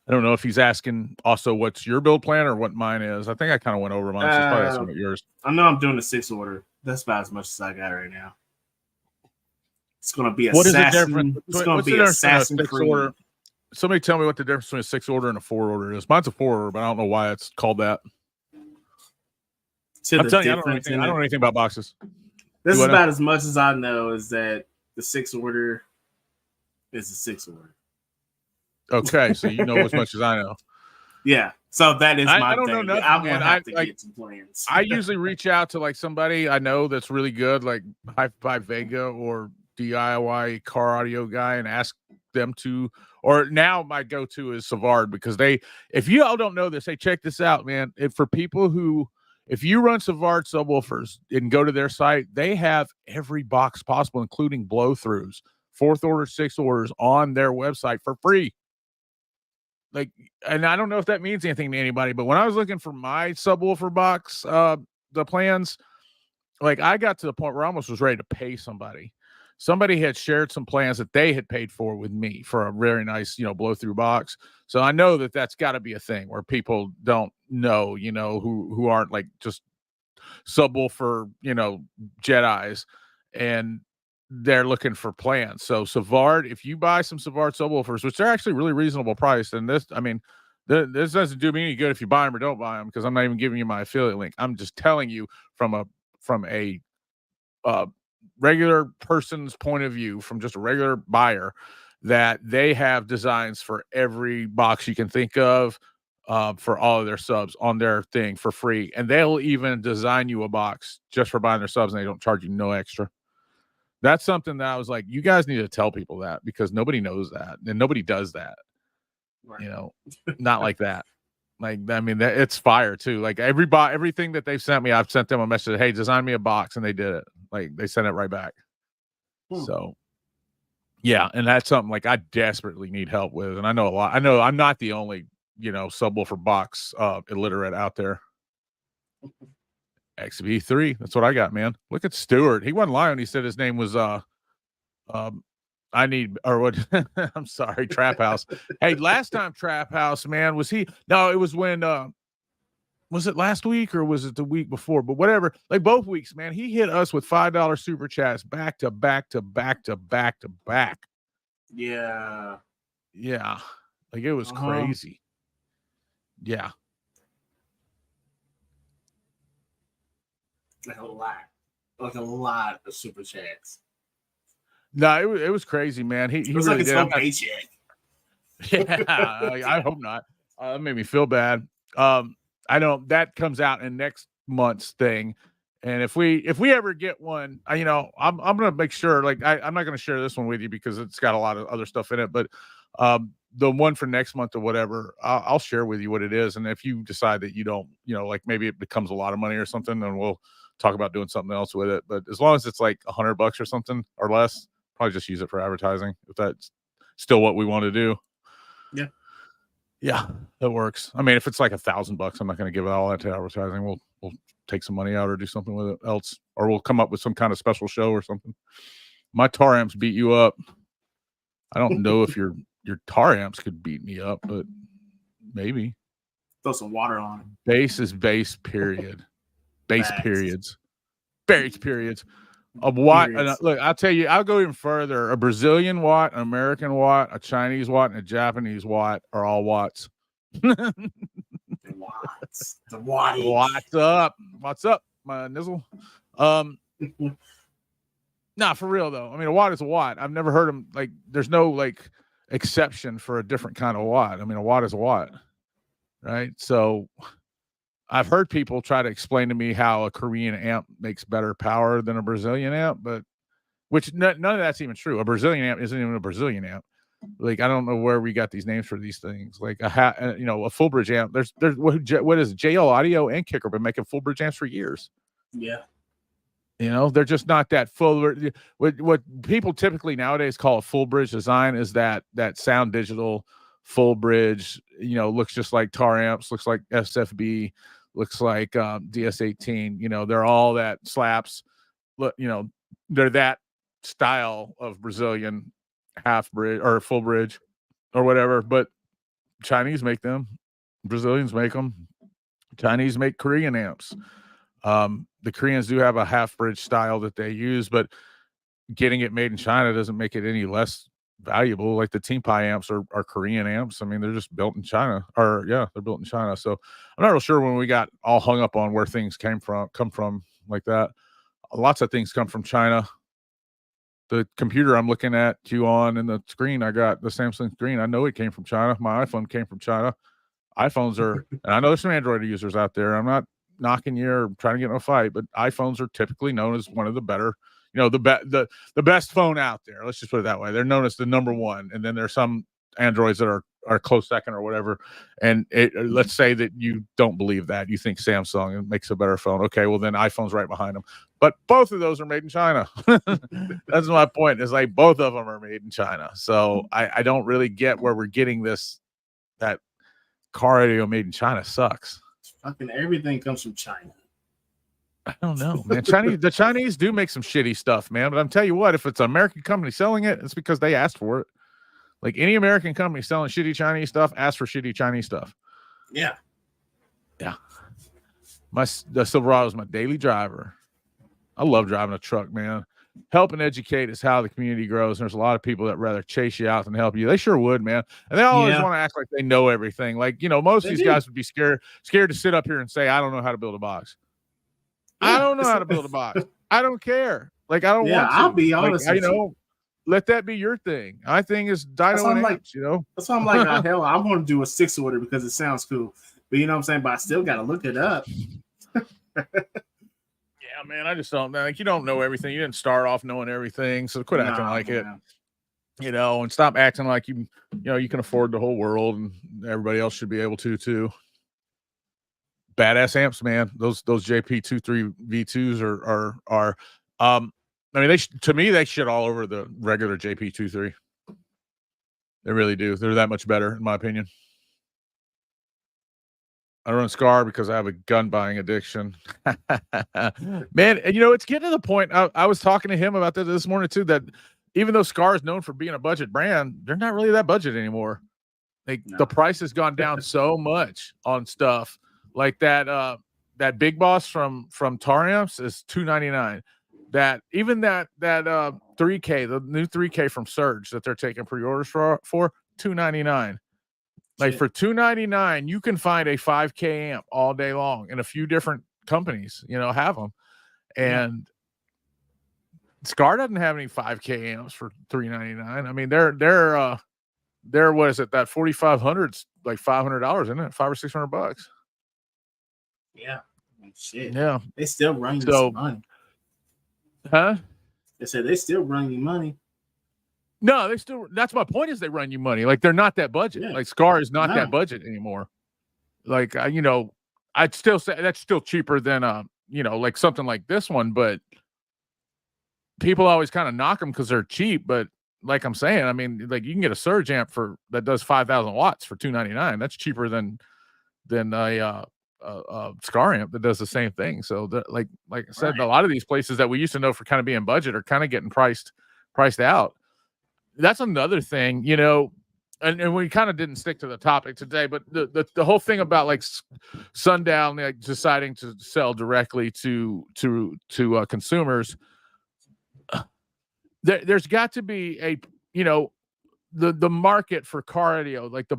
I don't know if he's asking also what's your build plan or what mine is. I think I kind of went over mine. So probably asking what yours. I know I'm doing a 6 order. That's about as much as I got right now. It's going to be what Assassin. Is the difference? It's going to be Assassin Creed. Order? Somebody tell me what the difference between a 6 order and a 4 order is. Mine's a 4 order, but I don't know why it's called that. I'm telling you, I don't know anything about boxes. This is about as much as I know is that the 6 order is a 6 order. Okay, so you know as much as I know. Yeah, so that is my I don't thing. know nothing, I'm man. gonna have to get some plans. I usually reach out to like somebody I know that's really good, like Hi-Fi Vega or DIY car audio guy, and ask them to. Or now my go-to is Savard because if you all don't know this, hey, check this out, man. For people who, if you run Savard subwoofers and go to their site, they have every box possible, including blow-throughs, 4th order, 6th orders on their website for free. like, and I don't know if that means anything to anybody, but when I was looking for my subwoofer box, the plans, like I got to the point where I almost was ready to pay somebody. Somebody had shared some plans that they had paid for with me for a very nice, blow through box. So I know that that's got to be a thing where people don't know, who aren't like just subwoofer, Jedis, and they're looking for plans. So Savard, if you buy some Savard subwoofers, which they're actually really reasonable priced, and this doesn't do me any good if you buy them or don't buy them, because I'm not even giving you my affiliate link. I'm just telling you from a regular person's point of view, from just a regular buyer, that they have designs for every box you can think of, for all of their subs on their thing for free. And they'll even design you a box just for buying their subs, and they don't charge you no extra. That's something that I was like, you guys need to tell people that, because nobody knows that and nobody does that. Right. Not like that. Like, I mean, it's fire too. Like everything that they've sent me, I've sent them a message, hey, design me a box, and they did it. Like, they sent it right back. So yeah, and that's something like I desperately need help with. And I know a lot. I know I'm not the only, subwoofer box illiterate out there. XB3, that's what I got, man. Look at Stewart. He wasn't lying. He said his name was I need, or what? I'm sorry, Trap House. Hey, last time Trap House, man, was he? No, it was when was it last week or was it the week before? But whatever, like both weeks, man, he hit us with $5 super chats back to back to back to back to back. Yeah. Like it was crazy. Yeah. Like a lot of super chats. No, it was crazy, man. He was really like his did. whole paycheck. Yeah, I hope not. That made me feel bad. I know that comes out in next month's thing, and if we ever get one, I'm gonna make sure. Like I'm not gonna share this one with you because it's got a lot of other stuff in it, but the one for next month or whatever, I'll share with you what it is. And if you decide that you don't, like maybe it becomes a lot of money or something, then we'll talk about doing something else with it. But as long as it's like $100 or something or less, probably just use it for advertising if that's still what we want to do. Yeah, that works. I mean, if it's like $1,000, I'm not going to give all that to advertising. We'll take some money out or do something with it else, or we'll come up with some kind of special show or something. My tar amps beat you up. I don't know if your tar amps could beat me up, but maybe. Throw some water on it. Bass is bass, period. Bass Facts. periods. Bass periods. A watt. Look, I'll tell you, I'll go even further. A Brazilian watt, an American watt, a Chinese watt, and a Japanese watt are all watts. The watts. The wattage. What's up, my nizzle? Nah, for real though. I mean, a watt is a watt. I've never heard them like. There's no like exception for a different kind of watt. I mean, a watt is a watt, right? So I've heard people try to explain to me how a Korean amp makes better power than a Brazilian amp, but which none of that's even true. A Brazilian amp isn't even a Brazilian amp. Like, I don't know where we got these names for these things. Like a full bridge amp. There's what is it? JL Audio and Kicker been making full bridge amps for years. Yeah. They're just not that full. What people typically nowadays call a full bridge design is that sound digital full bridge, looks just like tar amps, looks like SFB, looks like DS18. They're all that slaps. Look, they're that style of Brazilian half bridge or full bridge or whatever. But Chinese make them, Brazilians make them, Chinese make Korean amps. The Koreans do have a half bridge style that they use, but getting it made in China doesn't make it any less valuable. Like the Team Pi amps are Korean amps. I mean, they're just built in China, they're built in China. So I'm not real sure when we got all hung up on where things come from like that. Lots of things come from China. The computer I'm looking at you on and the screen, I got the Samsung screen. I know it came from China. My iPhone came from China. iPhones are, and I know there's some Android users out there. I'm not knocking you or trying to get in a fight, but iPhones are typically known as one of the better, the best phone out there. Let's just put it that way. They're known as the number one. And then there's some Androids that are close second or whatever. And let's say that you don't believe that. You think Samsung makes a better phone. Okay, well then iPhone's right behind them. But both of those are made in China. That's my point. Is like both of them are made in China. So I don't really get where we're getting that car radio made in China sucks. Fucking everything comes from China. I don't know, man. The Chinese do make some shitty stuff, man. But I'm telling you what, if it's an American company selling it, it's because they asked for it. Like any American company selling shitty Chinese stuff, ask for shitty Chinese stuff. Yeah. Yeah. The Silverado is my daily driver. I love driving a truck, man. Help and educate is how the community grows. There's a lot of people that rather chase you out than help you. They sure would, man. And they always want to act like they know everything. Like, most of these guys would be scared to sit up here and say, I don't know how to build a box. I don't know how to build a box. I don't care. Like, I don't want to. I'll be honest. Like, let that be your thing. My thing is dyno and amps, That's why I'm like, hell, I want to do a 6-order because it sounds cool. But you know what I'm saying? But I still got to look it up. Yeah, man, I just don't, like, you don't know everything. You didn't start off knowing everything. So quit acting like it, and stop acting like you can afford the whole world and everybody else should be able to too. Badass amps, man. Those JP23 V2s are I mean, to me, they shit all over the regular JP23. They really do. They're that much better, in my opinion. I run Scar because I have a gun buying addiction. Man, and it's getting to the point. I was talking to him about this morning too, that even though Scar is known for being a budget brand, they're not really that budget anymore. The price has gone down so much on stuff like that. That Big Boss from Tar Amps is $299. That 3K, the new 3K from Surge that they're taking pre-orders for $299. Like for $299, you can find a 5K amp all day long, and a few different companies, have them. And Scar doesn't have any 5K amps for $399. I mean, they're what is it? That 4500's like $500, isn't it? $500 or $600. Yeah. Shit. Yeah. They still run you some money. Huh? They said they still run you money. No, that's my point, is they run you money. Like, they're not that budget. Yeah. Like, Scar is not that budget anymore. Like, I'd still say that's still cheaper than, like something like this one, but people always kind of knock them because they're cheap. But like I'm saying, I mean, like, you can get a Surge amp that does 5,000 watts for $299. That's cheaper than a Scar amp that does the same thing. So like I said, a lot of these places that we used to know for kind of being budget are kind of getting priced out. That's another thing, and we kind of didn't stick to the topic today, but the whole thing about like Sundown, like, deciding to sell directly to consumers, there's got to be a, the market for car radio, like the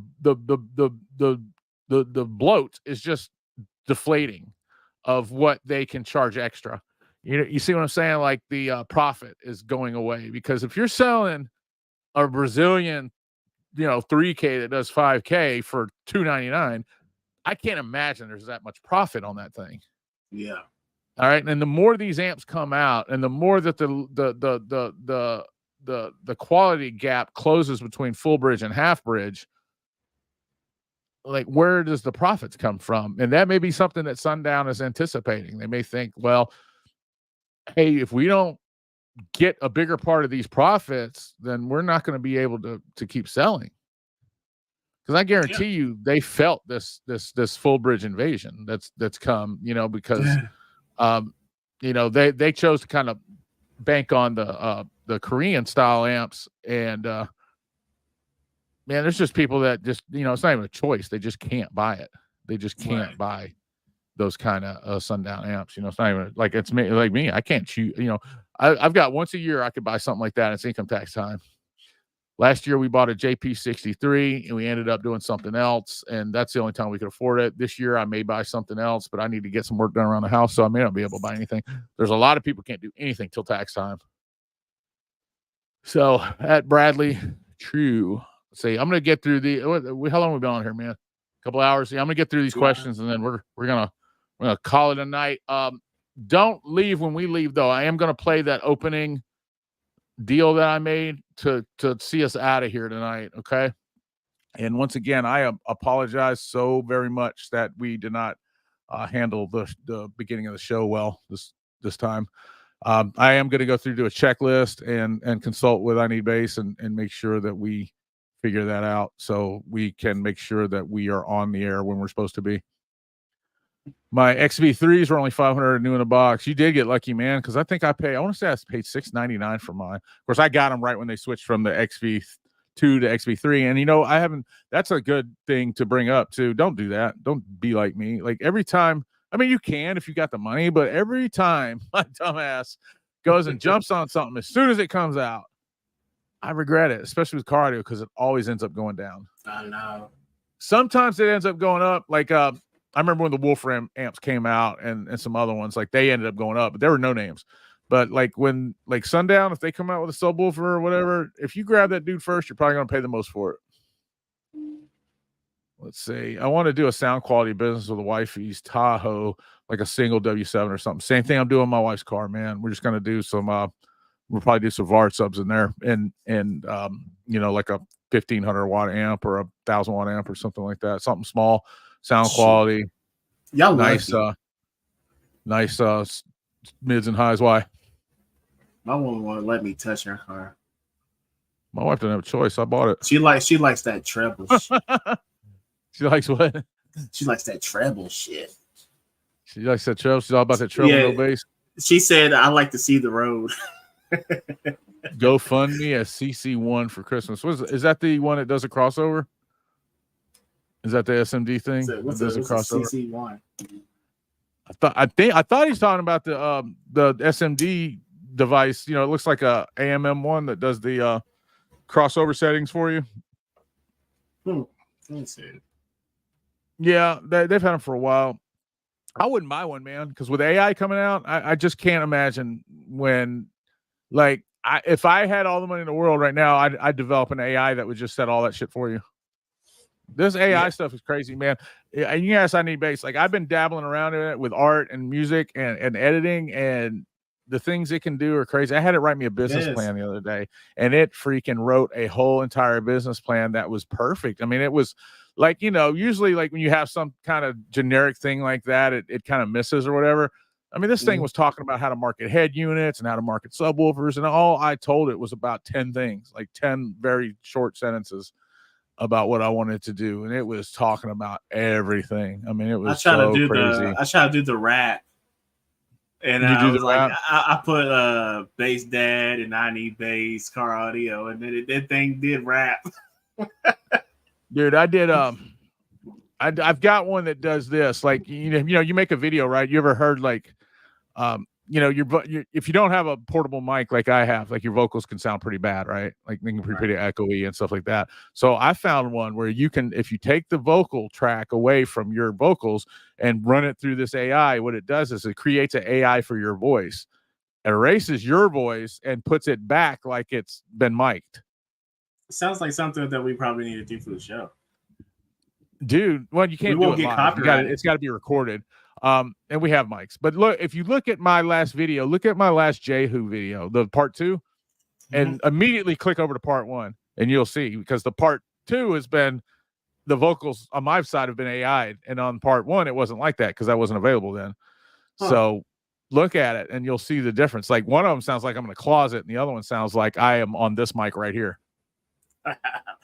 bloat is just deflating of what they can charge extra. You see what I'm saying? Like, the profit is going away, because if you're selling a Brazilian, 3K that does 5K for $299, I can't imagine there's that much profit on that thing. Yeah. All right. And the more these amps come out, and the more that the quality gap closes between full bridge and half bridge, like, where does the profits come from? And that may be something that Sundown is anticipating. They may think, well, hey, if we don't get a bigger part of these profits, then we're not going to be able to keep selling. Because I guarantee you, they felt this full bridge invasion that's come, because they chose to kind of bank on the Korean style amps, and man, there's just people that just, it's not even a choice. They just can't buy it. They just can't buy those kind of Sundown amps. It's not even like, it's me, like me. I can't choose. I've got once a year I could buy something like that. It's income tax time. Last year we bought a JP63 and we ended up doing something else, and that's the only time we could afford it. This year I may buy something else, but I need to get some work done around the house, so I may not be able to buy anything. There's a lot of people can't do anything till tax time. So at Bradley, true. Let's see, I'm gonna get through how long have we been on here, man? A couple hours. Yeah, I'm gonna get through these questions, and then we're gonna call it a night. Don't leave when we leave, though. I am gonna play that opening deal that I made to see us out of here tonight. Okay. And once again, I apologize so very much that we did not handle the beginning of the show well this time. I am going to go through to a checklist and consult with I Need Bass and make sure that we figure that out so we can make sure that we are on the air when we're supposed to be. My XV3s were only 500 new in a box. You did get lucky, man, because I think I want to say I paid $699 for mine. Of course, I got them right when they switched from the XV2 to XV3. And that's a good thing to bring up too. Don't do that. Don't be like me. Like every time, I mean, you can if you got the money, but every time my dumbass goes and jumps on something as soon as it comes out, I regret it, especially with car audio, because it always ends up going down. I know. Sometimes it ends up going up. Like I remember when the Wolfram amps came out and some other ones, like they ended up going up, but there were no names. But like when like Sundown, if they come out with a subwoofer or whatever, if you grab that dude first, you're probably going to pay the most for it. Let's see. I want to do a sound quality business with a wifey's Tahoe, like a single W7 or something. Same thing I'm doing my wife's car, man. We're just going to do some, we'll probably do some VAR subs in there and like a 1500 watt amp or a 1000 watt amp or something like that. Something small, sound quality. Y'all nice, nice mids and highs. Why? My woman won't let me touch her car. My wife didn't have a choice. I bought it. She likes that treble. She likes what? She likes that treble shit. She likes that treble. She's all about that treble no bass. She said, "I like to see the road." Go fund me a CC1 for Christmas. Is that the one that does a crossover? Is that the SMD thing? What's a CC1? I thought he's talking about the SMD device. It looks like a AMM one that does the crossover settings for you. Let's see. Yeah, they've had them for a while. I wouldn't buy one, man, because with AI coming out, I just can't imagine when, like, if I had all the money in the world right now, I'd develop an AI that would just set all that shit for you. This AI stuff is crazy, man. And yes, I need bass. Like, I've been dabbling around in it with art and music and editing, and the things it can do are crazy. I had it write me a business plan the other day, and it freaking wrote a whole entire business plan that was perfect. I mean, it was like, usually like when you have some kind of generic thing like that, it kind of misses or whatever. I mean, this thing was talking about how to market head units and how to market subwoofers, and all I told it was about 10 things, like 10 very short sentences about what I wanted to do, and it was talking about everything. I mean, it was crazy. I try to do the rap, and I put bass dad and I need bass car audio, and then that thing did rap. Dude, I did. I've got one that does this. Like, you make a video, right? You ever heard like, if you don't have a portable mic like I have, like your vocals can sound pretty bad, right? Like they can be pretty echoey and stuff like that. So I found one where you can, if you take the vocal track away from your vocals and run it through this AI, what it does is it creates an AI for your voice, erases your voice and puts it back like it's been mic'd. Sounds like something that we probably need to do for the show. Dude, well, you can't do it live. It's got to be recorded. And we have mics. But look, if you look at my last video, look at my last Jehu video, the part 2, and immediately click over to part 1, and you'll see, because the part 2 has been, the vocals on my side have been AI'd, and on part 1 it wasn't like that because I wasn't available then. So look at it and you'll see the difference. Like one of them sounds like I'm in a closet, and the other one sounds like I am on this mic right here.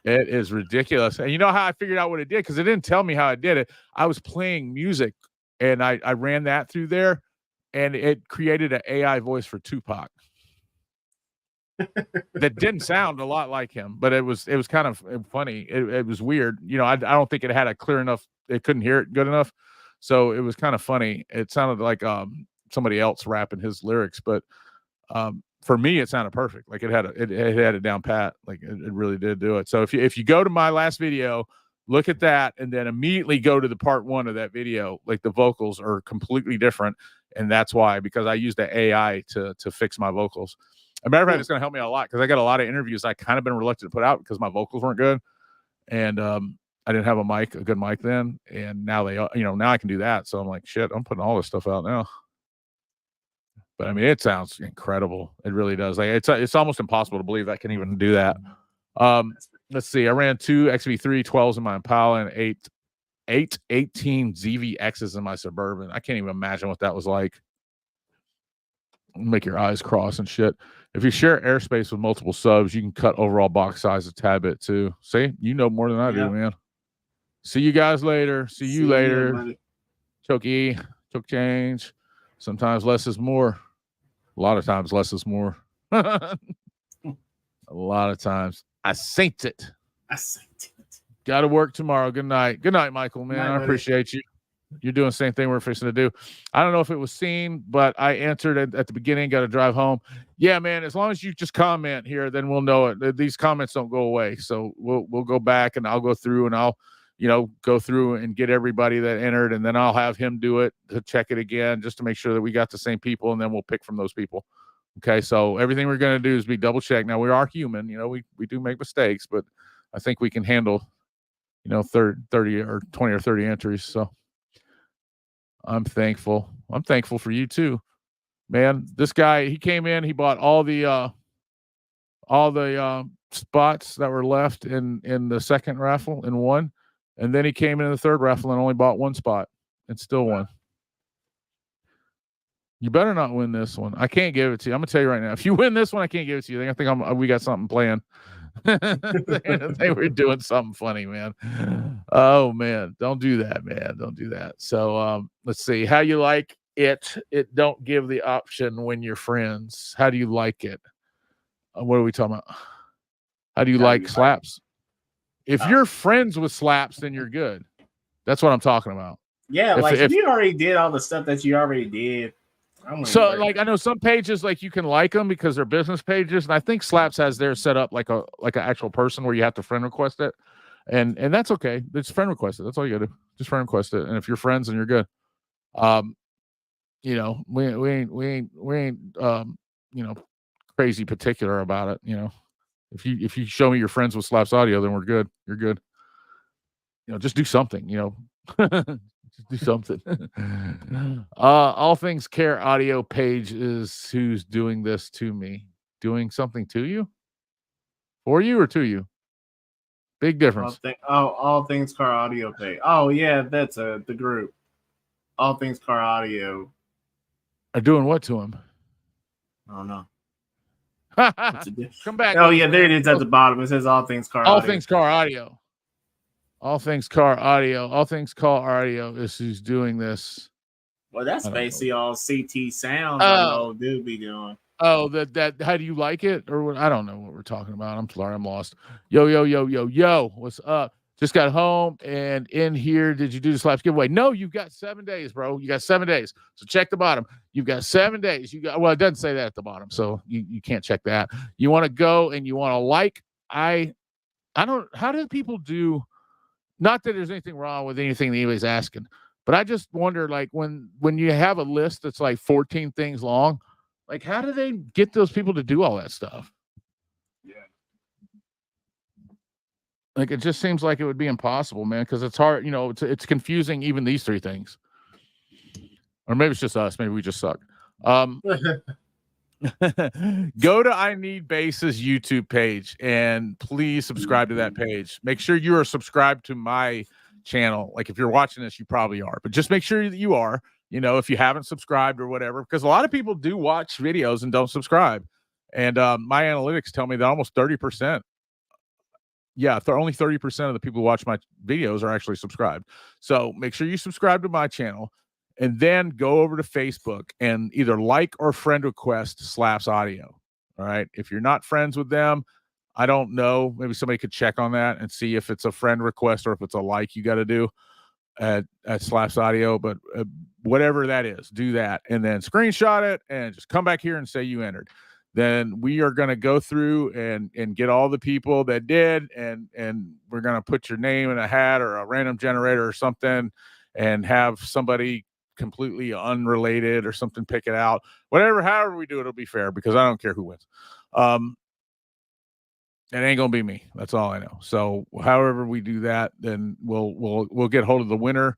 It is ridiculous. And you know how I figured out what it did? Because it didn't tell me how it did it. I was playing music, and I ran that through there, and it created an AI voice for Tupac that didn't sound a lot like him, but it was kind of funny. It was weird. I don't think it had a clear enough, it couldn't hear it good enough. So it was kind of funny. It sounded like somebody else rapping his lyrics, but for me, it sounded perfect. Like it had it down pat. Like it really did do it. So if you go to my last video, look at that, and then immediately go to the part 1 of that video. Like the vocals are completely different, and that's why, because I used the AI to fix my vocals. As a matter of fact, it's going to help me a lot, because I got a lot of interviews I kind of been reluctant to put out because my vocals weren't good, and I didn't have a good mic then, and now now I can do that. So I'm like, shit, I'm putting all this stuff out now. But I mean, it sounds incredible. It really does. Like it's almost impossible to believe I can even do that. Let's see. I ran 2 XV3 12s in my Impala and 8 18 ZVXs in my Suburban. I can't even imagine what that was like. make your eyes cross and shit. If you share airspace with multiple subs, you can cut overall box size a tad bit too. See, you know more than I do, man. See you guys later. See you later. Chokey, choke change. Sometimes less is more. A lot of times less is more. A lot of times. I synced it. Got to work tomorrow. Good night. Good night, Michael, man. I appreciate you. You're doing the same thing we're fixing to do. I don't know if it was seen, but I answered at the beginning. Got to drive home. Yeah, man. As long as you just comment here, then we'll know it. These comments don't go away, so we'll go back and I'll go through and I'll go through and get everybody that entered, and then I'll have him do it to check it again just to make sure that we got the same people, and then we'll pick from those people. Okay, so everything we're going to do is be double check. Now we are human, we do make mistakes, but I think we can handle 30 or 20 or 30 entries. So I'm thankful. I'm thankful for you too, man. This guy, he came in, he bought all the spots that were left in the second raffle and won. And then he came in the third raffle and only bought one spot and still won. You better not win this one. I can't give it to you. I'm gonna tell you right now. If you win this one, I can't give it to you. I think we got something planned. They were doing something funny, man. Oh man, don't do that, man. Don't do that. So let's see how you like it. It don't give the option when you're friends. How do you like it? What are we talking about? How do you like slaps? If you're friends with slaps, then you're good. That's what I'm talking about. Yeah, if you already did all the stuff that you already did. So I know some pages you can like them because they're business pages, and I think Slaps has theirs set up like an actual person where you have to friend request it, and that's okay. It's friend requested. That's all you gotta do. Just friend request it, and if you're friends, then you're good. We ain't crazy particular about it. If you show me you're friends with Slaps Audio, then we're good. You're good. Just do something. Just do something. All Things Care Audio page is who's doing this to me. Doing something to you? For you or to you? Big difference. All Things Car Audio page. Oh yeah, that's the group. All Things Car Audio. Are doing what to him? I don't know. Come back. Oh yeah, there it is at the bottom. It says All Things Car Audio. All Things Car Audio. All Things Car Audio. All Things Car Audio is who's doing this. Well, that's basically all CT Sounds. Old dude be doing. Oh, that. How do you like it? Or what? I don't know what we're talking about. I'm sorry, I'm lost. Yo. What's up? Just got home and in here. Did you do the Slaps giveaway? No, you've got 7 days, bro. You got 7 days. So check the bottom. You've got 7 days. It doesn't say that at the bottom, so you can't check that. You want to go and you want to like. I don't. How do people do? Not that there's anything wrong with anything that anybody's asking, but I just wonder, when you have a list that's 14 things long, how do they get those people to do all that stuff? Yeah. It just seems like it would be impossible, man, because it's hard. It's confusing, even these 3 things. Or maybe it's just us. Maybe we just suck. Go to I Need Bass's YouTube page and please subscribe to that page. Make sure you are subscribed to my channel. If you're watching this, you probably are, but just make sure that you are, if you haven't subscribed or whatever, because a lot of people do watch videos and don't subscribe. And my analytics tell me that almost 30%. Yeah, only 30% of the people who watch my videos are actually subscribed. So make sure you subscribe to my channel. And then go over to Facebook and either like or friend request Slaps Audio. All right. If you're not friends with them, I don't know. Maybe somebody could check on that and see if it's a friend request or if it's a like you got to do at Slaps Audio. But whatever that is, do that and then screenshot it and just come back here and say you entered. Then we are going to go through and get all the people that did. And we're going to put your name in a hat or a random generator or something and have somebody completely unrelated or something pick it out. However we do it, it'll be fair because I don't care who wins. It ain't gonna be me. That's all I know. So however we do that, then we'll get hold of the winner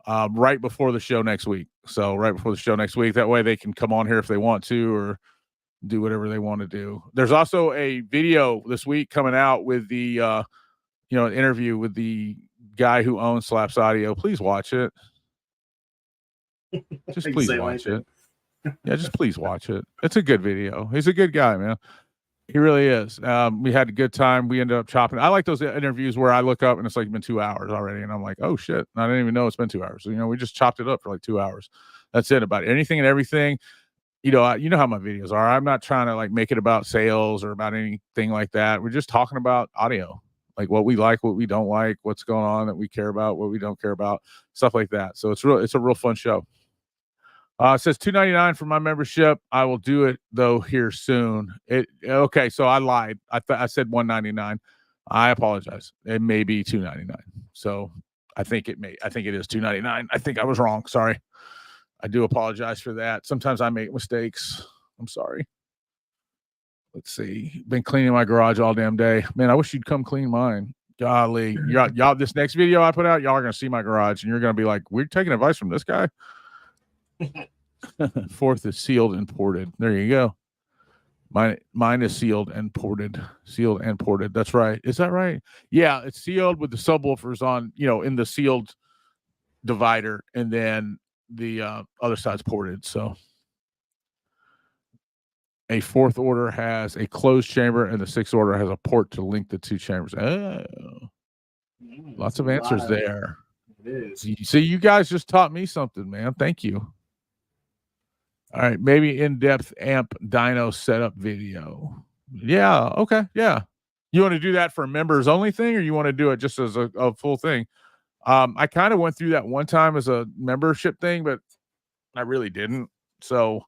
right before the show next week. So right before the show next week, that way they can come on here if they want to or do whatever they want to do. There's also a video this week coming out with the an interview with the guy who owns Slaps Audio. Please watch it. Just please watch it. Yeah, just please watch it. It's a good video. He's a good guy, man. He really is. We had a good time. We ended up chopping. I like those interviews where I look up and it's like been 2 hours already, and I'm like, oh shit, I didn't even know it's been 2 hours. You know, we just chopped it up for like 2 hours. That's it. About anything and everything. You know, you know how my videos are. I'm not trying to like make it about sales or about anything like that. We're just talking about audio, like what we like, what we don't like, what's going on that we care about, what we don't care about, stuff like that. So it's a real fun show. It says $2.99 for my membership. I will do it though here soon. Okay, so I lied. I said $1.99. I apologize. It may be $2.99. So I think it is $2.99. I think I was wrong. Sorry. I do apologize for that. Sometimes I make mistakes. I'm sorry. Let's see. Been cleaning my garage all damn day. Man, I wish you'd come clean mine. Golly. Y'all this next video I put out, y'all are gonna see my garage and you're gonna be like, we're taking advice from this guy. Fourth is sealed and ported. There you go. Mine is sealed and ported. Sealed and ported. That's right. Is that right? Yeah, it's sealed with the subwoofers on, you know, in the sealed divider, and then the other side's ported. So a fourth order has a closed chamber, and the sixth order has a port to link the two chambers. Oh, lots of answers there. It is. See, you guys just taught me something, man. Thank you. All right, maybe in-depth amp dyno setup video. Yeah, okay, yeah. You want to do that for a members only thing, or you want to do it just as a full thing? I kind of went through that one time as a membership thing, but I really didn't. So,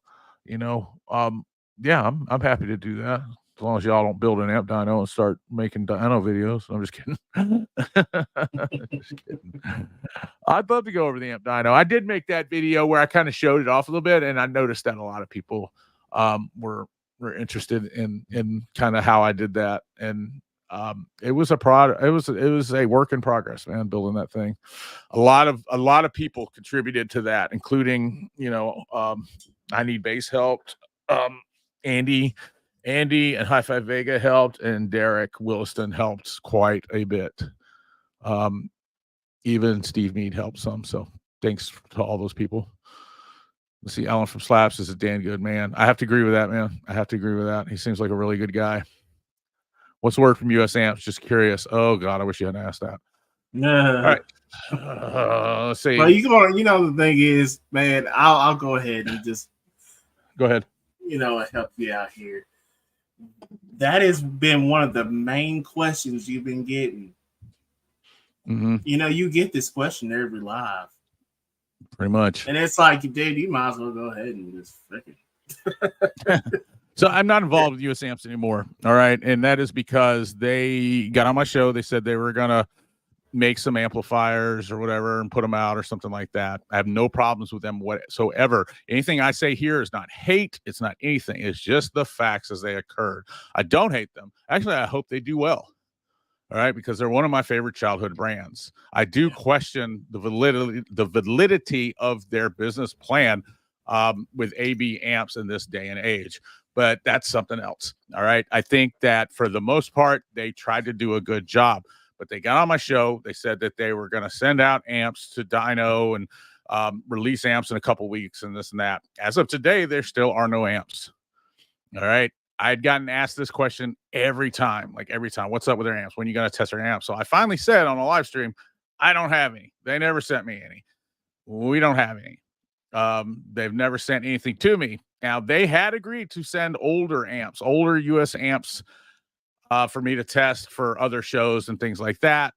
you know, yeah, I'm happy to do that as long as y'all don't build an amp dyno and start making dyno videos. I'm just kidding. Just kidding. I'd love to go over the amp dyno. I did make that video where I kind of showed it off a little bit, and I noticed that a lot of people were interested in kind of how I did that. And it was a product. It was a work in progress, man, building that thing. A lot of people contributed to that, including, you know, I Need Bass helped. Andy and Hi-Fi Vega helped, and Derek Williston helped quite a bit. Even Steve Mead helped some. So thanks to all those people. Let's see. Alan from Slaps is a damn good man. I have to agree with that, man. I have to agree with that. He seems like a really good guy. What's the word from US Amps? Just curious. Oh God, I wish you hadn't asked that. No. All right. Let's see. But you know, the thing is, man, I'll go ahead and just go ahead. You know, help you out here. That has been one of the main questions you've been getting. Mm-hmm. You know, you get this question every live. Pretty much. And it's like, dude, you might as well go ahead and just freaking. So I'm not involved with US Amps anymore. All right. And that is because they got on my show. They said they were going to make some amplifiers or whatever and put them out or something like that. I have no problems with them whatsoever. Anything I say here is not hate. It's not anything. It's just the facts as they occurred. I don't hate them. Actually, I hope they do well. All right, because they're one of my favorite childhood brands. I do question the validity of their business plan with AB amps in this day and age, but that's something else. All right, I think that for the most part, they tried to do a good job. But they got on my show. They said that they were going to send out amps to dyno and release amps in a couple weeks and this and that. As of today, there still are no amps. All right. I had gotten asked this question every time. What's up with their amps? When are you going to test their amps? So I finally said on a live stream, I don't have any. They never sent me any. We don't have any. They've never sent anything to me. Now, they had agreed to send older US amps, for me to test for other shows and things like that,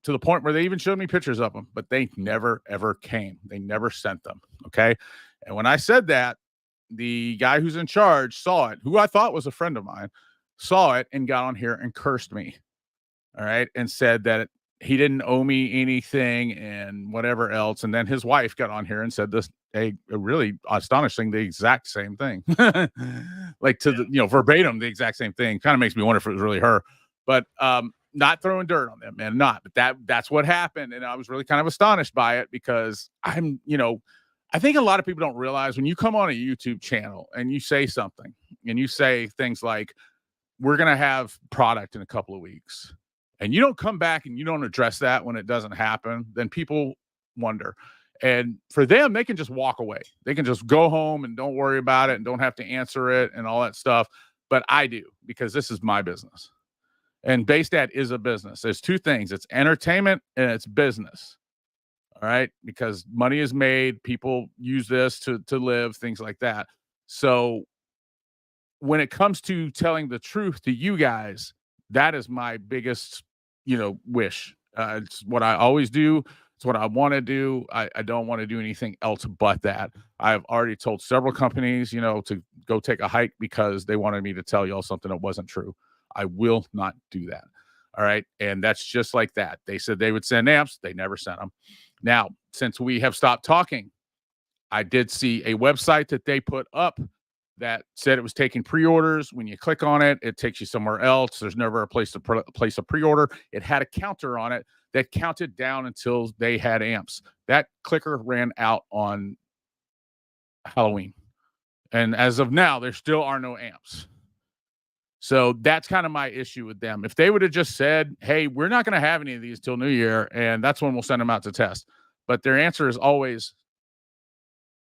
to the point where they even showed me pictures of them, but they never, ever came. They never sent them. Okay. And when I said that, the guy who's in charge saw it, who I thought was a friend of mine, saw it and got on here and cursed me. All right. And said that he didn't owe me anything and whatever else. And then his wife got on here and said this, a really astonishing, the exact same thing. Like to the, you know, verbatim, the exact same thing. Kind of makes me wonder if it was really her, but not throwing dirt on them, man, not, but that's what happened. And I was really kind of astonished by it because I'm, you know, I think a lot of people don't realize when you come on a YouTube channel and you say something and you say things like, we're going to have product in a couple of weeks, and you don't come back and you don't address that when it doesn't happen, then people wonder. And for them, they can just walk away. They can just go home and don't worry about it and don't have to answer it and all that stuff. But I do, because this is my business. And Baystat is a business. There's two things. It's entertainment and it's business. All right. Because money is made. People use this to live, things like that. So when it comes to telling the truth to you guys, that is my biggest, wish. It's what I always do. It's what I want to do. I don't want to do anything else but that. I've already told several companies, to go take a hike because they wanted me to tell y'all something that wasn't true. I will not do that. All right. And that's just like that. They said they would send amps. They never sent them. Now, since we have stopped talking, I did see a website that they put up that said it was taking pre-orders. When you click on it, it takes you somewhere else. There's never a place to place a pre-order. It had a counter on it that counted down until they had amps. That clicker ran out on Halloween. And as of now, there still are no amps. So that's kind of my issue with them. If they would have just said, hey, we're not going to have any of these till New Year, and that's when we'll send them out to test. But their answer is always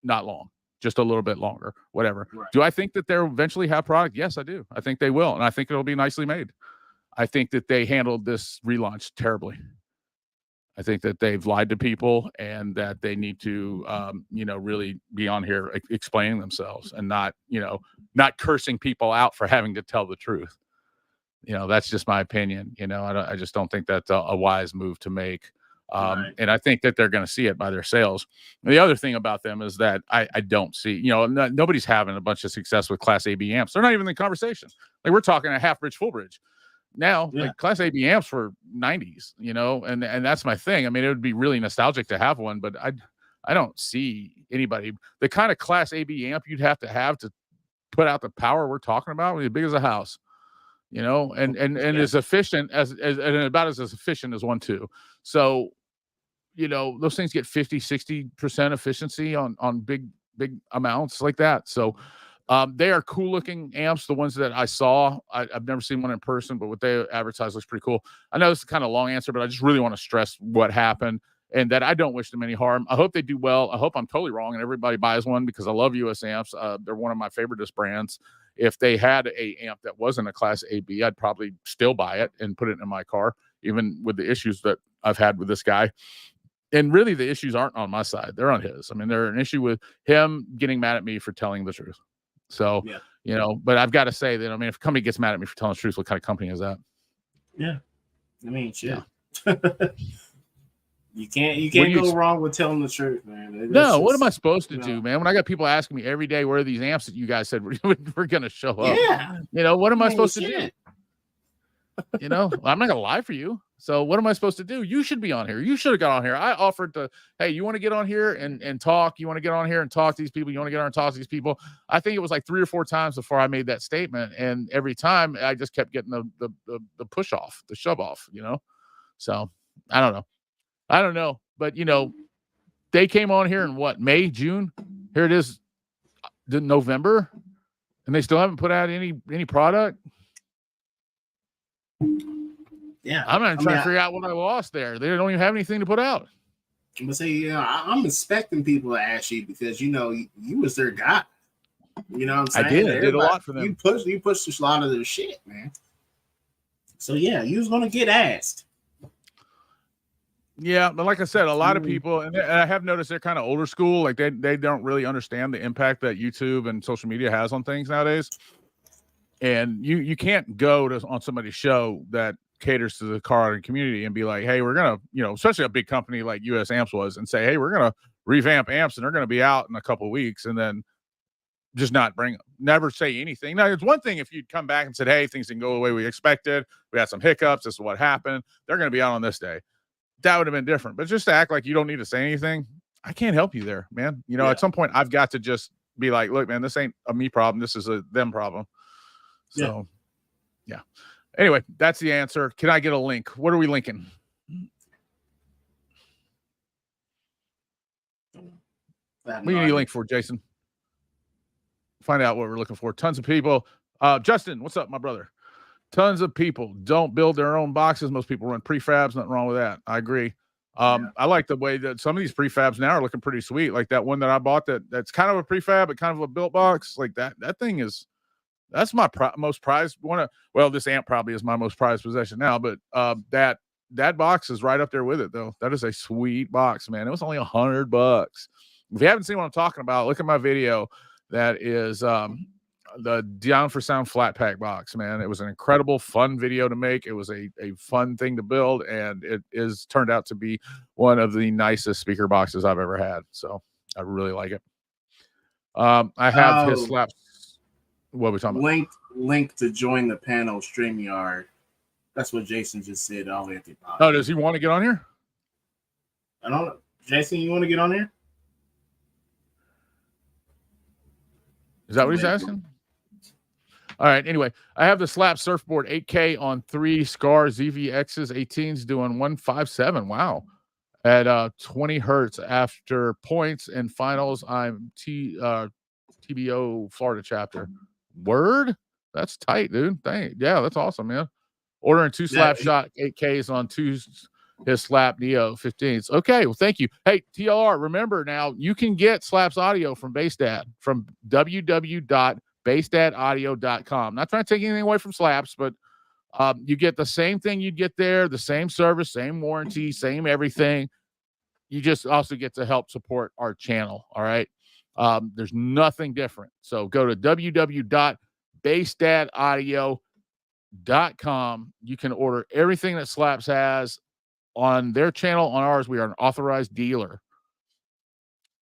not long, just a little bit longer, whatever. Right. Do I think that they'll eventually have product? Yes, I do. I think they will. And I think it'll be nicely made. I think that they handled this relaunch terribly. I think that they've lied to people and that they need to, really be on here explaining themselves and not cursing people out for having to tell the truth. That's just my opinion. I just don't think that's a wise move to make. Right. And I think that they're going to see it by their sales. And the other thing about them is that I don't see, nobody's having a bunch of success with Class AB amps. They're not even in the conversation. Like, we're talking a half bridge, full bridge. Now, like Class AB amps were 90s, and that's my thing. I mean, it would be really nostalgic to have one, but I don't see anybody. The kind of Class AB amp you'd have to put out the power we're talking about, as big as a house, and as efficient as about as efficient as one too. So, those things get 50-60% efficiency on big amounts like that. So they are cool looking amps. The ones that I saw, I've never seen one in person, but what they advertise looks pretty cool. I know this is kind of a long answer, but I just really want to stress what happened and that I don't wish them any harm. I hope they do well. I hope I'm totally wrong and everybody buys one, because I love US amps. They're one of my favoriteest brands. If they had a amp that wasn't a Class AB, I'd probably still buy it and put it in my car, even with the issues that I've had with this guy. And really, the issues aren't on my side. They're on his. I mean, they're an issue with him getting mad at me for telling the truth. So, but I've got to say that, if a company gets mad at me for telling the truth, what kind of company is that? Yeah. I mean, shit. Yeah. You can't go wrong with telling the truth, man. What am I supposed to do, man? When I got people asking me every day, where are these amps that you guys said we're going to show up? Yeah. What am I supposed to do? I'm not going to lie for you. So what am I supposed to do? You should be on here. You should have got on here. I offered to, hey, you want to get on here and talk? You want to get on here and talk to these people? You want to get on and talk to these people? I think it was like 3 or 4 times before I made that statement. And every time I just kept getting the push off, the shove off, So I don't know. But, they came on here in what, May, June? Here it is, November. And they still haven't put out any product. Yeah, I'm not trying to figure out what I lost there. They don't even have anything to put out. But see, I'm expecting people to ask you because you was their guy. You know what I'm saying? I did a lot for them. You pushed a lot of their shit, man. So yeah, you was gonna get asked. Yeah, but like I said, a lot of people, and I have noticed they're kind of older school. Like they don't really understand the impact that YouTube and social media has on things nowadays. And you can't go on somebody's show that caters to the car audio community and be like, hey, we're gonna, especially a big company like US Amps was, and say, hey, we're gonna revamp amps and they're gonna be out in a couple of weeks, and then just not bring them. Never say anything. Now, it's one thing if you'd come back and said, hey, things didn't go the way we expected. We had some hiccups. This is what happened. They're gonna be out on this day. That would have been different. But just to act like you don't need to say anything, I can't help you there, man. At some point I've got to just be like, look, man, this ain't a me problem. This is a them problem. So, yeah. Anyway, that's the answer. Can I get a link? What are we linking? What do you need a link for, Jason? Find out what we're looking for. Tons of people. Justin, what's up, my brother? Tons of people don't build their own boxes. Most people run prefabs. Nothing wrong with that. I agree. I like the way that some of these prefabs now are looking pretty sweet. Like that one that I bought that's kind of a prefab, but kind of a built box. Like that thing that's my most prized one. Well, this amp probably is my most prized possession now, but that box is right up there with it though. That is a sweet box, man. It was only $100. If you haven't seen what I'm talking about, look at my video. That is the Down for Sound flat pack box, man. It was an incredible, fun video to make. It was a fun thing to build, and it is turned out to be one of the nicest speaker boxes I've ever had. So I really like it. I have his slaps. What are we talking about? Link to join the panel StreamYard. That's what Jason just said all the way at the bottom. Oh, does he want to get on here? I don't know. Jason, you want to get on here? Is that what he's asking? All right. Anyway, I have the Slap Surfboard 8K on 3 Scar ZVXs 18s doing 157. Wow. At 20 hertz after points and finals. I'm TBO Florida chapter. Word? That's tight, dude. Dang. Yeah, that's awesome, man. Ordering 2 Slap Shot 8Ks on 2 his Slap Neo 15s. Okay, well, thank you. Hey, TLR, remember now, you can get Slaps audio from BassDad from www.bassdadaudio.com. Not trying to take anything away from Slaps, but you get the same thing you'd get there, the same service, same warranty, same everything. You just also get to help support our channel, all right? There's nothing different. So go to www.bassdadaudio.com. You can order everything that Slaps has on their channel. On ours, we are an authorized dealer.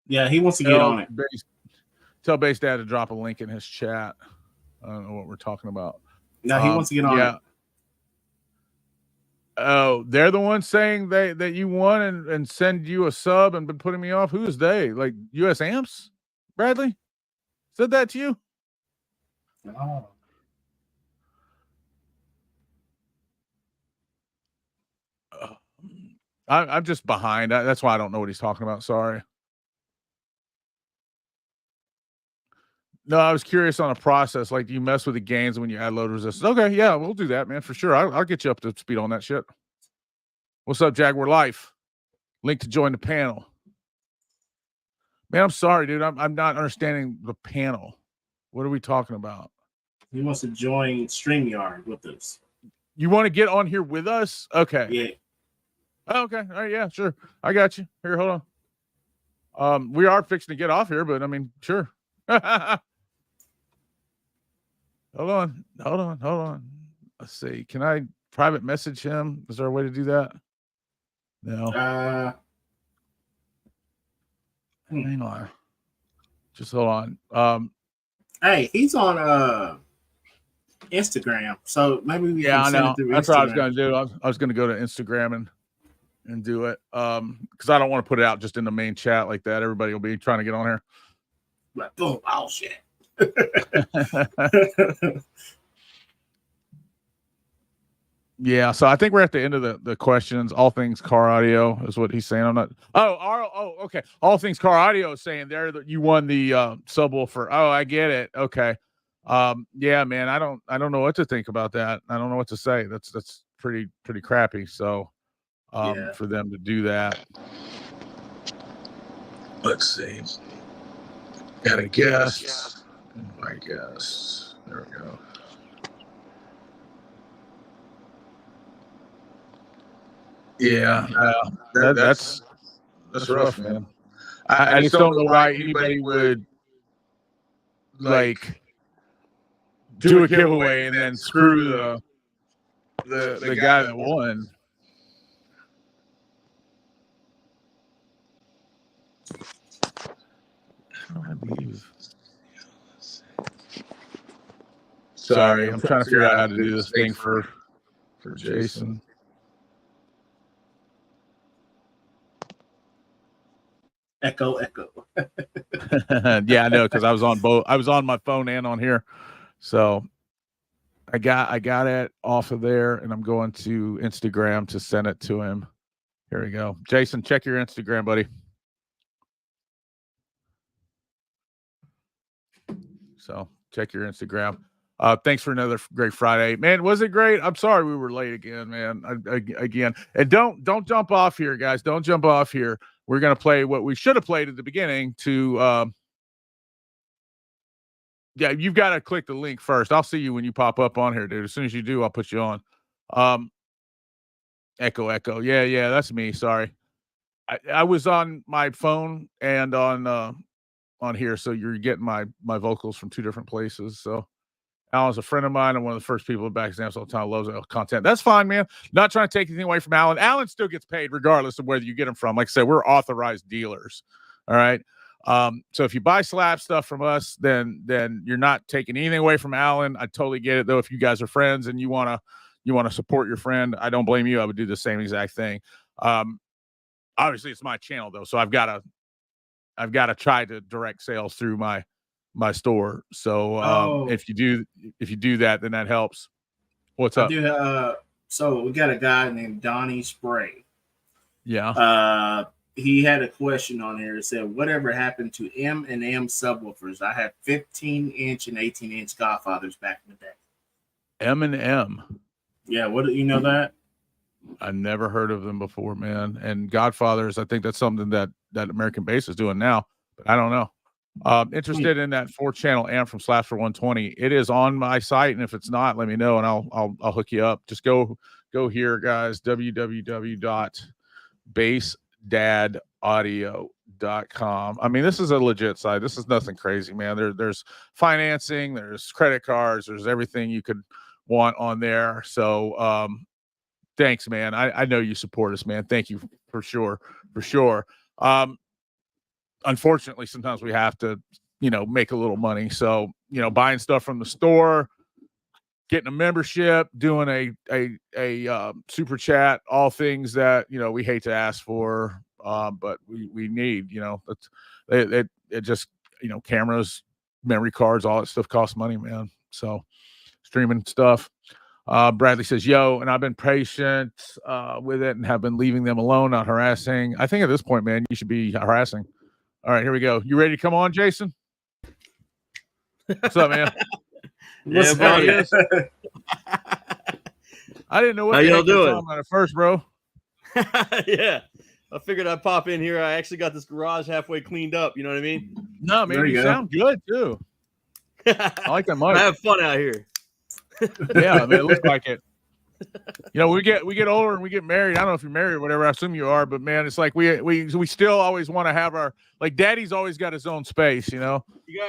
Yeah, he wants to get on it. Tell BassDad to drop a link in his chat. I don't know what we're talking about. No, he wants to get on it. Oh, they're the ones saying that you won and send you a sub and been putting me off. Who is they? Like US Amps? Bradley? Said that to you? Oh. I'm just behind. That's why I don't know what he's talking about. Sorry. No, I was curious on a process. Like, do you mess with the gains when you add load resistance? Okay, yeah, we'll do that, man, for sure. I'll get you up to speed on that shit. What's up, Jaguar Life? Link to join the panel. Man, I'm sorry, dude. I'm not understanding the panel. What are we talking about? He wants to join StreamYard with us. You want to get on here with us? Okay. Yeah. Oh, okay. All right. Yeah, sure. I got you. Here, hold on. We are fixing to get off here, but I mean, sure. Hold on. Let's see. Can I private message him? Is there a way to do that? No. Hang on. Just hold on. Hey, he's on Instagram, so maybe we can send it through That's Instagram. what I was going to do. I was going to go to Instagram and do it. Because I don't want to put it out just in the main chat like that. Everybody will be trying to get on here. Like, boom, oh shit. Yeah, so I think we're at the end of the questions. All things car audio is what he's saying. I'm not. Okay. All things car audio is saying there that you won the subwoofer. Oh, I get it. Okay. Yeah, man. I don't know what to think about that. I don't know what to say. That's pretty crappy. So, for them to do that. Let's see. Got a guess. I guess. There we go. Yeah, that's rough, man. I just don't know why anybody would like do a giveaway and then screw the guy that won. How do I leave? Sorry, I'm trying to figure out how to do this thing for Jason. Echo. Yeah, I know, because I was on both. I was on my phone and on here, so I got it off of there, and I'm going to Instagram to send it to him. Here we go, Jason. Check your Instagram, buddy. So check your Instagram. Thanks for another great Friday, man. Was it great? I'm sorry we were late again, man. Again, and don't jump off here, guys. Don't jump off here. We're gonna play what we should have played at the beginning. Yeah, you've got to click the link first. I'll see you when you pop up on here, dude. As soon as you do, I'll put you on. Echo. Yeah, that's me. Sorry. I was on my phone and on here, so you're getting my vocals from two different places. So Alan's a friend of mine and one of the first people at Back Exams all the time, loves our content. That's fine, man. Not trying to take anything away from Alan. Alan still gets paid regardless of whether you get them from. Like I said, we're authorized dealers. All right. So if you buy slab stuff from us, then you're not taking anything away from Alan. I totally get it though. If you guys are friends and you want to support your friend, I don't blame you. I would do the same exact thing. Obviously it's my channel though, so I've got to try to direct sales through my store. So if you do that, then that helps. What's up? So we got a guy named Donnie Spray. Yeah. He had a question on here. It said, whatever happened to M&M subwoofers? I had 15-inch and 18-inch Godfathers back in the day. M&M. Yeah, what do you know that? I never heard of them before, man. And Godfathers, I think that's something that American Bass is doing now, but I don't know. Interested in that 4-channel amp from Slaps for 120. It is on my site, and if it's not, let me know and I'll hook you up. Just go here, guys. www.bassdadaudio.com. I mean, this is a legit site. This is nothing crazy, man. There's financing, there's credit cards, there's everything you could want on there. So thanks, man. I know you support us, man. Thank you for sure. Unfortunately, sometimes we have to, make a little money. So, buying stuff from the store, getting a membership, doing a super chat, all things that, we hate to ask for, but we need, it just, cameras, memory cards, all that stuff costs money, man. So streaming stuff. Bradley says, yo, and I've been patient with it and have been leaving them alone, not harassing. I think at this point, man, you should be harassing. All right, here we go. You ready to come on, Jason? What's up, man? Yeah, I didn't know what How y'all doing at first, bro. Yeah, I figured I'd pop in here. I actually got this garage halfway cleaned up. You know what I mean? No, man, you sound good too. I like that mic. I have fun out here. Yeah, man, it looks like it. We get older and we get married. I don't know if you're married or whatever. I assume you are, but man, it's like we still always want to have our, like, daddy's always got his own space, You gotta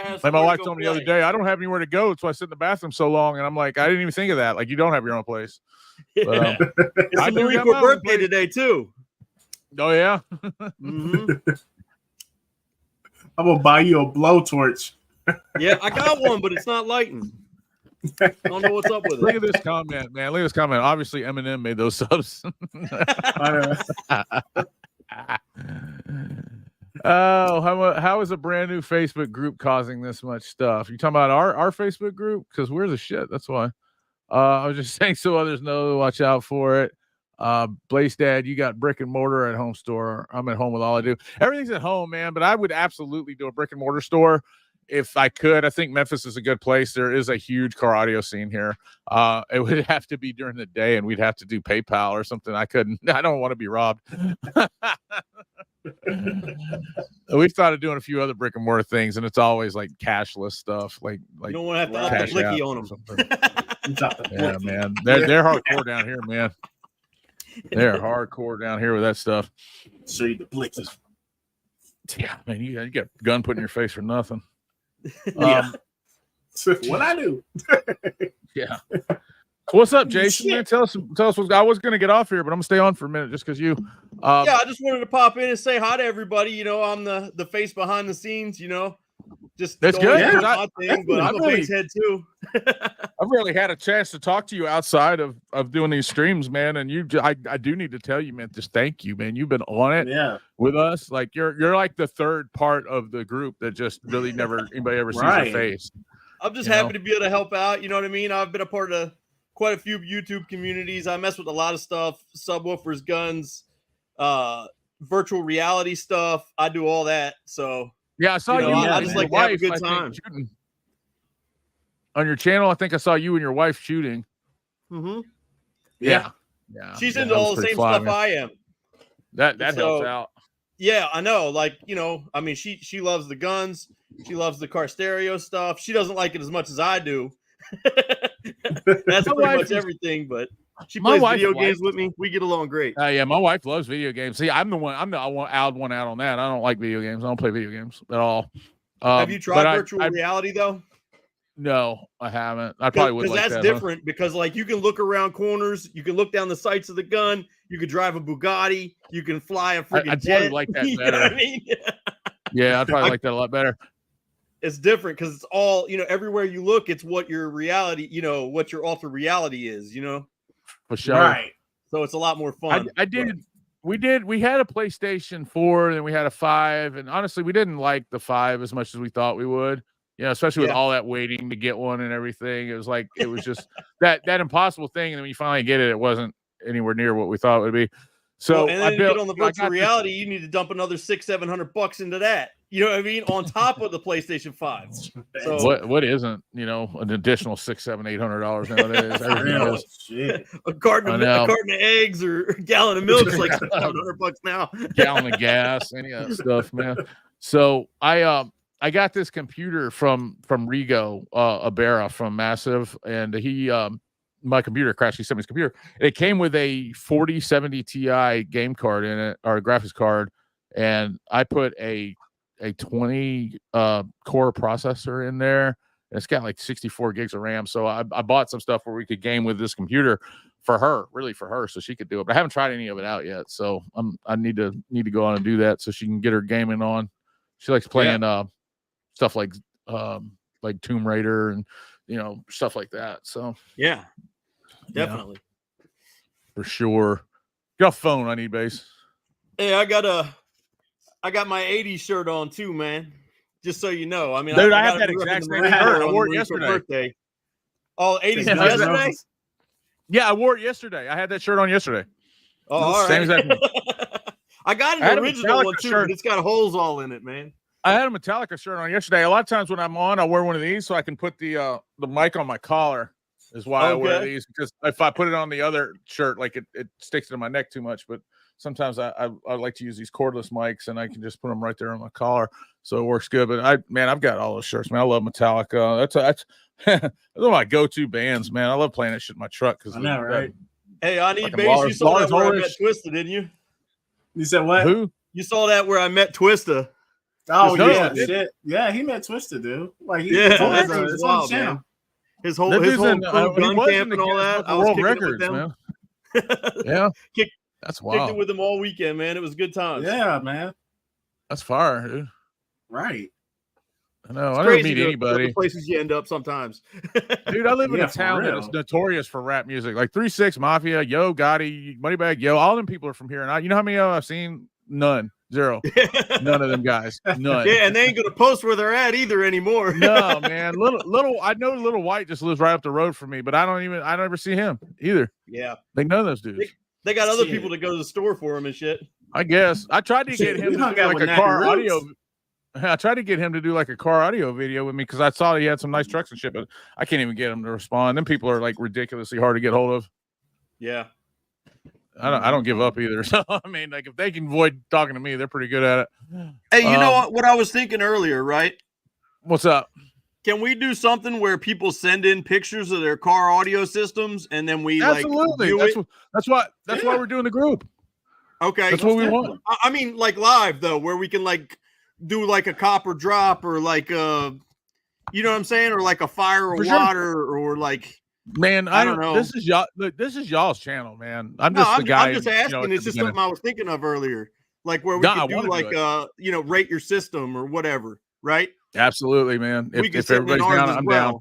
have like my wife told me the other day, I don't have anywhere to go, so I sit in the bathroom so long, and I'm like, I didn't even think of that. Like, you don't have your own place. But, it's I a do Marine got Corps my own birthday place. today too. Oh yeah. Mm-hmm. I'm gonna buy you a blowtorch. Yeah, I got one, but it's not lighting. I don't know what's up with it. Look at this comment, man. Look at this comment. Obviously, Eminem made those subs. Oh, how is a brand new Facebook group causing this much stuff? You talking about our Facebook group? Because we're the shit. That's why. I was just saying so others know to watch out for it. Blaze Dad, you got brick and mortar at home store. I'm at home with all I do. Everything's at home, man. But I would absolutely do a brick and mortar store if I could. I think Memphis is a good place. There is a huge car audio scene here. It would have to be during the day, and we'd have to do PayPal or something. I don't want to be robbed. We've thought of doing a few other brick and mortar things, and it's always like cashless stuff. Like you don't want to have to up the blicky on them. Yeah, man. They're hardcore down here, man. They're hardcore down here with that stuff. Show you the blicky. Yeah, man. You get a gun put in your face for nothing. Yeah. What I do. Yeah. What's up, Jason? Man, tell us what, I was gonna get off here, but I'm gonna stay on for a minute just because you yeah, I just wanted to pop in and say hi to everybody. I'm the face behind the scenes, just that's good. Yeah, but I'm a face head too. I've really had a chance to talk to you outside of doing these streams, man. And I do need to tell you, man, just thank you, man. You've been on it with us. Like you're like the third part of the group that just really anybody ever sees your face. I'm just happy to be able to help out. You know what I mean? I've been a part of quite a few YouTube communities. I mess with a lot of stuff, subwoofers, guns, virtual reality stuff. I do all that. So yeah, I saw you. I just like to have a good time. on your channel. I think I saw you and your wife shooting. Mm-hmm. Yeah. She's Yeah, into that was all the pretty same fly, stuff man. I am. That helps So- out. Yeah, I know. Like, I mean, she loves the guns. She loves the car stereo stuff. She doesn't like it as much as I do. That's My pretty wife much is- everything. But she my plays wife video likes- games with me. We get along great. Yeah, my wife loves video games. See, I'm the odd one out on that. I don't like video games. I don't play video games at all. Have you tried but virtual reality though? No, I haven't. I probably would Because like that's that. huh? different. Because like you can look around corners, you can look down the sights of the gun, you can drive a Bugatti, you can fly a freaking I'd jet. probably like that You know what better. I mean? Yeah, I'd probably I- like that a lot better. It's different because it's all everywhere you look, it's what your reality, what your altered reality is. For sure. Right. So it's a lot more fun. I did. We had a PlayStation 4 and we had a 5, and honestly, we didn't like the 5 as much as we thought we would. Especially with Yeah. all that waiting to get one and everything. It was just that impossible thing, and then when you finally get it, it wasn't anywhere near what we thought it would be. So Well, and then I to built get on the I virtual got this- reality, you need to dump another $600-700 into that. You know what I mean? On top of the PlayStation 5. So what isn't an additional $600-800 nowadays? Everything Real is. shit. a carton I of know. eggs or a gallon of milk is like $700 now. Gallon of gas, any of that stuff, man. So I got this computer from Rigo Abera from Massive, and he my computer crashed. He sent me his computer. It came with a 4070 Ti game card in it, or a graphics card, and I put a 20 core processor in there. And it's got like 64 gigs of RAM. So I bought some stuff where we could game with this computer for her, so she could do it. But I haven't tried any of it out yet. So I need to go on and do that so she can get her gaming on. She likes playing stuff like Tomb Raider and stuff like that. So Yeah, definitely. for sure. Got a phone I need, base. Hey, I got my 80s shirt on too, man. Just so you know. I mean, Dude, I got have that it ripped exact in the same Marine shirt. Corps I on wore it the Marine Corps yesterday. birthday. Oh, 80s Yeah, was yesterday? Yeah, I wore it yesterday. I had that shirt on yesterday. Oh, all Same right. exact I got I had an a original Metallica one too, shirt. but it's got holes all in it, man. I had a Metallica shirt on yesterday. A lot of times when I'm on, I wear one of these so I can put the mic on my collar. Is why I wear Okay. these, because if I put it on the other shirt, like it sticks to my neck too much. But sometimes I like to use these cordless mics, and I can just put them right there on my collar, so it works good. But I've got all those shirts, man. I love Metallica. That's those are my go-to bands, man. I love playing that shit in my truck because I know, right? Hey, I need Fucking base. Lars- You saw Lars that where I met Ulrich. Twista, didn't you? You said what? Who? You saw that where I met Twista. Oh No, yeah, I didn't. shit. Yeah, he met Twisted, dude. Like Yeah, it's on that his- thing was it's on the wild, channel. man. His whole That his dude's whole in, crew he gun was in camp the and all Guinness that. Book I of was World kicking it with Records, them. man. Yeah, that's Kicked wild. it with them all weekend, man. It was good times. Yeah, man. That's fire, dude. Right. I know. It's I never crazy meet the anybody. places you end up sometimes. Dude, I live in Yeah, a for town that real. is notorious for rap music, like 3-6 Mafia, Yo Gotti, Moneybag Yo. All them people are from here, and you know how many I've seen? None, 0. None of them guys, none. Yeah, and they ain't gonna post where they're at either anymore. No, man. Little. I know Little White just lives right up the road from me, but I never see him either. Yeah, Like none of those dudes. they got other Shit. people to go to the store for them and shit. I guess I tried to Shit, get him we to hung do out like with a Natty car Roots. audio. I tried to get him to do like a car audio video with me because I saw he had some nice trucks and shit, but I can't even get him to respond. Them people are like ridiculously hard to get hold of. Yeah. I don't give up either. So I mean, like if they can avoid talking to me, they're pretty good at it. Hey, you know Um, what I was thinking earlier, right? What's up? Can we do something where people send in pictures of their car audio systems and then we Absolutely. like That's why Yeah. we're doing the group. okay. That's what we want. I mean, like live though, where we can like do like a copper drop or like a, you know what I'm saying, or like a fire or For sure. water or like. Man, I I don't don't know. This is y'all. Look, this is y'all's channel, man. I'm No, just the guy. I'm just asking. at It's the just beginning. something I was thinking of earlier, like where we No, I could do wanna like do rate your system or whatever, right? Absolutely, man. We If could sit in everybody's ours down, as I'm well. down.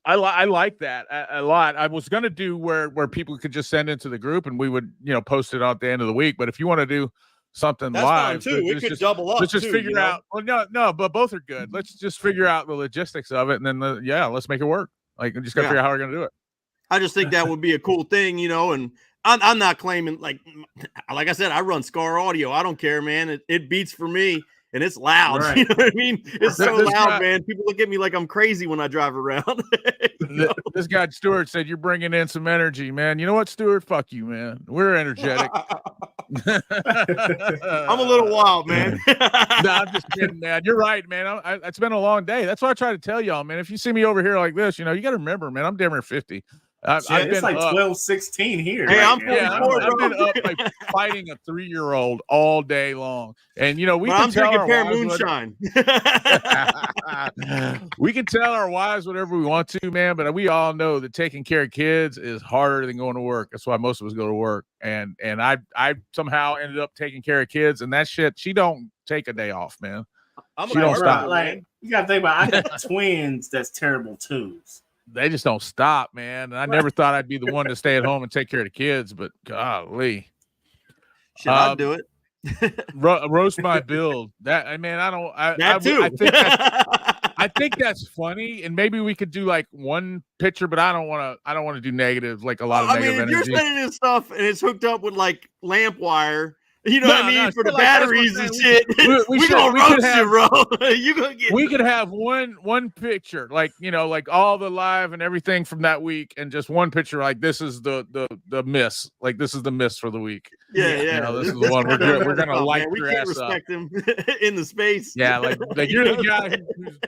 I like that a lot. I was gonna do where people could just send into the group and we would post it at the end of the week. But if you want to do something That's fine live, too. It let's could just, double up. let's just too, figure you know? out. Well, no, but both are good. Let's just figure out the logistics of it, and then let's make it work. Like we just gotta Yeah. figure out how we're gonna do it. I just think that would be a cool thing, and I'm not claiming like I said, I run Scar Audio. I don't care, man. It beats for me. and it's loud. Right. You know what I mean? It's so This loud, guy- man. People look at me like I'm crazy when I drive around. This guy Stuart said you're bringing in some energy, man. You know what, Stuart? Fuck you, man. We're energetic. I'm a little wild, man. No, I'm just kidding, man. You're right, man. It's been a long day. That's why I try to tell y'all, man. If you see me over here like this, you know, you got to remember, man. I'm damn near 50. I've Shit, it's been like up. 12-16 here. Hey, I'm now. Yeah, 44, I've been bro. up like fighting a 3-year-old all day long, and you know we But can I'm tell drinking our pear wives moonshine. we can tell our wives whatever we want to, man. But we all know that taking care of kids is harder than going to work. That's why most of us go to work, and I somehow ended up taking care of kids, and that shit. She don't take a day off, man. I'm She a don't worker, stop. man. Like, you got to think about, I got twins that's terrible twos. They just don't stop, man. And I never thought I'd be the one to stay at home and take care of the kids, but golly. Shit, I'd do it. Roast my build. That I mean, I don't. That too. I think that's funny, and maybe we could do like one picture, but I don't want to. I don't want to do negative, like a lot of I mean, negative if you're energy. sending in stuff and it's hooked up with like lamp wire, you know what I mean, No, for the shit like that's what I'm batteries and saying. shit. We We should- gonna we could roast have- you, bro. You gonna get. We could have one picture, like you know, like all the live and everything from that week, and just one picture. Like this is the miss. Like this is the miss for the week. Yeah. You know, this is the one we're gonna light We your can't ass up. respect him in the space. Yeah, like you're the guy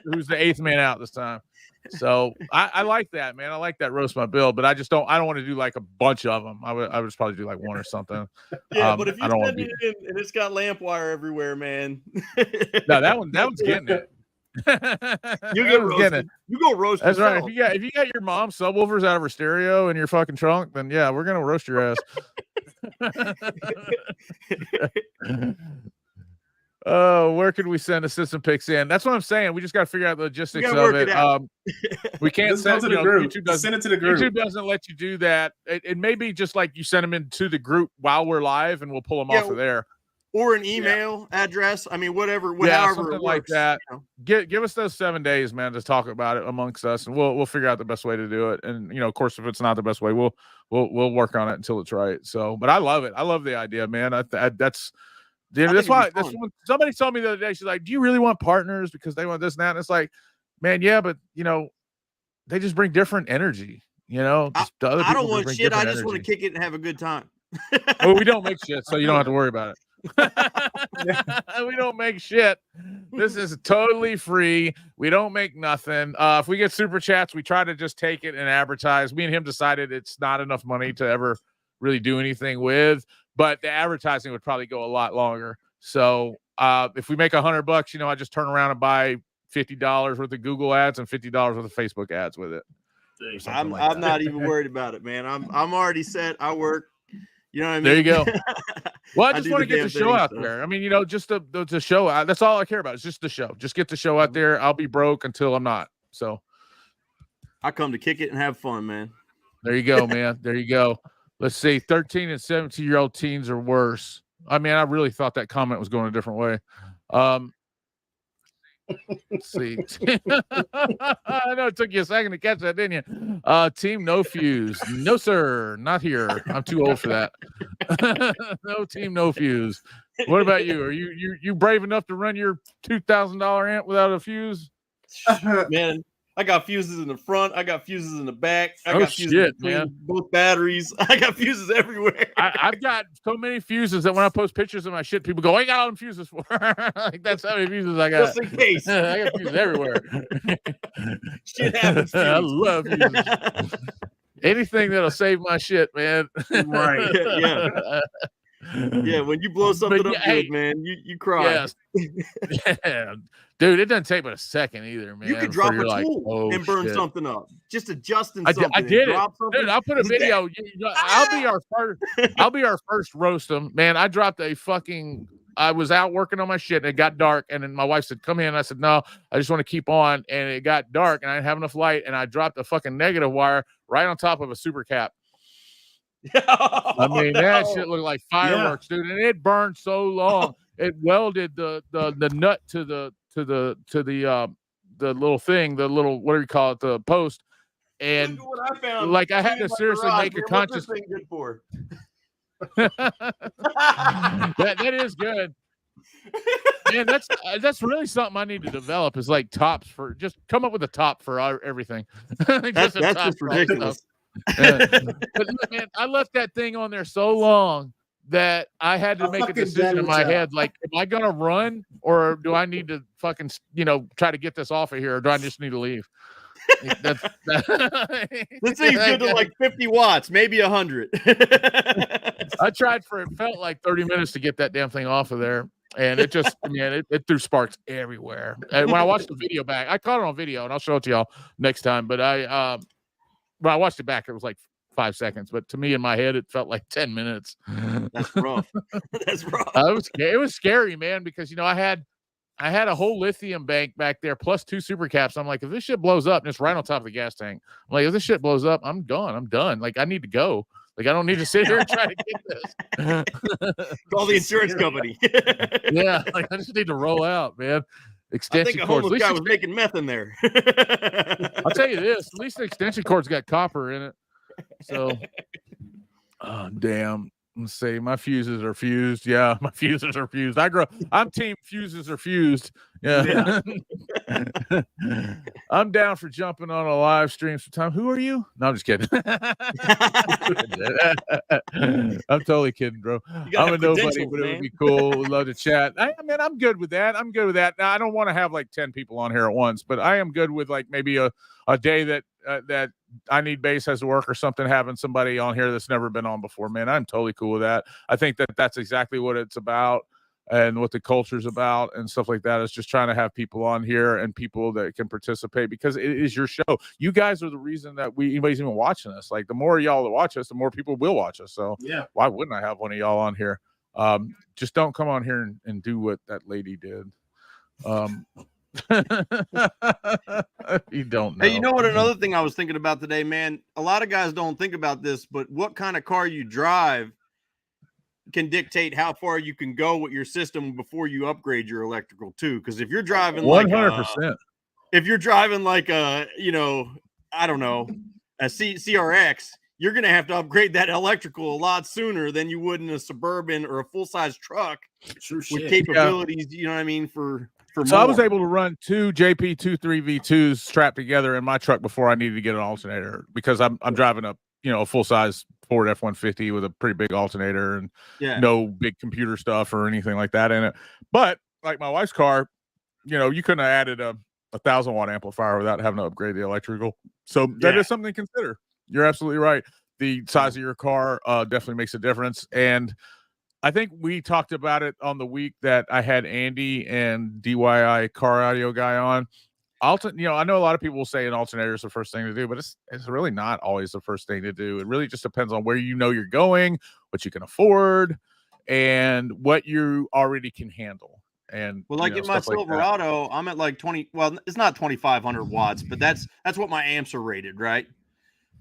who's the eighth man out this time. So I like that, man. I like that roast my bill, but I don't want to do like a bunch of them. I would just probably do like one or something. Yeah, but if you I don't wanna send it in and it's got lamp wire everywhere, man. No, that one's getting it. You That get one's getting roasted. You go roast That's right. yourself. If you got your mom's subwoofers out of her stereo in your fucking trunk, then yeah, we're gonna roast your ass. Oh, where could we send the system pics in? That's what I'm saying. We just got to figure out the logistics gotta of work it. it out. We can't Just go send to you the know, group. YouTube doesn't, Send it to the group. YouTube doesn't let you do that. It may be just like you send them into the group while we're live, and we'll pull them Yeah, off of there. Or an email address. I mean, whatever. Yeah, However something it like works, that. you know. Give us those 7 days, man, to talk about it amongst us, and we'll figure out the best way to do it. And you know, of course, if it's not the best way, we'll work on it until it's right. So, but I love it. I love the idea, man. That's think that's it'd why be that's fun. when somebody told me the other day. She's like, "Do you really want partners because they want this and that?" And it's like, man, yeah, but you know, they just bring different energy. You know, just the other I people don't want bring shit. I different just want to energy. kick it and have a good time. Well, we don't make shit, so you don't have to worry about it. We don't make shit. This is totally free. We don't make nothing. If we get super chats, we try to just take it and advertise. Me and him decided it's not enough money to ever really do anything with, but the advertising would probably go a lot longer. So if we make $100, you know, I just turn around and buy $50 worth of Google ads and $50 worth of Facebook ads with it. I'm not even worried about it, man. I'm already set. I work. You know what I mean? There you go. Well, I I just do want to the get the damn show thing, out so. there. I mean, you know, just the show. That's all I care about. It's just the show. Just get the show out there. I'll be broke until I'm not. So I come to kick it and have fun, man. there you go, man. There you go. Let's see. 13 and 17-year-old teens are worse. I mean, I really thought that comment was going a different way. Let's see. I know it took you a second to catch that, didn't you? Team No Fuse. No, sir. Not here. I'm too old for that. No team, no fuse. What about you? Are you brave enough to run your $2,000 amp without a fuse? Man, I got fuses in the front. I got fuses in the back. I Oh, got fuses shit, between man. both batteries. I got fuses everywhere. I've got so many fuses that when I post pictures of my shit, people go, "I got all them fuses for." Like that's how many fuses I got. Just in case. I got fuses everywhere. Shit happens. I fuse. love fuses. Anything that'll save my shit, man. Right. Yeah. Yeah, when you blow something But up yeah, hey, good, man, you cry. Yes. Yeah. Dude, it doesn't take but a second either, man. You could before drop a you're like, tool "Oh, and burn shit." something up. Just adjusting I something. did and it. drop something. Dude, I'll put a video. I'll be our first roast 'em. Man, I dropped I was out working on my shit and it got dark. And then my wife said, "Come in." I said, "No, I just want to keep on." And it got dark and I didn't have enough light. And I dropped a fucking negative wire right on top of a super cap. I mean, that shit looked like fireworks, dude. And it burned so long. It welded the nut to the little thing, the little, what do you call it, the post. And Look at what I found. like I had in to my seriously garage, make a man. What's this conscious thing good for? that is good. Man, that's really something I need to develop. Is like tops for just come up with a top for everything. That's a top just for all stuff. ridiculous. But look, man, I left that thing on there so long that I had to A make a fucking decision in my better job. head. Like, am I gonna run or do I need to fucking try to get this off of here, or do I just need to leave? This thing's good to like 50 watts, maybe 100. I tried for it felt like 30 minutes to get that damn thing off of there. And it just, man, it threw sparks everywhere. And when I watched the video back, I caught it on video, and I'll show it to y'all next time. But when I watched it back, it was like 5 seconds. But to me, in my head, it felt like 10 minutes. That's rough. That's rough. It was scary, man, because I had a whole lithium bank back there plus 2 super caps. I'm like, if this shit blows up, and it's right on top of the gas tank. I'm like, if this shit blows up, I'm gone. I'm done. Like, I need to go. Like, I don't need to sit here and try to get this. Call the insurance company. Yeah, like I just need to roll out, man. I Extension think a cords. homeless guy was making meth in there. I'll tell you this: at least the extension cord's got copper in it. So, oh damn. Let's see. My fuses are fused. Yeah, my fuses are fused. I'm team fuses are fused. Yeah. I'm down for jumping on a live stream sometime. Who are you? No, I'm just kidding. I'm totally kidding, bro. I'm a nobody, but it would be cool. Would love to chat. I'm good with that. Now, I don't want to have like 10 people on here at once, but I am good with like maybe a day that that I Need Bass has to work or something, having somebody on here that's never been on before, man. I'm totally cool with that. I think that that's exactly what it's about and what the culture's about and stuff like that, is just trying to have people on here and people that can participate, because it is your show. You guys are the reason that anybody's even watching us. Like, the more y'all that watch us, the more people will watch us. So Yeah. why wouldn't I have one of y'all on here? Just don't come on here and do what that lady did. You don't know. Hey, you know what? Another thing I was thinking about today, man. A lot of guys don't think about this, but what kind of car you drive can dictate how far you can go with your system before you upgrade your electrical too. Because if you're driving 100%. if you're driving like a, I don't know, a CRX, you're gonna have to upgrade that electrical a lot sooner than you would in a Suburban or a full size truck True shit. with capabilities. You know what I mean? For So more. I was able to run 2 JP23 V2s strapped together in my truck before I needed to get an alternator, because I'm driving a full size Ford F-150 with a pretty big alternator and no big computer stuff or anything like that in it. But like my wife's car, you couldn't have added a 1,000-watt amplifier without having to upgrade the electrical. So that is something to consider. You're absolutely right. The size of your car definitely makes a difference. And I think we talked about it on the week that I had Andy and DIY car audio guy on. I know a lot of people will say an alternator is the first thing to do, but it's really not always the first thing to do. It really just depends on where you're going, what you can afford, and what you already can handle. And like in my Silverado, I'm at like 20. Well, it's not 2,500 watts, but that's what my amps are rated, right?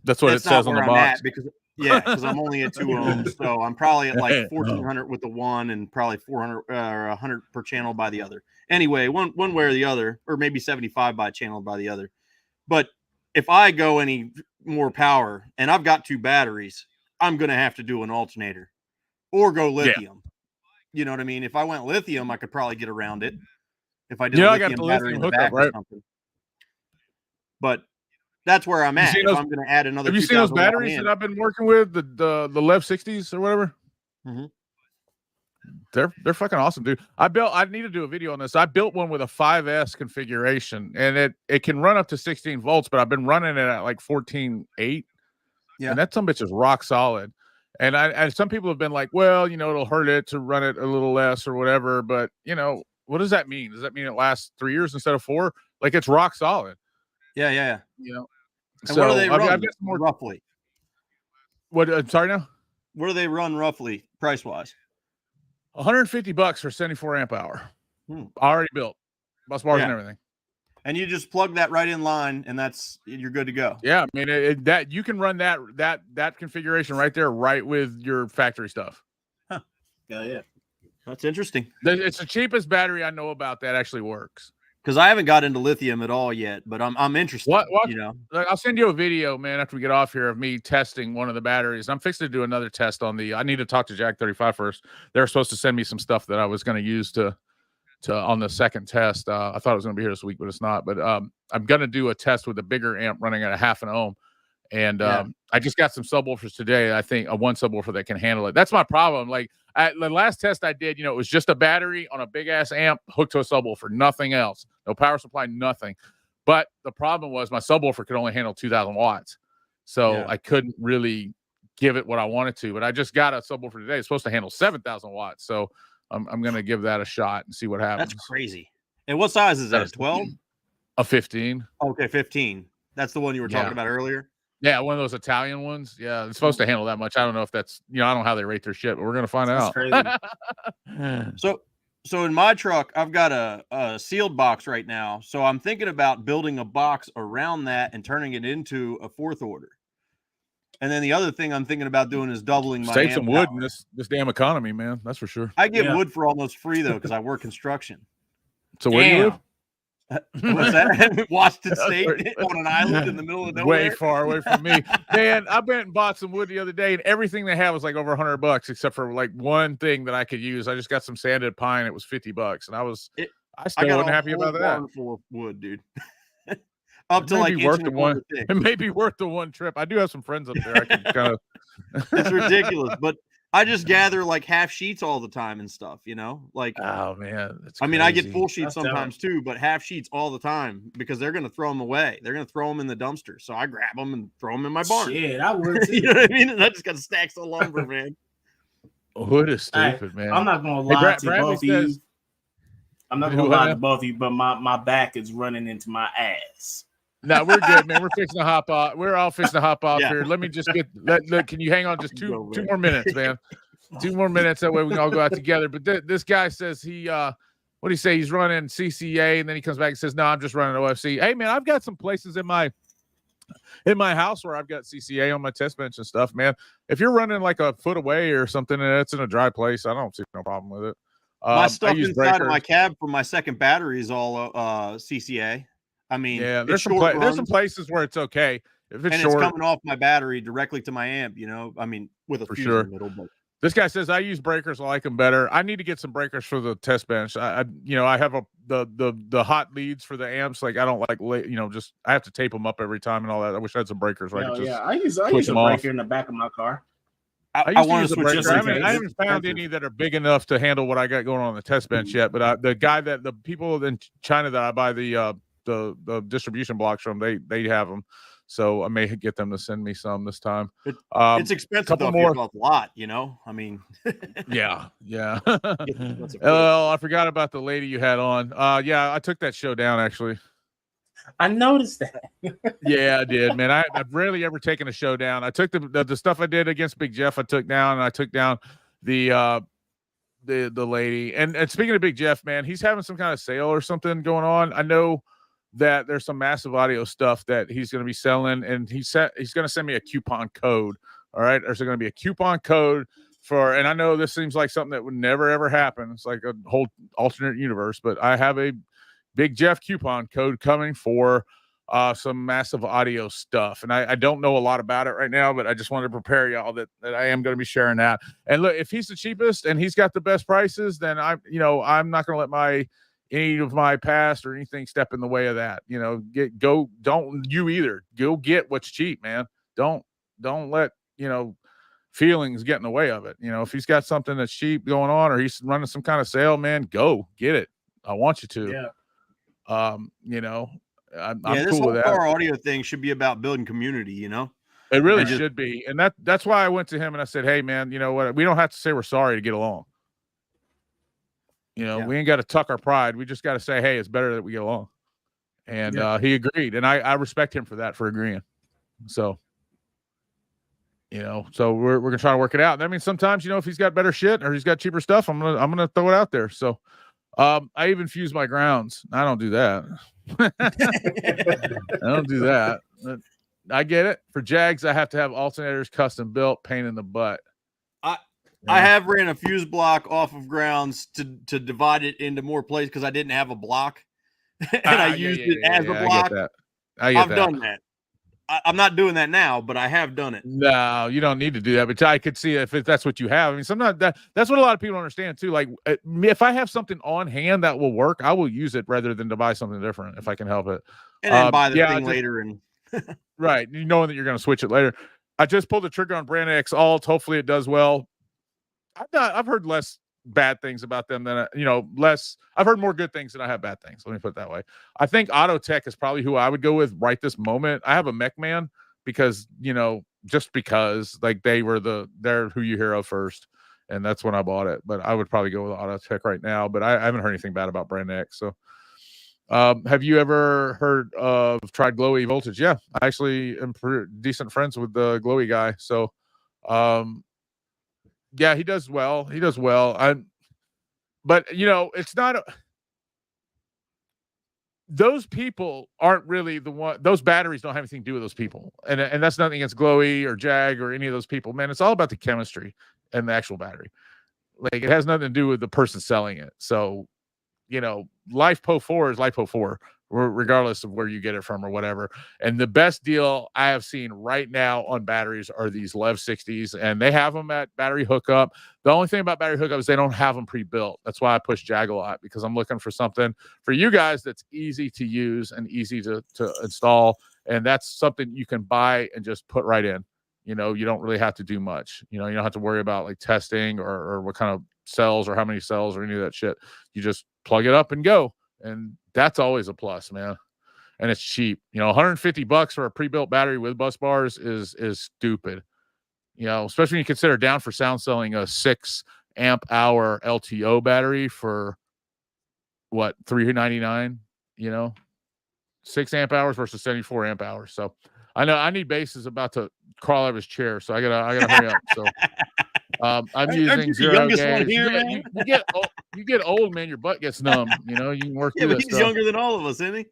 That's what it says on the box. Because I'm only at 2 ohms, so I'm probably at like 1,400 with the one and probably 400 or 100 per channel by the other. Anyway, one way or the other, or maybe 75 by channel by the other. But if I go any more power and I've got 2 batteries, I'm going to have to do an alternator or go lithium. Yeah. You know what I mean? If I went lithium, I could probably get around it. If I did a lithium battery in the back or something. But that's where I'm at. If I'm going to add another. Have you seen those batteries that I've been working with, the Lev 60s or whatever? Mm-hmm. They're fucking awesome, dude. I need to do a video on this. I built one with a 5S configuration, and it can run up to 16 volts, but I've been running it at like 14.8. Yeah, and that some bitch is rock solid. And some people have been like, well, it'll hurt it to run it a little less or whatever. But what does that mean? Does that mean it lasts 3 years instead of 4? Like, it's rock solid. Yeah. And so what do they run I've got some more roughly? What? I'm sorry now. What do they run roughly price wise? $150 for 74 amp hour. Already built, bus bars and everything. And you just plug that right in line, and you're good to go. Yeah, I mean that you can run that configuration right there, right with your factory stuff. Huh. Yeah. That's interesting. It's the cheapest battery I know about that actually works. Because I haven't got into lithium at all yet, but I'm interested. What? I'll send you a video, man, after we get off here of me testing one of the batteries. I'm fixing to do another test on I need to talk to Jack 35 first. They're supposed to send me some stuff that I was going to use to on the second test. I thought it was going to be here this week, but it's not. But I'm going to do a test with a bigger amp running at a 0.5 ohm. And I just got some subwoofers today. I think a one subwoofer that can handle it. That's my problem. Like the last test I did, it was just a battery on a big ass amp hooked to a subwoofer, nothing else, no power supply, nothing. But the problem was my subwoofer could only handle 2,000 watts. So I couldn't really give it what I wanted to. But I just got a subwoofer today. It's supposed to handle 7,000 watts. So I'm going to give that a shot and see what happens. That's crazy. And what size is that? A 12? A 15. Okay, 15. That's the one you were talking about earlier. Yeah, one of those Italian ones. Yeah, it's supposed to handle that much. I don't know if that's, I don't know how they rate their shit, but we're going to find out. Crazy. So in my truck, I've got a sealed box right now. So I'm thinking about building a box around that and turning it into a fourth order. And then the other thing I'm thinking about doing is doubling my save some wood power. in this damn economy, man. That's for sure. I get wood for almost free though, because I work construction. So where do you live? What's that? Washington State on an island in the middle of nowhere. Way far away from me. Man, I went and bought some wood the other day, and everything they had was like over $100 except for like one thing that I could use. I just got some sanded pine. It was $50, and I still wasn't happy about that. Full of wood, dude. Up to It may like be worth the one. thick. It may be worth the one trip. I do have some friends up there. I can kind of. It's ridiculous, but I just gather like half sheets all the time and stuff, Like, oh man, that's I mean, I get crazy. full sheets sometimes too, but half sheets all the time because they're going to throw them away. They're going to throw them in the dumpster. So I grab them and throw them in my barn. Shit, I would too. You know what I mean? And I just got stacks of lumber, man. Wood is stupid, man. I'm not gonna lie to Bradley both of you. says- I'm not gonna lie to both of you, but my back is running into my ass. No, we're good, man. We're fixing to hop off. We're all fixing to hop off Yeah. here. Let me just get. Look, can you hang on just Go, two man. more minutes, man? 2 more minutes. That way we can all go out together. But this guy says what do you say? He's running CCA, and then he comes back and says, "No, I'm just running OFC." Hey, man, I've got some places in my house where I've got CCA on my test bench and stuff, man. If you're running like a foot away or something, and it's in a dry place, I don't see no problem with it. My stuff use inside breakers. of my cab for my second battery is all CCA. I mean, Yeah, it's there's some short there's some runs, places where it's okay if it's and short. it's coming off my battery directly to my amp. I mean, with a For fuse sure. in the middle. But This guy says I use breakers. I like them better. I need to get some breakers for the test bench. I have the hot leads for the amps. Like I don't like, just I have to tape them up every time and all that. I wish I had some breakers. Right? Hell yeah, I use a them off. breaker in the back of my car. I I used to want use to a switch breaker. just I in haven't, case. I haven't found any that are big enough to handle what I got going on the test bench yet. But the people in China that I buy the distribution blocks from, they have them. So I may get them to send me some this time. it's expensive couple though. more. If you have a lot, I mean, Yeah. expensive. Oh, I forgot about the lady you had on. Yeah, I took that show down actually. I noticed that. Yeah, I did, man. I've rarely ever taken a show down. I took the stuff I did against Big Jeff. I took down, and I took down the lady. And speaking of Big Jeff, man, he's having some kind of sale or something going on. I know that there's some Massive Audio stuff that he's going to be selling, and he's going to send me a coupon code. All right, there's going to be a coupon code and I know this seems like something that would never ever happen. It's like a whole alternate universe, but I have a Big Jeff coupon code coming for some Massive Audio stuff, and I don't know a lot about it right now, but I just wanted to prepare y'all that I am going to be sharing that. And look, if he's the cheapest and he's got the best prices, then I'm not going to let any of my past or anything step in the way of that. Don't you either. Go get what's cheap, man. Don't let feelings get in the way of it. If he's got something that's cheap going on or he's running some kind of sale, man, go get it. I want you to. Yeah. I'm this cool whole with that. car audio thing should be about building community. It really And just- should be. And that's why I went to him and I said, hey man, you know what? We don't have to say we're sorry to get along. Yeah. We ain't got to tuck our pride. We just got to say, hey, it's better that we get along. And he agreed. And I respect him for agreeing. So, so we're gonna try to work it out. That means sometimes, if he's got better shit or he's got cheaper stuff, I'm gonna throw it out there. So I even fuse my grounds. I don't do that. I don't do that. I get it. For Jags, I have to have alternators custom built, pain in the butt. I have ran a fuse block off of grounds to divide it into more places because I didn't have a block, and I used it as a block. I get I've that. done that. I'm not doing that now, but I have done it. No, you don't need to do that. But I could see if that's what you have. I mean, sometimes that's what a lot of people don't understand too. Like if I have something on hand that will work, I will use it rather than to buy something different if I can help it. And then buy the thing later. And right, you knowing that you're going to switch it later. I just pulled the trigger on Brand X Alt. Hopefully, it does well. I've heard less bad things about them than less. I've heard more good things than I have bad things. Let me put it that way. I think Autotech is probably who I would go with right this moment. I have a Mech Man because just because like they're who you hear of first, and that's when I bought it. But I would probably go with Autotech right now. But I haven't heard anything bad about Brand X. So, have you ever tried Glowy Voltage? Yeah, I actually am decent friends with the Glowy guy. So, yeah, he does well. But it's not. Those people aren't really the one. Those batteries don't have anything to do with those people, and that's nothing against Glowy or Jag or any of those people. Man, it's all about the chemistry and the actual battery. Like it has nothing to do with the person selling it. So, LifePo 4 is LifePo 4, regardless of where you get it from or whatever. And the best deal I have seen right now on batteries are these Lev 60s, and they have them at battery hookup. The only thing about battery hookup is they don't have them pre-built. That's why I push Jag a lot, because I'm looking for something for you guys that's easy to use and easy to install. And that's something you can buy and just put right in. You don't really have to do much. You don't have to worry about like testing or what kind of cells or how many cells or any of that shit. You just plug it up and go. And that's always a plus, man. And it's cheap. $150 for a pre-built battery with bus bars is stupid. Especially when you consider down for sound selling a 6 amp hour LTO battery for what, $399, 6 amp hours versus 74 amp hours. So I know I need Bass is about to crawl out of his chair, so I gotta hurry up. So I'm using zero gauge. You get old, man. Your butt gets numb. You can work. Yeah, but he's younger than all of us, isn't he?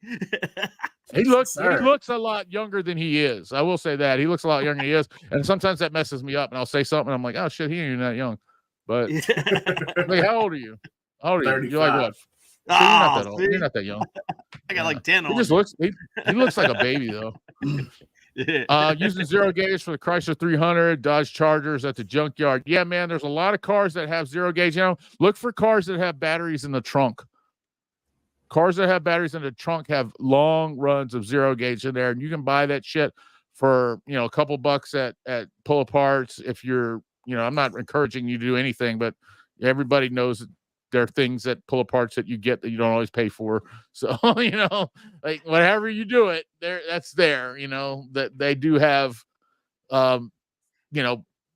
He looks a lot younger than he is. I will say that he looks a lot younger than he is, and sometimes that messes me up. And I'll say something, and I'm like, oh shit, he ain't even that young. But like, how old are you? How old are you? You're like what? Oh, you're not that old. You're not that young. I got like 10 on. He just looks. He looks like a baby though. Using zero gauge for the Chrysler 300, Dodge Chargers at the junkyard. Yeah, man, there's a lot of cars that have zero gauge. Look for cars that have batteries in the trunk. Cars that have batteries in the trunk have long runs of zero gauge in there, and you can buy that shit for a couple bucks at pull aparts. If you're, I'm not encouraging you to do anything, but everybody knows that there are things that pull aparts that you get that you don't always pay for. So, like whatever you do it there, that's there, that they do have,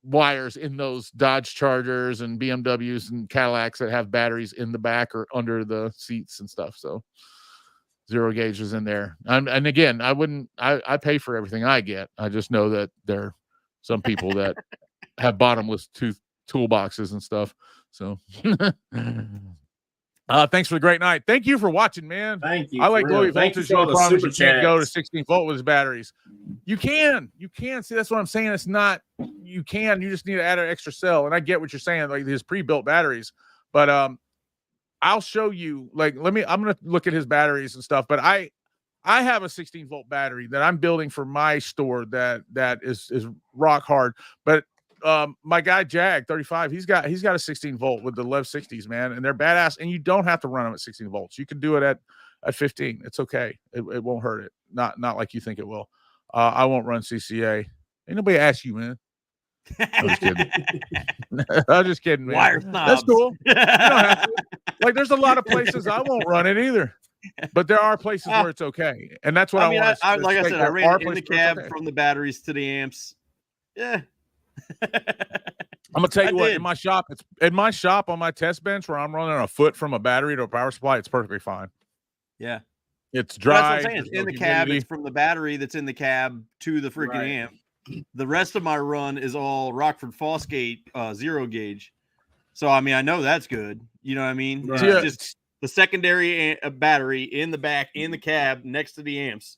wires in those Dodge Chargers and BMWs and Cadillacs that have batteries in the back or under the seats and stuff. So zero gauge is in there. And again, I pay for everything I get. I just know that there are some people that have bottomless toolboxes and stuff. So thanks for the great night. Thank you for watching, man. Thank you. I like Glowy Voltage. No promise you can't go to 16 volt with his batteries. You can. See, that's what I'm saying. It's not you can. You just need to add an extra cell. And I get what you're saying, like his pre-built batteries. But I'll show you. Like, I'm gonna look at his batteries and stuff. But I have a 16 volt battery that I'm building for my store that is rock hard. But my guy Jag 35, he's got a 16 volt with the Lev 60s, man, and they're badass. And you don't have to run them at 16 volts. You can do it at 15. It's okay. It won't hurt it. Not like you think it will. I won't run CCA. Ain't nobody ask you, man. I'm just kidding. I'm just kidding, man. Wire snobs. That's cool. You don't have to. Like, there's a lot of places I won't run it either. But there are places where it's okay, and that's what I want. Like I said, I ran it in the cab from the batteries to the amps. Yeah. I'm gonna tell you what. In my shop on my test bench where I'm running a foot from a battery to a power supply, it's perfectly fine. Yeah. It's dry. That's what I'm saying. In the cab, it's from the battery that's in the cab to the freaking amp. The rest of my run is all Rockford Fosgate zero gauge. So I mean, I know that's good. You know what I mean? Right. It's just the secondary battery in the back in the cab next to the amps.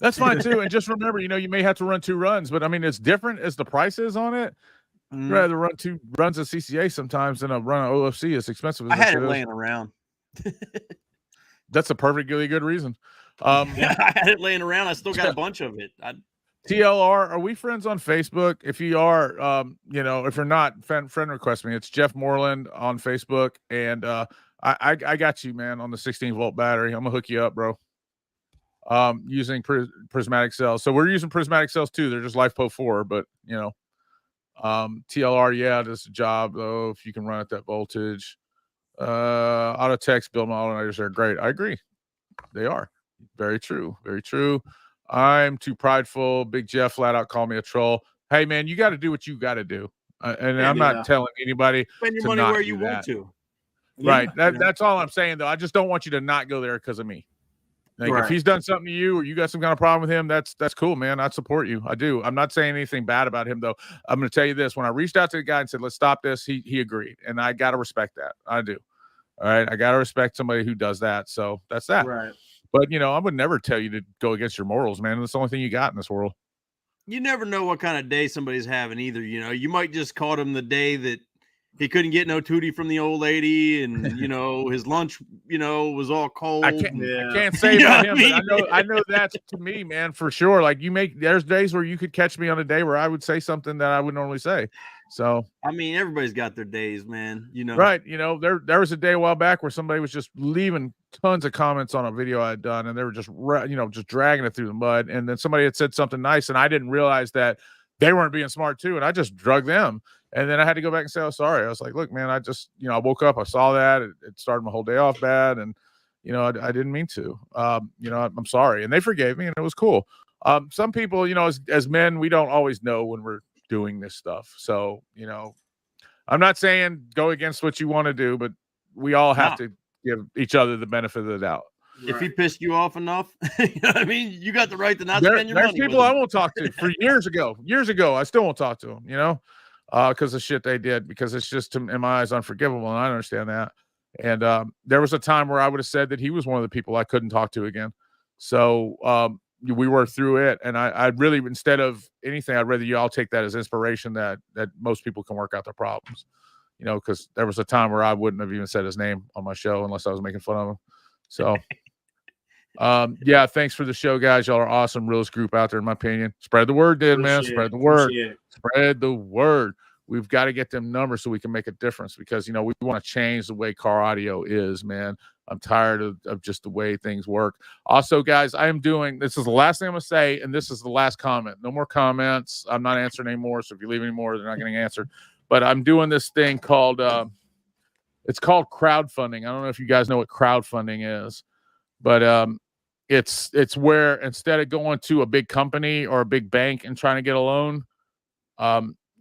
That's fine too. And just remember, you may have to run 2 runs, but I mean, it's different as the price is on it. I'd rather run 2 runs of CCA sometimes than a run of OFC. As expensive as I had it laying around. That's a perfectly good reason. I had it laying around. I still got a bunch of it. TLR, are we friends on Facebook? If you are, you know, if you're not, friend request me. It's Jeff Moreland on Facebook, and I got you, man, on the 16-volt battery. I'm gonna hook you up, bro. Using prismatic cells. So we're using prismatic cells too. They're just LiFePO 4, but you know, TLR, yeah, does the job though. If you can run at that voltage, Autotex build alternators are great. I agree, they are very true, very true. I'm too prideful. Big Jeff flat out called me a troll. Hey man, you got to do what you got to do, and I'm not telling anybody spend your to money not where do you that. want to. Right. That's all I'm saying though. I just don't want you to not go there because of me. Like if he's done something to you or you got some kind of problem with him, that's cool, man. I support you. I do. I'm not saying anything bad about him though. I'm going to tell you this. When I reached out to the guy and said, let's stop this, he agreed. And I got to respect that. I do. All right. I got to respect somebody who does that. So that's that. Right. But you know, I would never tell you to go against your morals, man. That's the only thing you got in this world. You never know what kind of day somebody's having either. You know, you might just caught him the day that he couldn't get no tootie from the old lady, and you know his lunch, you know, was all cold. I can't say about him, but I know that's to me, man, for sure. Like there's days where you could catch me on a day where I would say something that I would normally say. So I mean, everybody's got their days, man. You know, right? You know, there was a day a while back where somebody was just leaving tons of comments on a video I had done, and they were just just dragging it through the mud. And then somebody had said something nice, and I didn't realize that they weren't being smart too, and I just drug them. And then I had to go back and say, oh, sorry. I was like, look, man, I just, I woke up, I saw that. It started my whole day off bad. And, I didn't mean to. I'm sorry. And they forgave me, and it was cool. Some people, as men, we don't always know when we're doing this stuff. So, I'm not saying go against what you want to do, but we all have to give each other the benefit of the doubt. If he pissed you off enough, I mean, you got the right to not spend your money. There's people I won't talk to for years ago. I still won't talk to them, because of shit they did, because it's just, in my eyes, unforgivable, and I understand that. And there was a time where I would have said that he was one of the people I couldn't talk to again. So we worked through it, and I really, instead of anything, I'd rather you all take that as inspiration that most people can work out their problems, because there was a time where I wouldn't have even said his name on my show unless I was making fun of him. So yeah, thanks for the show, guys. Y'all are awesome. Realest group out there, in my opinion. Spread the word, man. Spread the word. Spread the word. We've got to get them numbers so we can make a difference, because, we want to change the way car audio is, man. I'm tired of just the way things work. Also, guys, this is the last thing I'm going to say, and this is the last comment. No more comments. I'm not answering anymore, so if you leave any more, they're not getting answered. But I'm doing this thing called, it's called crowdfunding. I don't know if you guys know what crowdfunding is, but it's where instead of going to a big company or a big bank and trying to get a loan,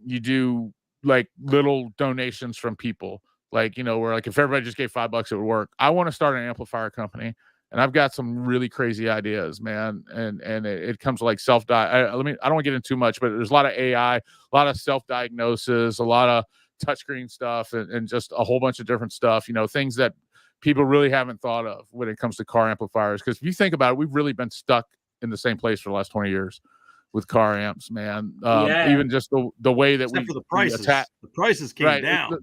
you do like little donations from people, like, where like if everybody just gave $5, it would work. I want to start an amplifier company, and I've got some really crazy ideas, man. And it comes to like I don't want to get into too much, but there's a lot of AI, a lot of self-diagnosis, a lot of touchscreen stuff, and just a whole bunch of different stuff, things that people really haven't thought of when it comes to car amplifiers. Because if you think about it, we've really been stuck in the same place for the last 20 years with car amps, man. Even just the way that Except for the prices came down.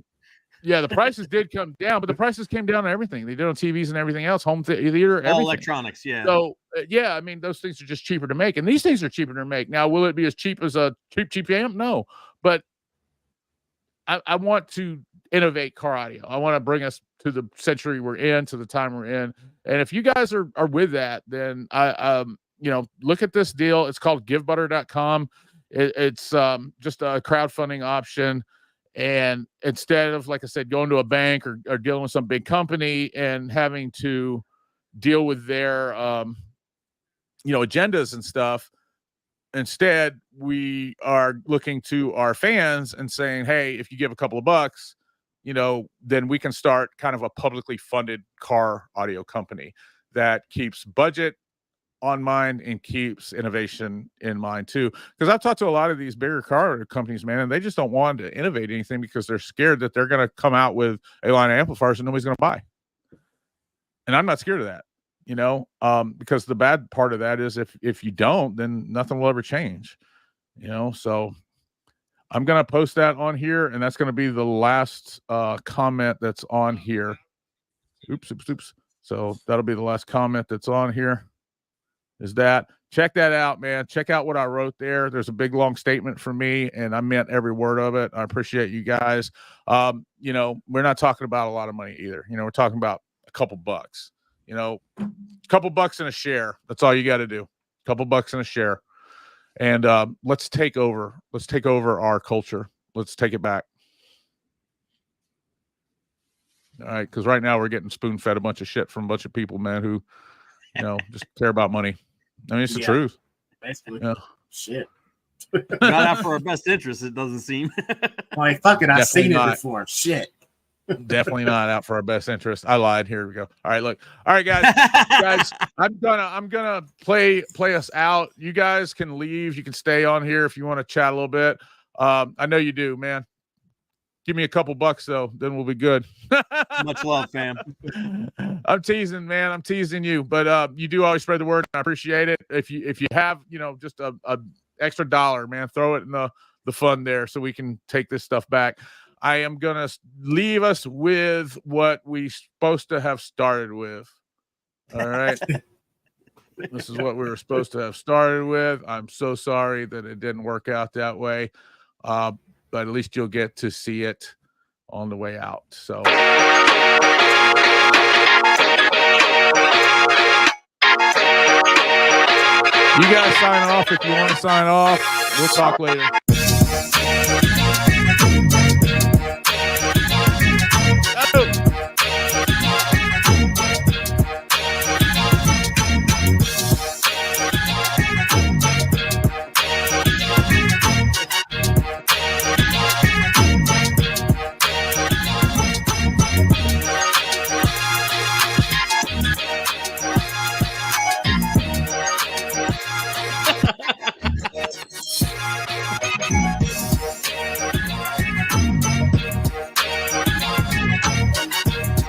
The prices did come down, but the prices came down on everything. They did on TVs and everything else, home theater, everything. All electronics, yeah. So, I mean, those things are just cheaper to make, and these things are cheaper to make. Now, will it be as cheap as a cheap amp? No, but I want to innovate car audio. I want to bring us to the century we're in, to the time we're in. And if you guys are with that, then look at this deal. It's called givebutter.com. It's just a crowdfunding option. And instead of, like I said, going to a bank or dealing with some big company and having to deal with their, agendas and stuff, instead, we are looking to our fans and saying, hey, if you give a couple of bucks, then we can start kind of a publicly funded car audio company that keeps budget on mind and keeps innovation in mind too. Because I've talked to a lot of these bigger car companies, man, and they just don't want to innovate anything because they're scared that they're going to come out with a line of amplifiers and nobody's going to buy. And I'm not scared of that, because the bad part of that is if you don't, then nothing will ever change, so I'm going to post that on here, and that's going to be the last comment that's on here. Oops. So that'll be the last comment that's on here. is that. Check that out, man. Check out what I wrote there. There's a big long statement from me, and I meant every word of it. I appreciate you guys. You know, we're not talking about a lot of money either. You know, we're talking about a couple bucks. You know, a couple bucks and a share. That's all you got to do. A couple bucks and a share. And let's take over. Let's take over our culture. Let's take it back. All right, because right now we're getting spoon-fed a bunch of shit from a bunch of people, man, who, you know, just care about money. I mean, it's the truth. Basically. Yeah. Shit. Not out for our best interest, it doesn't seem. Like, fucking, I've Definitely seen not. it before. Shit. Definitely not out for our best interest. I lied. Here we go. All right, look. All right, guys. I'm gonna play us out. You guys can leave. You can stay on here if you want to chat a little bit. I know you do, man. Give me a couple bucks though, then we'll be good. Much love, fam. I'm teasing, man. I'm teasing you, but you do always spread the word. I appreciate it. If you have, you know, just a extra dollar, man, throw it in the fund there so we can take this stuff back. I am gonna leave us with what we supposed to have started with. All right. This is what we were supposed to have started with. I'm so sorry that it didn't work out that way. But at least you'll get to see it on the way out. So you guys sign off if you want to sign off. We'll talk later.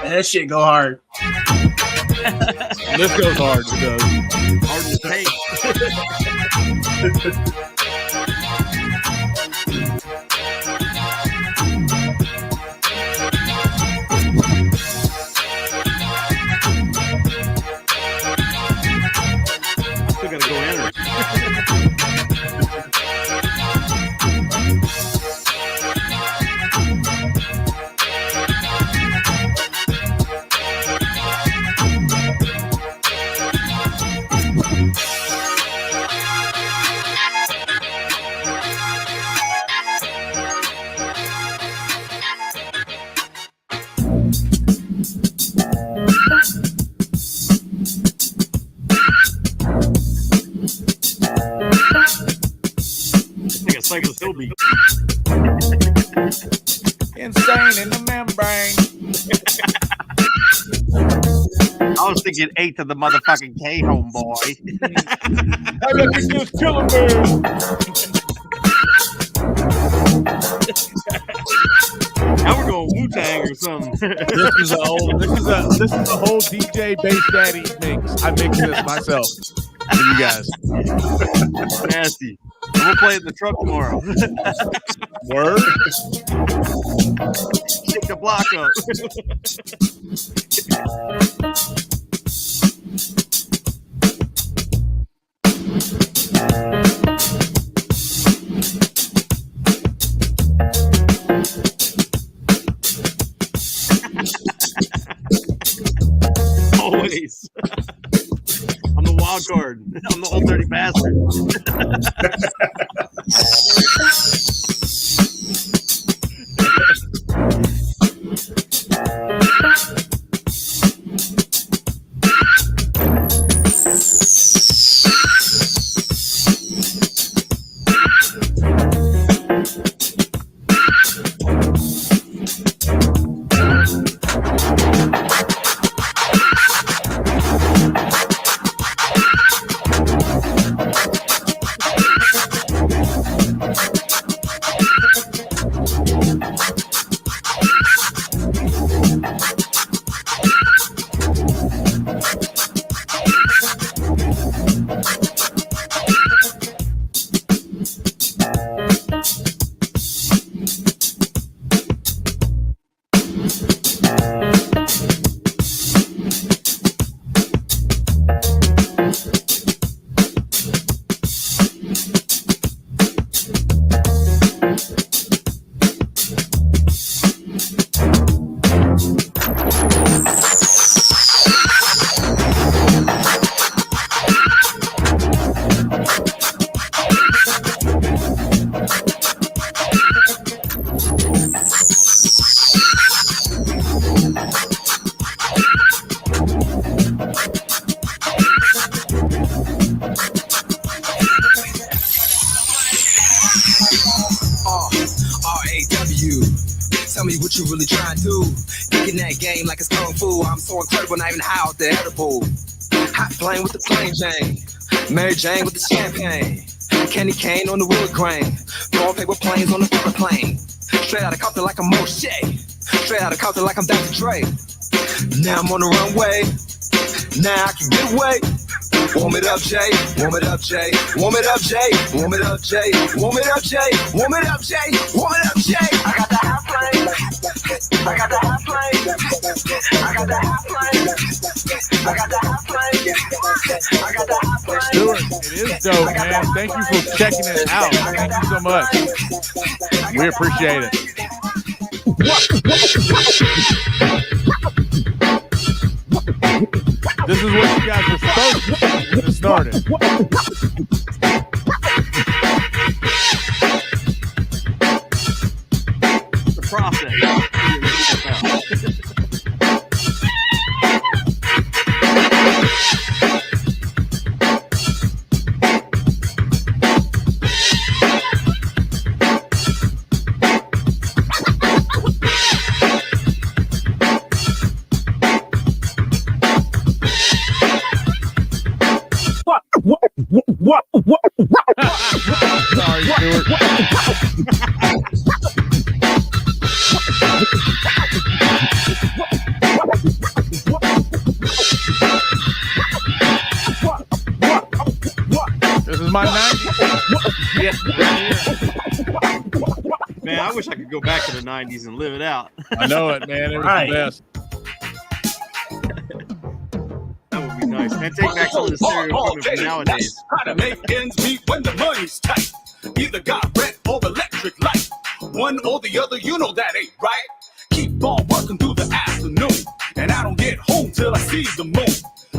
That shit go hard. This goes hard. It does. Hard to I still gotta go enter. Like a Cypress Hill beat. Insane in the membrane. I was thinking 8 to the motherfucking K, homeboy. Hey, look at this killer man. Now we're going Wu-Tang or something. This is a whole DJ Bass Daddy mix. I mixed this myself for you guys. Nasty. We'll play in the truck tomorrow. Word. Shake the block up. Always. I'm the wild card. I'm the old dirty bastard. you really trying to do? Kicking that game like it's kung fu. I'm so incredible, not even high off the edible. Hot flame with the plain Jane. Mary Jane with the champagne. Candy cane on the wood grain. Throwing paper planes on the paper plane. Straight out of Compton like I'm Moshe. Straight out of Compton like I'm Dr. Dre. Now I'm on the runway. Now I can get away. Warm it up, Jay. Warm it up, Jay. Warm it up, Jay. Warm it up, Jay. Warm it up, Jay. Warm it up, Jay. Warm it up, Jay. I got the hot flame. I got the hot flame. I got the hot flame. I got the hot flame. I got the hot flame. Stuart, it is dope, man. Thank you for checking it out. Thank you so much. We appreciate it. This is what you guys were supposed to do when it started. The process. Sorry, Stuart. This is my 90s. Yeah, Man, I wish I could go back to the 90s and live it out. I know it, man. It was Right. the best. That would be nice. And take back some of the stereotypes from nowadays. How to make ends meet when the money's tight. Either got rent or electric light. One or the other, you know that ain't right. Keep on working through the afternoon, and I don't get home till I see the moon.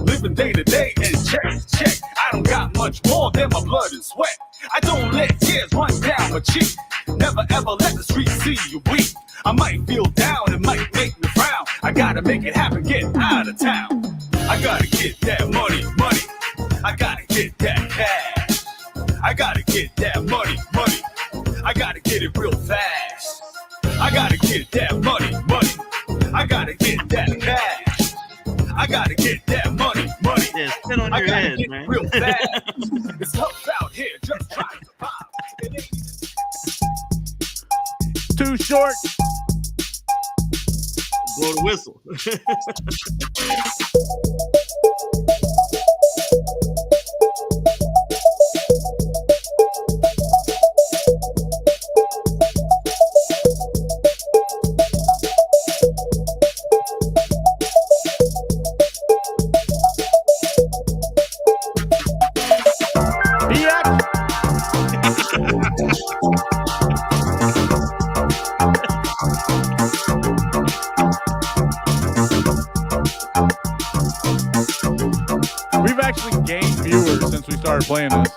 Living day to day and check, check. I don't got much more than my blood and sweat. I don't let tears run down my cheek. Never ever let the streets see you weak. I might feel down, it might make me frown. I gotta make it happen, get out of town. I gotta get that money, money. I gotta get that cash. I gotta get that money, money. I gotta get it real fast. I gotta get that money, money. I gotta get that cash. I gotta get that money, money. Yeah, spin on I your gotta head, get man. real fast. It's tough out here, just trying to survive. It ain't Too short. Blow the whistle. Yeah. We've actually gained viewers since we started playing this.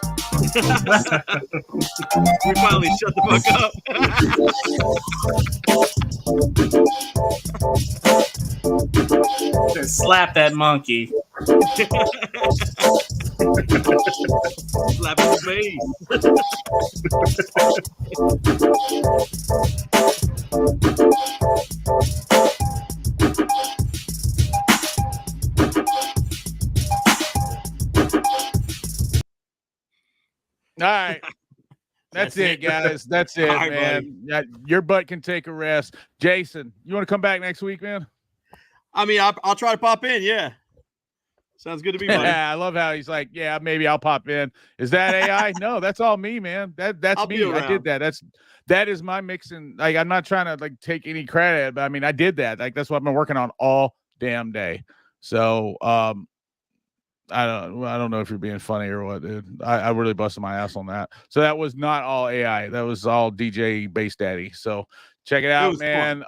We finally shut the fuck up. Just slap that monkey. Slap his face. All right. That's it, guys. That's it, All right, man. Yeah, your butt can take a rest. Jason, you want to come back next week, man? I mean, I'll try to pop in. Yeah. Sounds good to me, buddy. Yeah, I love how he's like, yeah, maybe I'll pop in. Is that AI? No, that's all me, man. That's I'll be me. I did around. that. That is my mixing. Like, I'm not trying to like take any credit, but I mean, I did that. Like, that's what I've been working on all damn day. So, I don't know if you're being funny or what, dude. I really busted my ass on that. So that was not all AI. That was all DJ Bass Daddy. So check it out, was man.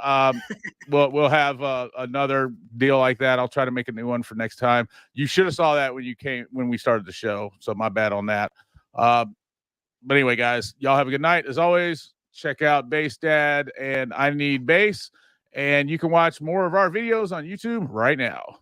We'll have another deal like that. I'll try to make a new one for next time. You should have saw that when we started the show. So my bad on that. But anyway, guys, y'all have a good night. As always, check out Bass Dad and I Need Bass. And you can watch more of our videos on YouTube right now.